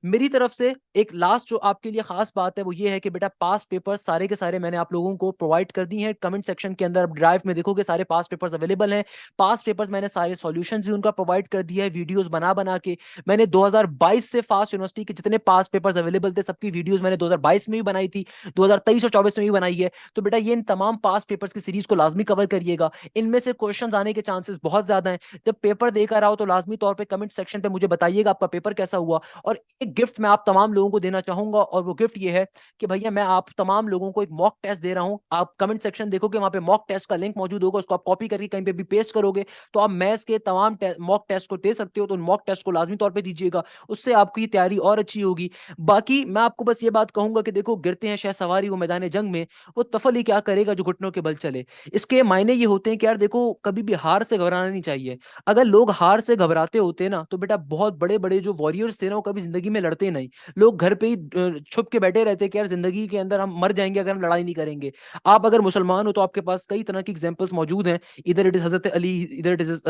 मेरी तरफ से एक लास्ट जो आपके लिए खास बात है वो ये है कि बेटा, पास पेपर सारे के सारे मैंने आप लोगों को प्रोवाइड कर दी हैं। कमेंट सेक्शन के अंदर ड्राइव में देखोगे सारे पास पेपर्स अवेलेबल हैं। पास पेपर्स मैंने सारे सॉल्यूशंस भी उनका प्रोवाइड कर दिया है, वीडियोस बना बना के। मैंने 2022 से फास्ट यूनिवर्सिटी के जितने पास पेपर्स अवेलेबल थे, सबकी वीडियोस मैंने 2022 में भी बनाई थी, 2023 और 24 में भी बनाई है। तो बेटा, ये इन तमाम पास पेपर्स की सीरीज को लाजमी कवर करिएगा। इनमें से क्वेश्चन आने के चांसेस बहुत ज्यादा हैं। जब पेपर देकर आओ तो लाजमी तौर पर कमेंट सेक्शन पे मुझे बताइएगा आपका पेपर कैसा हुआ। और एक गिफ्ट मैं आप तमाम लोगों को देना चाहूंगा, और वो गिफ्ट ये है कि भैया, मैं आप तमाम लोगों को एक मॉक टेस्ट दे रहा हूं। आप कमेंट सेक्शन देखोगे, वहां पे मॉक टेस्ट का लिंक मौजूद होगा, उसको आप कॉपी करके कहीं पे भी पेस्ट करोगे तो आप मैथ्स के तमाम मॉक टेस्ट को दे सकते हो। तो मॉक टेस्ट को लाजमी तौर पे दीजिएगा, उससे आपकी तैयारी और अच्छी होगी। बाकी मैं आपको बस ये बात कहूंगा कि देखो, गिरते हैं शह सवारी वो मैदान जंग में, वो तफल ही क्या करेगा जो घुटनों के बल चले। इसके मायने ये होते हैं कि यार देखो, कभी भी हार से घबराना नहीं चाहिए। अगर लोग हार से घबराते होते ना, तो बेटा बहुत बड़े बड़े जो वॉरियर्स थे ना, वो कभी जिंदगी में लड़ते नहीं। लोग घर पे ही छुप के बैठे रहते कि यार जिंदगी के अंदर हम मर जाएंगे अगर हम लड़ाई नहीं करेंगे। आप अगर मुसलमान हो तो आपके पास कई तरह की एग्जांपल्स मौजूद हैं। इधर इट इज हजरत अली, इधर इट इज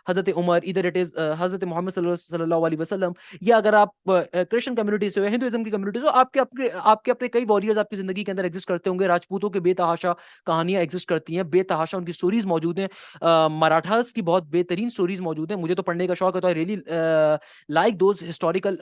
हजरत उमर, इधर इट इज हजरत मोहम्मद सल्लल्लाहु अलैहि वसल्लम। या अगर आप क्रिश्चियन कम्युनिटी से हो, हिंदुइज्म की कम्युनिटी से हो, आपके अपने आपके अपने कई वॉरियर्स आपकी जिंदगी के अंदर एग्जिस्ट करते होंगे। राजपूतों के बेतहाशा कहानियां एग्जिस्ट करती हैं, बेतहाशा उनकी स्टोरीज मौजूद हैं। मराठास की बहुत बेहतरीन स्टोरीज मौजूद हैं। मुझे तो पढ़ने का शौक है, तो I really like those historical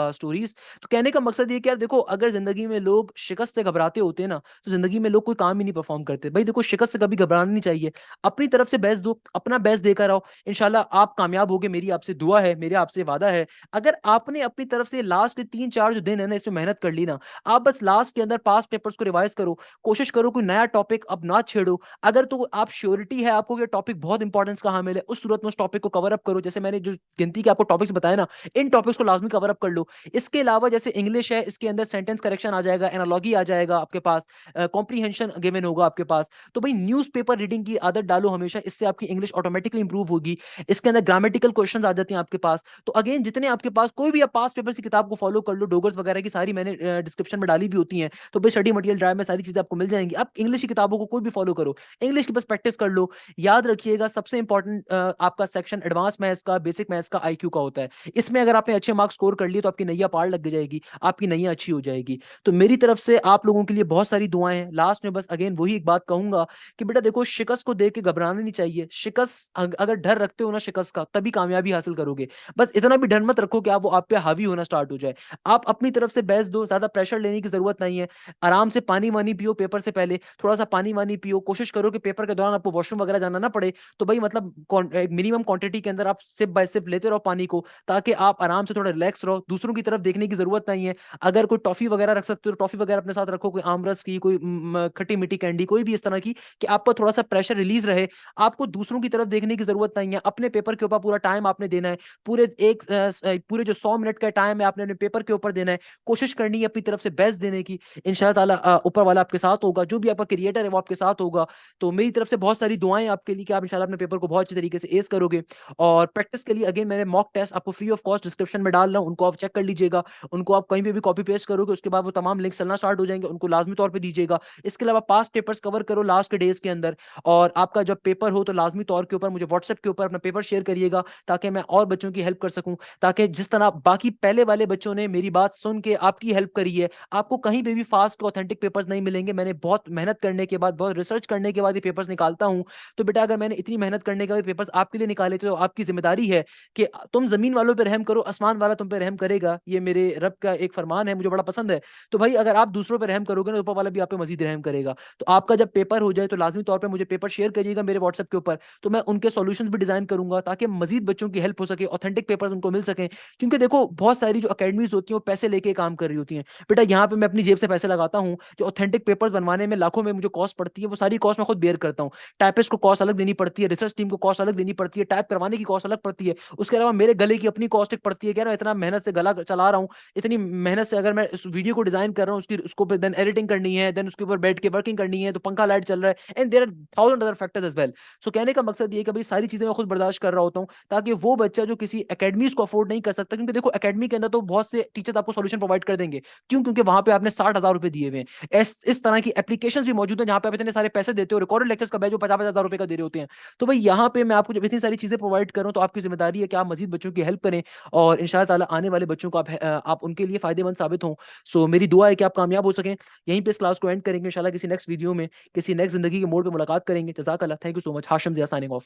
stories. तो कहने का मकसद ये कि यार देखो, अगर जिंदगी में लोग शिकस्त से घबराते होते हैं ना, तो जिंदगी में लोग कोई काम ही नहीं परफॉर्म करते। भाई देखो, शिकस्त से कभी घबराना नहीं चाहिए। अपनी तरफ से बेस्ट दो, अपना बेस्ट देकर आओ, इंशाल्लाह आप कामयाब होगे। मेरी आपसे दुआ है, मेरे आपसे वादा है। अगर आपने अपनी तरफ से लास्ट के 3-4 जो दिन है ना, इसमें मेहनत कर ली ना, आप बस लास्ट के अंदर पास पेपर्स को रिवाइज करो। कोशिश करो कोई नया टॉपिक अब ना छेड़ो। अगर तो आप श्योरिटी है आपको ये टॉपिक बहुत इंपॉर्टेंस का हामिल है, उस सूरत में उस टॉपिक को कवर अप करो। जैसे मैंने जो गिनती के आपको टॉपिक्स बताए ना, इन टॉपिक्स को लाजमी कवर अप कर लो। इसके अलावा जैसे इंग्लिश है, इसके अंदर सेंटेंस करेक्शन आ जाएगा, एनालॉगी आ जाएगा आपके पास, कॉम्प्रीहेंशन गिवन होगा आपके पास। तो भाई, न्यूज़पेपर रीडिंग की आदत डालो हमेशा, इससे आपकी इंग्लिश ऑटोमेटिकली इंप्रूव होगी। इसके अंदर ग्रामेटिकल क्वेश्चंस आ जाते हैं आपके पास। तो अगेन, जितने आपके पास, कोई भी आप पास पेपर की किताब को फॉलो कर लो, डोगर्स वगैरह की सारी मैंने डिस्क्रिप्शन में डाली भी होती हैं। तो भाई, स्टडी मटेरियल ड्राइव में सारी चीजें आपको मिल जाएंगी। आप इंग्लिश की किताबों को कोई भी फॉलो करो, इंग्लिश की बस प्रैक्टिस कर लो। याद रखिएगा, सबसे इंपॉर्टेंट आपका सेक्शन एडवांस मैथ्स का, बेसिक मैथ्स का, आईक्यू का होता है। इसमें अगर आपने अच्छे मार्क्स स्कोर कर लिए तो आप आपकी नैया पार लग जाएगी, आपकी नैया अच्छी हो जाएगी। तो मेरी तरफ से आप लोगों के लिए बहुत सारी दुआएं हैं। लास्ट में बस अगेन वही एक बात कहूंगा कि बेटा देखो, शिकस्त को देख के घबराना नहीं चाहिए। शिकस्त अगर डर रखते हो ना शिकस्त का, तभी कामयाबी हासिल करोगे। बस इतना भी डर मत रखो कि आप वो आप पे हावी होना स्टार्ट हो जाए। आप अपनी तरफ से बेस्ट दो, ज्यादा प्रेशर लेने की जरूरत नहीं है। आराम से पानी वानी पियो, पेपर से पहले थोड़ा सा पानी वानी पियो। कोशिश करो कि पेपर के दौरान आपको वॉशरूम वगैरह जाना ना पड़े। तो भाई मतलब एक मिनिमम क्वांटिटी के अंदर आप सिप बाय सिप लेते रहो पानी को, ताकि आप आराम से थोड़ा रिलैक्स रहो। दूसरों की तरफ देखने की जरूरत नहीं है। अगर कोई टॉफी वगैरह रख सकते हो तो टॉफी वगैरह अपने साथ रखो, कोई आमरस की, कोई खट्टी मीठी कैंडी, कोई भी इस तरह की, कि आपका थोड़ा सा प्रेशर रिलीज रहे। आपको दूसरों की तरफ देखने की जरूरत नहीं है। अपने पेपर के ऊपर पूरा टाइम आपने देना है। पूरे जो 100 मिनट का टाइम है आपने अपने पेपर के ऊपर देना है। कोशिश करनी है अपनी तरफ से बेस्ट देने की। इंशाल्लाह ताला ऊपर वाला आपके साथ होगा, जो भी आपका क्रिएटर है वो आपके साथ होगा। तो मेरी तरफ से बहुत सारी दुआएं आपके लिए कि आप इंशाल्लाह अपने पेपर को बहुत अच्छे तरीके से एस करोगे। और प्रैक्टिस के लिए अगेन मैंने मॉक टेस्ट आपको फ्री ऑफ कॉस्ट डिस्क्रिप्शन में डाल रहा हूं, उनको आप चेक कर लीजिएगा। उनको आप कहीं पे भी कॉपी पेस्ट करोगे, उसके बाद वो तमाम लिंक चलना स्टार्ट हो जाएंगे, उनको लाजमी तौर पर दीजिएगा। इसके अलावा पास्ट पेपर्स कवर करो लास्ट के डेज के अंदर। और आपका जब पेपर हो तो लाजमी तौर के ऊपर मुझे व्हाट्सएप के ऊपर अपना पेपर शेयर करिएगा, ताकि मैं और बच्चों की हेल्प कर सकूं। ताकि जिस तरह बाकी पहले वाले बच्चों ने मेरी बात सुन के आपकी हेल्प करी है, आपको कहीं पे भी फास्ट ऑथेंटिक पेपर्स नहीं मिलेंगे। मैंने बहुत मेहनत करने के बाद, बहुत रिसर्च करने के बाद ये पेपर्स निकालता हूं। तो बेटा अगर मैंने इतनी मेहनत करने के बाद पेपर्स आपके लिए निकाले थे, तो आपकी जिम्मेदारी है कि तुम जमीन वालों पर रहम करो, आसमान वाला तुम पे रहम करेगा। ये मेरे रब का एक फरमान है, मुझे बड़ा पसंद है। तो भाई अगर आप दूसरों पर रहम करोगे ना, ऊपर वाला भी आप पे मजीद रहम करेगा। तो आपका जब पेपर हो जाए तो लाजमी तौर पर मुझे पेपर शेयर करिएगा मेरे व्हाट्सएप के ऊपर। तो मैं उनके सॉल्यूशंस भी डिजाइन करूंगा, ताकि मजीद बच्चों की हेल्प हो सके, ऑथेंटिक पेपर्स उनको मिल सके। क्योंकि देखो बहुत सारी जो अकेडमीज होती हैं वो पैसे लेके काम कर रही होती हैं। बेटा यहाँ पे मैं अपनी जेब से पैसे लगाता हूँ, जो ऑथेंटिक पेपर्स बनवाने में लाखों में मुझे कॉस्ट पड़ती है, वो सारी कॉस्ट मैं खुद बेयर करता हूँ। टाइपिस्ट को कॉस्ट अलग देनी पड़ती है, रिसर्च टीम को कॉस्ट अलग देनी पड़ती है, टाइप करवाने की कॉस्ट अलग पड़ती है। उसके अलावा मेरे गले की अपनी कॉस्ट एक पड़ती है। कह रहा इतना मेहनत से गला चला रहा हूँ, इतनी मेहनत से अगर मैं इस वीडियो को डिजाइन कर रहा हूँ, उसकी उसको देन एडिटिंग करनी है, देन उसके ऊपर बैठ के वर्किंग करनी है, तो पंखा लाइट चल रहा है, and there are thousand other factors as well. So कहने का मकसद ये है कि भाई सारी चीजें मैं खुद बर्दाश्त कर रहा होता हूँ, ताकि वो बच्चा जो किसी एकेडमीज को अफोर्ड नहीं कर सकता, क्योंकि देखो एकेडमी के अंदर तो बहुत से टीचर्स आपको सॉल्यूशन प्रोवाइड कर देंगे। क्यों? क्योंकि वहां पे आपने 60,000 रुपए दिए हुए हैं। इस तरह की एप्लीकेशन भी मौजूद है जहां पे आप इतने सारे पैसे देते हो, रिकॉर्डेड लेक्चर्स का बैच जो 50-50 हजार रुपए का दे रहे होते हैं। तो भाई यहाँ पे मैं आपको जब इतनी सारी चीजें प्रोवाइड करूँ, तो आपकी जिम्मेदारी है कि आप मजीद बच्चों की हेल्प करें, और इंशाल्लाह ताला आने वाले बच्चों को आप उनके लिए फायदेमंद साबित हों। सो मेरी दुआ है कि आप कामयाब हो सकें। यहीं पे इस क्लास को एंड करेंगे, इंशाल्लाह किसी नेक्स्ट वीडियो में, किसी नेक्स्ट जिंदगी के मोड़ पे मुलाकात करेंगे। जज़ाकल्लाह, thank you so much. Hashim Zia signing of.